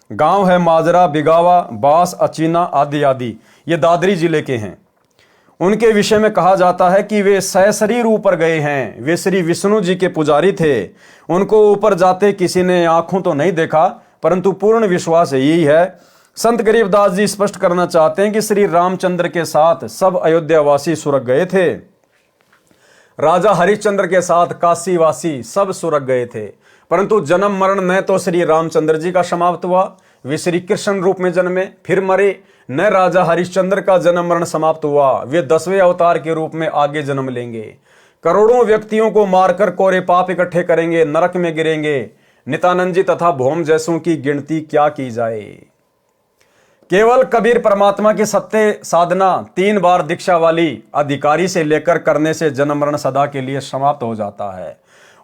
गांव है माजरा, बिगावा, बास, अचीना आदि आदि। ये दादरी जिले के हैं। उनके विषय में कहा जाता है कि वे सशरीर ऊपर गए हैं। वे श्री विष्णु जी के पुजारी थे। उनको ऊपर जाते किसी ने आंखों तो नहीं देखा, परंतु पूर्ण विश्वास यही है। संत गरीबदास जी स्पष्ट करना चाहते हैं कि श्री रामचंद्र के साथ सब अयोध्यावासी स्वर्ग गए थे। राजा हरिश्चंद्र के साथ काशीवासी सब स्वर्ग गए थे, परंतु जन्म मरण न तो श्री रामचंद्र जी का समाप्त हुआ, वे श्री कृष्ण रूप में जन्मे फिर मरे, न राजा हरिश्चंद्र का जन्म मरण समाप्त हुआ, वे 10वें अवतार के रूप में आगे जन्म लेंगे। करोड़ों व्यक्तियों को मारकर कोरे पाप इकट्ठे करेंगे, नरक में गिरेंगे। नित्यानंद जी तथा भौम जैसों की गिनती क्या की जाए। केवल कबीर परमात्मा की सत्य साधना 3 बार दीक्षा वाली अधिकारी से लेकर करने से जन्म मरण सदा के लिए समाप्त हो जाता है।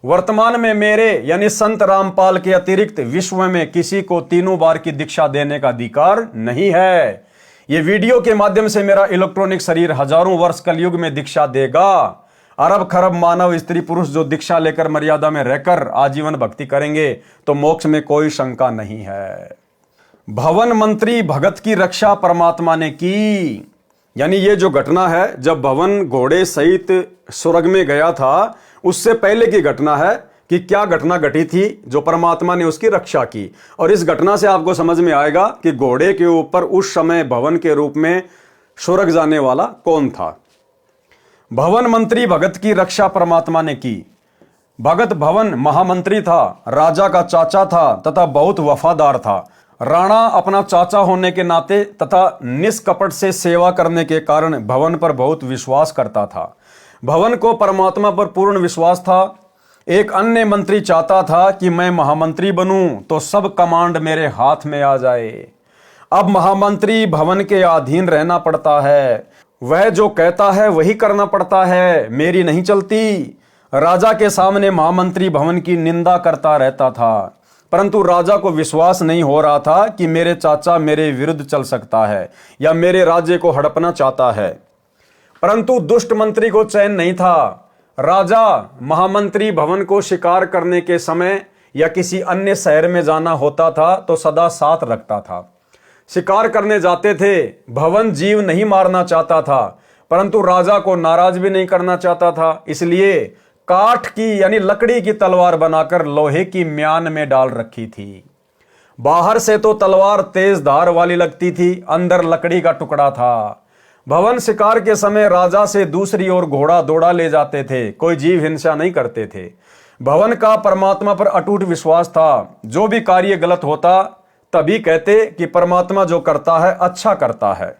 वर्तमान में मेरे यानी संत रामपाल के अतिरिक्त विश्व में किसी को 3 बार की दीक्षा देने का अधिकार नहीं है। ये वीडियो के माध्यम से मेरा इलेक्ट्रॉनिक शरीर हजारों वर्ष कलयुग में दीक्षा देगा। अरब खरब मानव स्त्री पुरुष जो दीक्षा लेकर मर्यादा में रहकर आजीवन भक्ति करेंगे तो मोक्ष में कोई शंका नहीं है। भवन मंत्री भगत की रक्षा परमात्मा ने की, यानी ये जो घटना है जब भवन घोड़े सहित स्वर्ग में गया था, उससे पहले की घटना है कि क्या घटना घटी थी जो परमात्मा ने उसकी रक्षा की। और इस घटना से आपको समझ में आएगा कि घोड़े के ऊपर उस समय भवन के रूप में स्वर्ग जाने वाला कौन था। भवन मंत्री भगत की रक्षा परमात्मा ने की। भगत भवन महामंत्री था, राजा का चाचा था तथा बहुत वफादार था। राणा अपना चाचा होने के नाते तथा निष्कपट से सेवा करने के कारण भवन पर बहुत विश्वास करता था। भवन को परमात्मा पर पूर्ण विश्वास था। एक अन्य मंत्री चाहता था कि मैं महामंत्री बनूं तो सब कमांड मेरे हाथ में आ जाए। अब महामंत्री भवन के अधीन रहना पड़ता है, वह जो कहता है वही करना पड़ता है, मेरी नहीं चलती। राजा के सामने महामंत्री भवन की निंदा करता रहता था, परंतु राजा को विश्वास नहीं हो रहा था कि मेरे चाचा मेरे विरुद्ध चल सकता है या मेरे राज्य को हड़पना चाहता है। परंतु दुष्ट मंत्री को चैन नहीं था। राजा महामंत्री भवन को शिकार करने के समय या किसी अन्य शहर में जाना होता था तो सदा साथ रखता था। शिकार करने जाते थे, भवन जीव नहीं मारना चाहता था, परंतु राजा को नाराज भी नहीं करना चाहता था, इसलिए काठ की यानी लकड़ी की तलवार बनाकर लोहे की म्यान में डाल रखी थी। बाहर से तो तलवार तेज धार वाली लगती थी, अंदर लकड़ी का टुकड़ा था। भवन शिकार के समय राजा से दूसरी ओर घोड़ा दौड़ा ले जाते थे, कोई जीव हिंसा नहीं करते थे। भवन का परमात्मा पर अटूट विश्वास था। जो भी कार्य गलत होता तभी कहते कि परमात्मा जो करता है अच्छा करता है।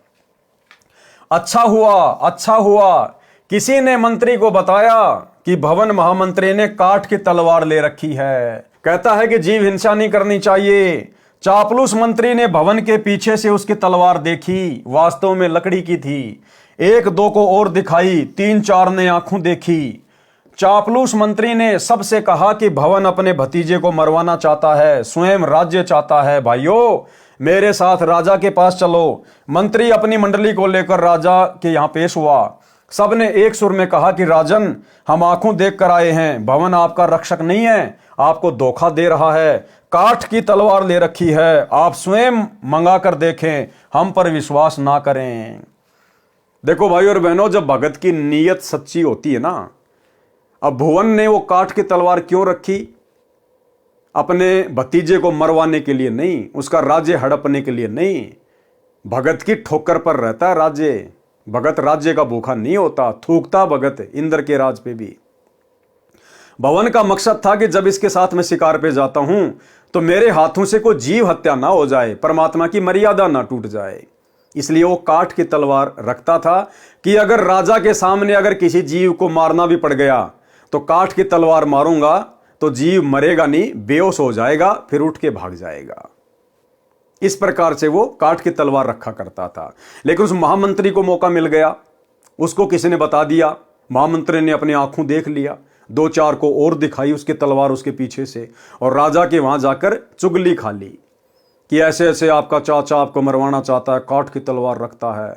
अच्छा हुआ, अच्छा हुआ। किसी ने मंत्री को बताया कि भवन महामंत्री ने काठ की तलवार ले रखी है, कहता है कि जीव हिंसा नहीं करनी चाहिए। चापलूस मंत्री ने भवन के पीछे से उसकी तलवार देखी, वास्तव में लकड़ी की थी। 1-2 को और दिखाई, 3-4 ने आंखों देखी। चापलूस मंत्री ने सबसे कहा कि भवन अपने भतीजे को मरवाना चाहता है, स्वयं राज्य चाहता है। भाइयों, मेरे साथ राजा के पास चलो। मंत्री अपनी मंडली को लेकर राजा के यहां पेश हुआ। सबने एक सुर में कहा कि राजन, हम आंखों देख कर आए हैं, भवन आपका रक्षक नहीं है, आपको धोखा दे रहा है, काठ की तलवार ले रखी है, आप स्वयं मंगा कर देखें, हम पर विश्वास ना करें। देखो भाई और बहनों, जब भगत की नीयत सच्ची होती है ना, अब भुवन ने वो काठ की तलवार क्यों रखी? अपने भतीजे को मरवाने के लिए नहीं, उसका राज्य हड़पने के लिए नहीं। भगत की ठोकर पर रहता है राज्य। भगत राज्य का भूखा नहीं होता, थूकता भगत इंद्र के राज पे भी। भवन का मकसद था कि जब इसके साथ मैं शिकार पे जाता हूं तो मेरे हाथों से कोई जीव हत्या ना हो जाए, परमात्मा की मर्यादा ना टूट जाए। इसलिए वो काठ की तलवार रखता था कि अगर राजा के सामने अगर किसी जीव को मारना भी पड़ गया तो काठ की तलवार मारूंगा तो जीव मरेगा नहीं, बेहोश हो जाएगा, फिर उठ के भाग जाएगा। इस प्रकार से वो काठ की तलवार रखा करता था। लेकिन उस महामंत्री को मौका मिल गया, उसको किसी ने बता दिया महामंत्री ने अपनी आंखों देख लिया, 2-4 को और दिखाई उसकी तलवार उसके पीछे से, और राजा के वहां जाकर चुगली खा ली कि ऐसे ऐसे आपका चाचा आपको मरवाना चाहता है, काठ की तलवार रखता है।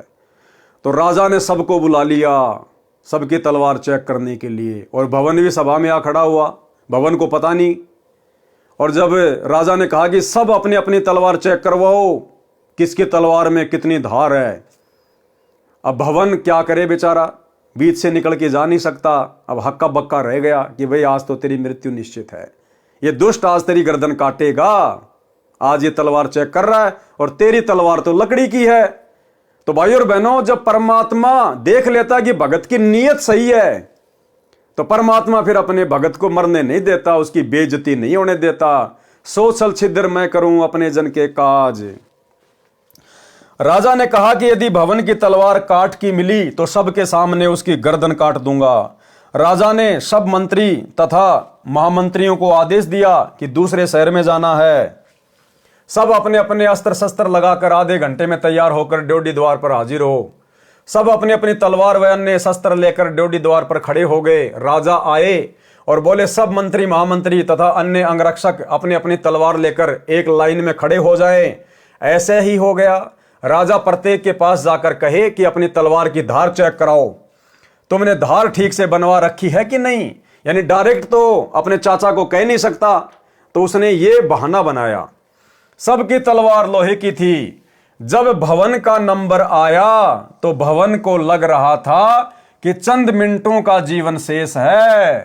तो राजा ने सबको बुला लिया, सबकी तलवार चेक करने के लिए, और भवन भी सभा में आ खड़ा हुआ, भवन को पता नहीं। और जब राजा ने कहा कि सब अपनी अपनी तलवार चेक करवाओ, किसकी तलवार में कितनी धार है, अब भवन क्या करे बेचारा, बीच से निकल के जा नहीं सकता। अब हक्का बक्का रह गया कि भाई आज तो तेरी मृत्यु निश्चित है, ये दुष्ट आज तेरी गर्दन काटेगा, आज ये तलवार चेक कर रहा है और तेरी तलवार तो लकड़ी की है। तो भाई और बहनों, जब परमात्मा देख लेता कि भगत की नीयत सही है, तो परमात्मा फिर अपने भगत को मरने नहीं देता, उसकी बेइज्जती नहीं होने देता। सो छल छिद्र मैं करूं अपने जन के काज। राजा ने कहा कि यदि भवन की तलवार काठ की मिली तो सबके सामने उसकी गर्दन काट दूंगा। राजा ने सब मंत्री तथा महामंत्रियों को आदेश दिया कि दूसरे शहर में जाना है। सब अपने अपने अस्त्र शस्त्र लगाकर आधे घंटे में तैयार होकर ड्योढ़ी द्वार पर हाजिर हो। सब अपनी अपनी तलवार व अन्य शस्त्र लेकर ड्योढ़ी द्वार पर खड़े हो गए। राजा आए और बोले सब मंत्री महामंत्री तथा अन्य अंगरक्षक अपनी अपनी तलवार लेकर एक लाइन में खड़े हो जाएं। ऐसे ही हो गया। राजा प्रत्येक के पास जाकर कहे कि अपनी तलवार की धार चेक कराओ, तुमने धार ठीक से बनवा रखी है कि नहीं। यानी डायरेक्ट तो अपने चाचा को कह नहीं सकता, तो उसने ये बहाना बनाया। सबकी तलवार लोहे की थी। जब भवन का नंबर आया तो भवन को लग रहा था कि चंद मिनटों का जीवन शेष है,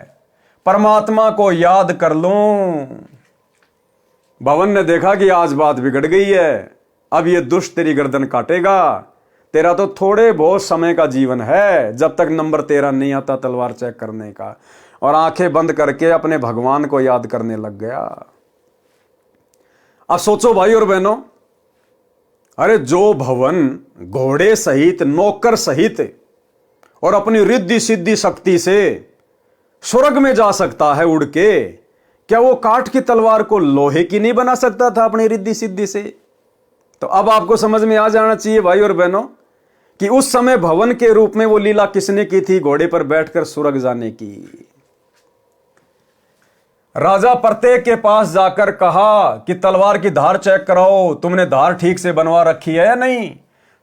परमात्मा को याद कर लूं। भवन ने देखा कि आज बात बिगड़ गई है, अब ये दुष्ट तेरी गर्दन काटेगा, तेरा तो थोड़े बहुत समय का जीवन है, जब तक नंबर तेरा नहीं आता तलवार चेक करने का। और आंखें बंद करके अपने भगवान को याद करने लग गया। अब सोचो भाई और बहनों, अरे जो भवन घोड़े सहित नौकर सहित और अपनी रिद्धि सिद्धि शक्ति से स्वर्ग में जा सकता है उड़ के, क्या वो काठ की तलवार को लोहे की नहीं बना सकता था अपनी रिद्धि सिद्धि से? तो अब आपको समझ में आ जाना चाहिए भाई और बहनों कि उस समय भवन के रूप में वो लीला किसने की थी, घोड़े पर बैठकर स्वर्ग जाने की। राजा प्रत्येक के पास जाकर कहा कि तलवार की धार चेक कराओ, तुमने धार ठीक से बनवा रखी है या नहीं।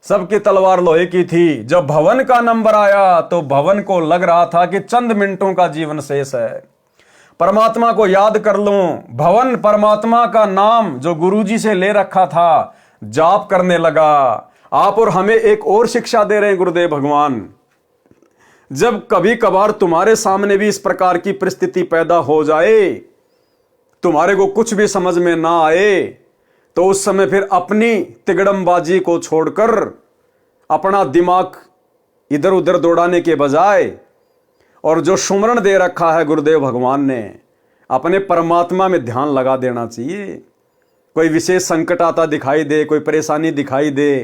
सबकी तलवार लोहे की थी। जब भवन का नंबर आया तो भवन को लग रहा था कि चंद मिनटों का जीवन शेष है, परमात्मा को याद कर लूं। भवन परमात्मा का नाम जो गुरुजी से ले रखा था जाप करने लगा। आप और हमें एक और शिक्षा दे रहे हैं गुरुदेव भगवान, जब कभी कभार तुम्हारे सामने भी इस प्रकार की परिस्थिति पैदा हो जाए, तुम्हारे को कुछ भी समझ में ना आए, तो उस समय फिर अपनी तिगड़मबाजी को छोड़कर अपना दिमाग इधर उधर दौड़ाने के बजाय और जो सुमरण दे रखा है गुरुदेव भगवान ने, अपने परमात्मा में ध्यान लगा देना चाहिए। कोई विशेष संकट आता दिखाई दे, कोई परेशानी दिखाई दे,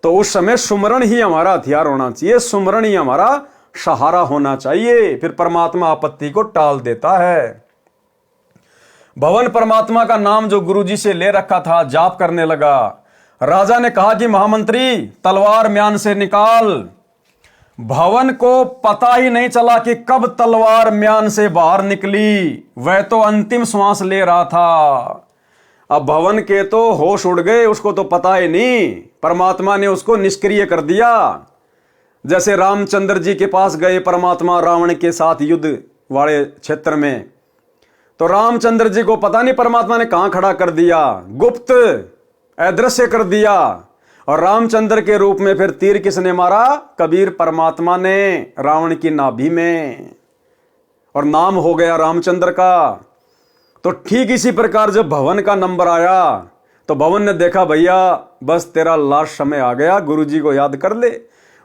तो उस समय सुमरण ही हमारा हथियार होना चाहिए, सुमरण ही हमारा सहारा होना चाहिए। फिर परमात्मा आपत्ति को टाल देता है। भवन परमात्मा का नाम जो गुरुजी से ले रखा था जाप करने लगा। राजा ने कहा कि महामंत्री तलवार म्यान से निकाल। भवन को पता ही नहीं चला कि कब तलवार म्यान से बाहर निकली, वह तो अंतिम श्वास ले रहा था। अब भवन के तो होश उड़ गए, उसको तो पता ही नहीं, परमात्मा ने उसको निष्क्रिय कर दिया। जैसे रामचंद्र जी के पास गए परमात्मा रावण के साथ युद्ध वाले क्षेत्र में, तो रामचंद्र जी को पता नहीं परमात्मा ने कहां खड़ा कर दिया, गुप्त अदृश्य कर दिया। और रामचंद्र के रूप में फिर तीर किसने मारा? कबीर परमात्मा ने रावण की नाभि में, और नाम हो गया रामचंद्र का। तो ठीक इसी प्रकार जब भवन का नंबर आया तो भवन ने देखा भैया बस तेरा लास्ट समय आ गया, गुरुजी को याद कर ले।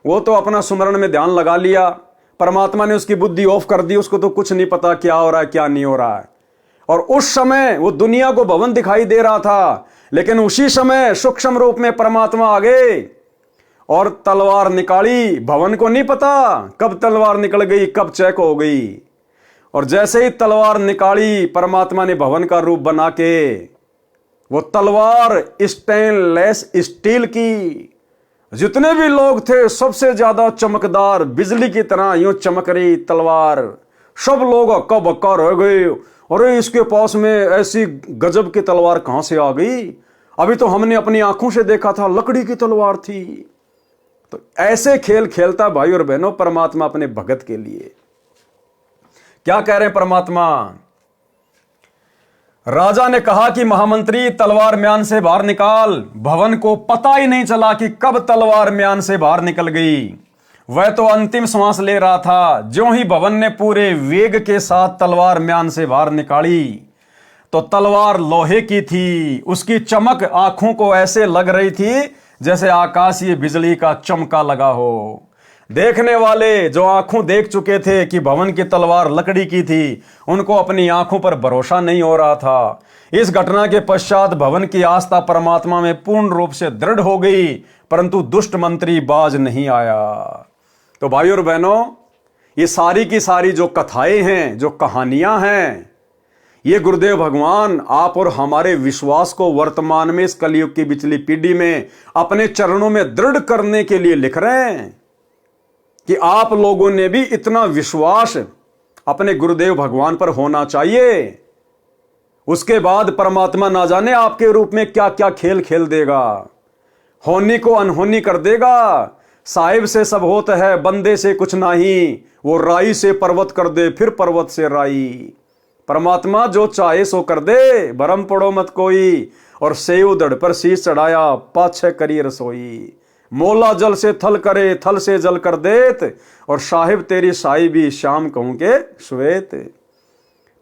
वो तो अपना सुमरण में ध्यान लगा लिया, परमात्मा ने उसकी बुद्धि ऑफ कर दी, उसको तो कुछ नहीं पता क्या हो रहा है क्या नहीं हो रहा है। और उस समय वो दुनिया को भवन दिखाई दे रहा था, लेकिन उसी समय सूक्ष्म रूप में परमात्मा आ गए और तलवार निकाली। भवन को नहीं पता कब तलवार निकल गई, कब चेक हो गई। और जैसे ही तलवार निकाली परमात्मा ने भवन का रूप बना के, वो तलवार स्टेनलेस स्टील की, जितने भी लोग थे सबसे ज्यादा चमकदार बिजली की तरह यूं चमक रही तलवार। सब लोग हक्का बक्का रह गए, अरे इसके पास में ऐसी गजब की तलवार कहां से आ गई, अभी तो हमने अपनी आंखों से देखा था लकड़ी की तलवार थी। तो ऐसे खेल खेलता भाई और बहनों परमात्मा अपने भगत के लिए। क्या कह रहे हैं परमात्मा? राजा ने कहा कि महामंत्री तलवार म्यान से बाहर निकाल। भवन को पता ही नहीं चला कि कब तलवार म्यान से बाहर निकल गई। वह तो अंतिम श्वास ले रहा था। ज्यों ही भवन ने पूरे वेग के साथ तलवार म्यान से बाहर निकाली तो तलवार लोहे की थी। उसकी चमक आंखों को ऐसे लग रही थी जैसे आकाशीय बिजली का चमका लगा हो। देखने वाले जो आंखों देख चुके थे कि भवन की तलवार लकड़ी की थी, उनको अपनी आंखों पर भरोसा नहीं हो रहा था। इस घटना के पश्चात भवन की आस्था परमात्मा में पूर्ण रूप से दृढ़ हो गई, परंतु दुष्ट मंत्री बाज नहीं आया। तो भाइयों और बहनों, ये सारी की सारी जो कथाएं हैं, जो कहानियां हैं, ये गुरुदेव भगवान आप और हमारे विश्वास को वर्तमान में इस कलयुग की बिचली पीढ़ी में अपने चरणों में दृढ़ करने के लिए लिख रहे हैं कि आप लोगों ने भी इतना विश्वास अपने गुरुदेव भगवान पर होना चाहिए। उसके बाद परमात्मा ना जाने आपके रूप में क्या क्या खेल खेल देगा, होनी को अनहोनी कर देगा। साहिब से सब होता है, बंदे से कुछ नहीं, वो राई से पर्वत कर दे, फिर पर्वत से राई। परमात्मा जो चाहे सो कर दे, भरम पड़ो मत कोई। और सेव दड़ पर शीश चढ़ाया, पाछे करी रसोई। मोला जल से थल करे, थल से जल कर देत, और साहिब तेरी साई भी शाम कहूं के श्वेत।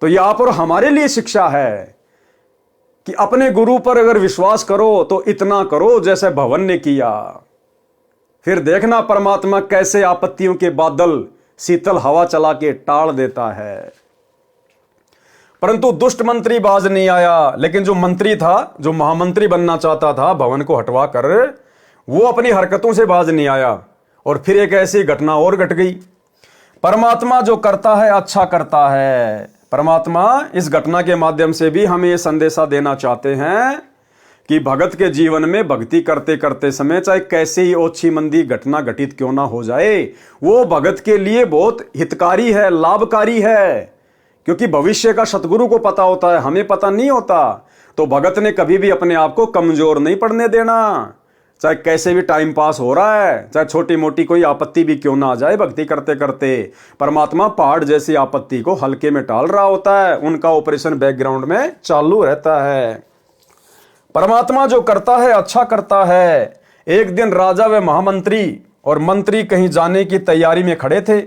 तो यह आप और हमारे लिए शिक्षा है कि अपने गुरु पर अगर विश्वास करो तो इतना करो जैसे भवन ने किया। फिर देखना परमात्मा कैसे आपत्तियों के बादल शीतल हवा चला के टाल देता है। परंतु दुष्ट मंत्री बाज नहीं आया। लेकिन जो मंत्री था, जो महामंत्री बनना चाहता था भवन को हटवा कर, वो अपनी हरकतों से बाज नहीं आया। और फिर एक ऐसी घटना और घट गई। परमात्मा जो करता है अच्छा करता है। परमात्मा इस घटना के माध्यम से भी हमें यह संदेशा देना चाहते हैं कि भगत के जीवन में भक्ति करते करते समय चाहे कैसे ही ओछी मंदी घटना घटित क्यों ना हो जाए, वो भगत के लिए बहुत हितकारी है, लाभकारी है। क्योंकि भविष्य का सतगुरु को पता होता है, हमें पता नहीं होता। तो भगत ने कभी भी अपने आप को कमजोर नहीं पड़ने देना। चाहे कैसे भी टाइम पास हो रहा है, चाहे छोटी मोटी कोई आपत्ति भी क्यों ना आ जाए, भक्ति करते करते परमात्मा पहाड़ जैसी आपत्ति को हल्के में टाल रहा होता है। उनका ऑपरेशन बैकग्राउंड में चालू रहता है। परमात्मा जो करता है अच्छा करता है। एक दिन राजा व महामंत्री और मंत्री कहीं जाने की तैयारी में खड़े थे।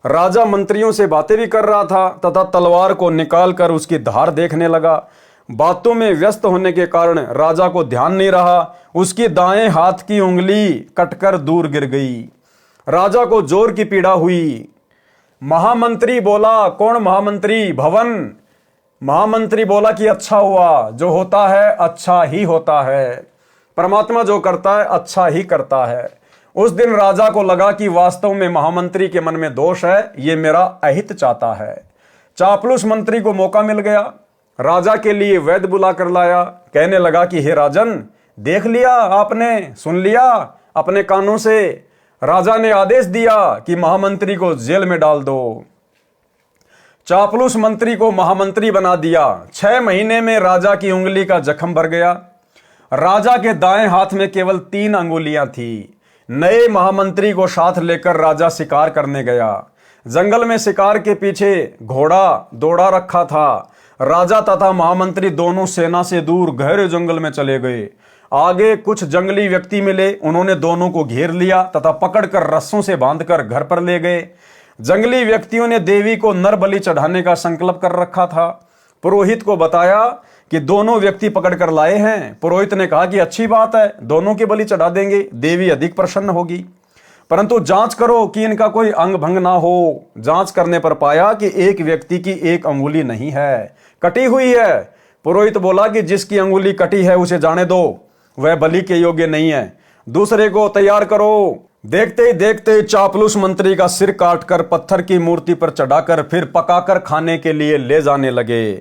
राजा मंत्रियों से बातें भी कर रहा था तथा तलवार को निकालकर उसकी धार देखने लगा। बातों में व्यस्त होने के कारण राजा को ध्यान नहीं रहा। उसकी दाएं हाथ की उंगली कटकर दूर गिर गई। राजा को जोर की पीड़ा हुई। महामंत्री बोला, कौन महामंत्री? भवन। महामंत्री बोला कि अच्छा हुआ, जो होता है अच्छा ही होता है। परमात्मा जो करता है अच्छा ही करता है। उस दिन राजा को लगा कि वास्तव में महामंत्री के मन में दोष है, ये मेरा अहित चाहता है। चापलूस मंत्री को मौका मिल गया। राजा के लिए वैद्य बुला कर लाया। कहने लगा कि हे राजन, देख लिया आपने, सुन लिया अपने कानों से। राजा ने आदेश दिया कि महामंत्री को जेल में डाल दो। चापलूस मंत्री को महामंत्री बना दिया। 6 महीने में राजा की उंगली का जख्म भर गया। राजा के दाएं हाथ में केवल 3 अंगुलियां थी। नए महामंत्री को साथ लेकर राजा शिकार करने गया। जंगल में शिकार के पीछे घोड़ा दौड़ा रखा था। राजा तथा महामंत्री दोनों सेना से दूर गहरे जंगल में चले गए। आगे कुछ जंगली व्यक्ति मिले। उन्होंने दोनों को घेर लिया तथा पकड़कर रस्सों से बांधकर घर पर ले गए। जंगली व्यक्तियों ने देवी को नर बलि चढ़ाने का संकल्प कर रखा था। पुरोहित को बताया कि दोनों व्यक्ति पकड़कर लाए हैं। पुरोहित ने कहा कि अच्छी बात है, दोनों की बलि चढ़ा देंगे, देवी अधिक प्रसन्न होगी। परंतु जांच करो कि इनका कोई अंग भंग ना हो। जांच करने पर पाया कि एक व्यक्ति की 1 अंगुली नहीं है, कटी हुई है। पुरोहित बोला कि जिसकी अंगुली कटी है उसे जाने दो, वह बलि के योग्य नहीं है। दूसरे को तैयार करो। देखते ही देखते चापलूस मंत्री का सिर काटकर पत्थर की मूर्ति पर चढ़ाकर फिर पकाकर खाने के लिए ले जाने लगे।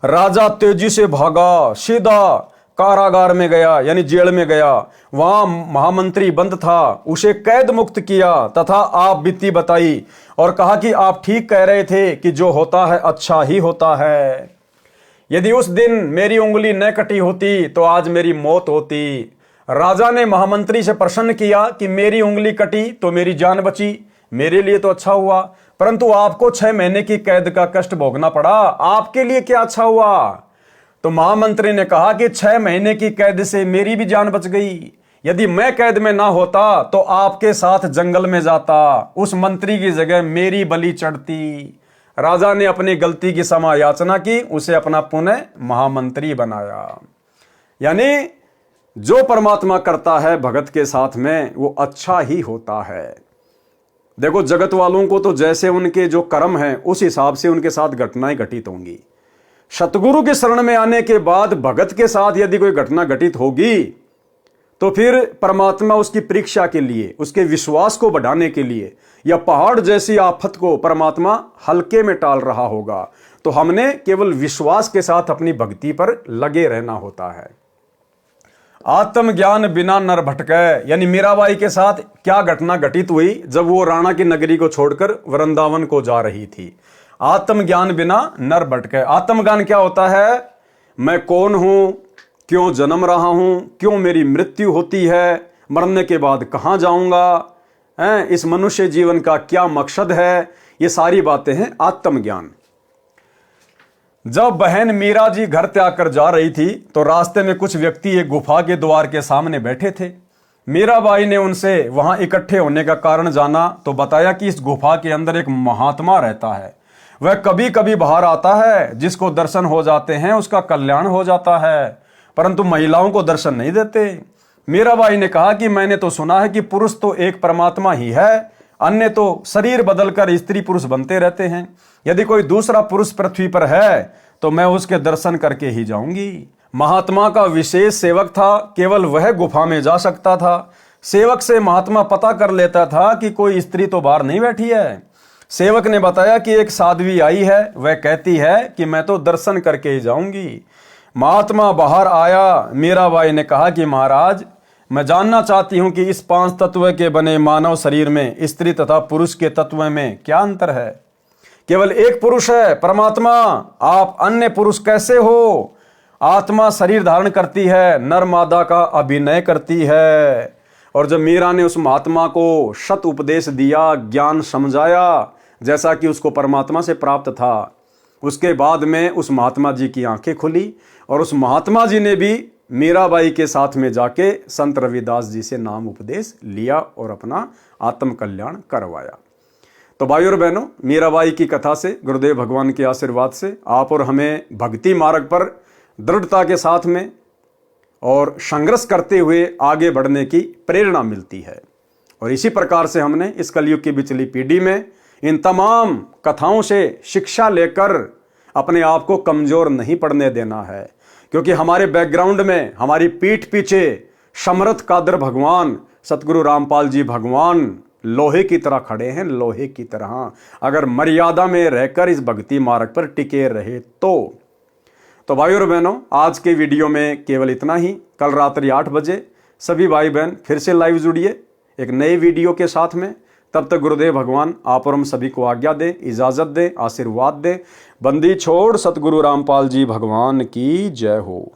राजा तेजी से भागा, सीधा कारागार में गया यानी जेल में गया, वहां महामंत्री बंद था, उसे कैद मुक्त किया तथा आप बीती बताई और कहा कि आप ठीक कह रहे थे कि जो होता है अच्छा ही होता है। यदि उस दिन मेरी उंगली न कटी होती तो आज मेरी मौत होती। राजा ने महामंत्री से प्रश्न किया कि मेरी उंगली कटी तो मेरी जान बची, मेरे लिए तो अच्छा हुआ, परंतु आपको 6 महीने की कैद का कष्ट भोगना पड़ा, आपके लिए क्या अच्छा हुआ? तो महामंत्री ने कहा कि 6 महीने की कैद से मेरी भी जान बच गई। यदि मैं कैद में ना होता तो आपके साथ जंगल में जाता, उस मंत्री की जगह मेरी बलि चढ़ती। राजा ने अपनी गलती की क्षमा याचना की, उसे अपना पुनः महामंत्री बनाया। यानी जो परमात्मा करता है भगत के साथ में वो अच्छा ही होता है। देखो, जगत वालों को तो जैसे उनके जो कर्म हैं उस हिसाब से उनके साथ घटनाएं घटित होंगी। सतगुरु के शरण में आने के बाद भगत के साथ यदि कोई घटना घटित होगी तो फिर परमात्मा उसकी परीक्षा के लिए, उसके विश्वास को बढ़ाने के लिए या पहाड़ जैसी आफत को परमात्मा हल्के में टाल रहा होगा। तो हमने केवल विश्वास के साथ अपनी भक्ति पर लगे रहना होता है। आत्मज्ञान बिना नर भटके, यानी मीराबाई के साथ क्या घटना घटित हुई जब वो राणा की नगरी को छोड़कर वृंदावन को जा रही थी। आत्मज्ञान बिना नर भटके। आत्मज्ञान क्या होता है? मैं कौन हूं, क्यों जन्म रहा हूं, क्यों मेरी मृत्यु होती है, मरने के बाद कहां जाऊंगा, इस मनुष्य जीवन का क्या मकसद है, ये सारी बातें हैं आत्मज्ञान। जब बहन मीरा जी घर त्याग कर जा रही थी तो रास्ते में कुछ व्यक्ति एक गुफा के द्वार के सामने बैठे थे। मीराबाई ने उनसे वहां इकट्ठे होने का कारण जाना तो बताया कि इस गुफा के अंदर एक महात्मा रहता है, वह कभी कभी बाहर आता है, जिसको दर्शन हो जाते हैं उसका कल्याण हो जाता है, परंतु महिलाओं को दर्शन नहीं देते। मीराबाई ने कहा कि मैंने तो सुना है कि पुरुष तो एक परमात्मा ही है, अन्य तो शरीर बदलकर स्त्री पुरुष बनते रहते हैं। यदि कोई दूसरा पुरुष पृथ्वी पर है तो मैं उसके दर्शन करके ही जाऊंगी। महात्मा का विशेष सेवक था, केवल वह गुफा में जा सकता था। सेवक से महात्मा पता कर लेता था कि कोई स्त्री तो बाहर नहीं बैठी है। सेवक ने बताया कि एक साध्वी आई है, वह कहती है कि मैं तो दर्शन करके ही जाऊंगी। महात्मा बाहर आया। मीराबाई ने कहा कि महाराज, मैं जानना चाहती हूं कि इस 5 तत्व के बने मानव शरीर में स्त्री तथा पुरुष के तत्व में क्या अंतर है? केवल एक पुरुष है परमात्मा, आप अन्य पुरुष कैसे हो? आत्मा शरीर धारण करती है, नर मादा का अभिनय करती है। और जब मीरा ने उस महात्मा को सत उपदेश दिया, ज्ञान समझाया जैसा कि उसको परमात्मा से प्राप्त था, उसके बाद में उस महात्मा जी की आंखें खुली और उस महात्मा जी ने भी मीराबाई के साथ में जाके संत रविदास जी से नाम उपदेश लिया और अपना आत्म कल्याण करवाया। तो भाइयों और बहनों, मीराबाई की कथा से, गुरुदेव भगवान के आशीर्वाद से आप और हमें भक्ति मार्ग पर दृढ़ता के साथ में और संघर्ष करते हुए आगे बढ़ने की प्रेरणा मिलती है। और इसी प्रकार से हमने इस कलयुग की बिचली पीढ़ी में इन तमाम कथाओं से शिक्षा लेकर अपने आप को कमजोर नहीं पड़ने देना है, क्योंकि हमारे बैकग्राउंड में, हमारी पीठ पीछे समर्थ कादर भगवान, सतगुरु रामपाल जी भगवान लोहे की तरह खड़े हैं, लोहे की तरह। अगर मर्यादा में रहकर इस भक्ति मार्ग पर टिके रहे तो भाइयों और बहनों, आज के वीडियो में केवल इतना ही। कल रात्रि 8 बजे सभी भाई बहन फिर से लाइव जुड़िए एक नए वीडियो के साथ में। तब तक गुरुदेव भगवान आप और हम सभी को आज्ञा दे, इजाजत दे, आशीर्वाद दे। बंदी छोड़ सतगुरु रामपाल जी भगवान की जय हो।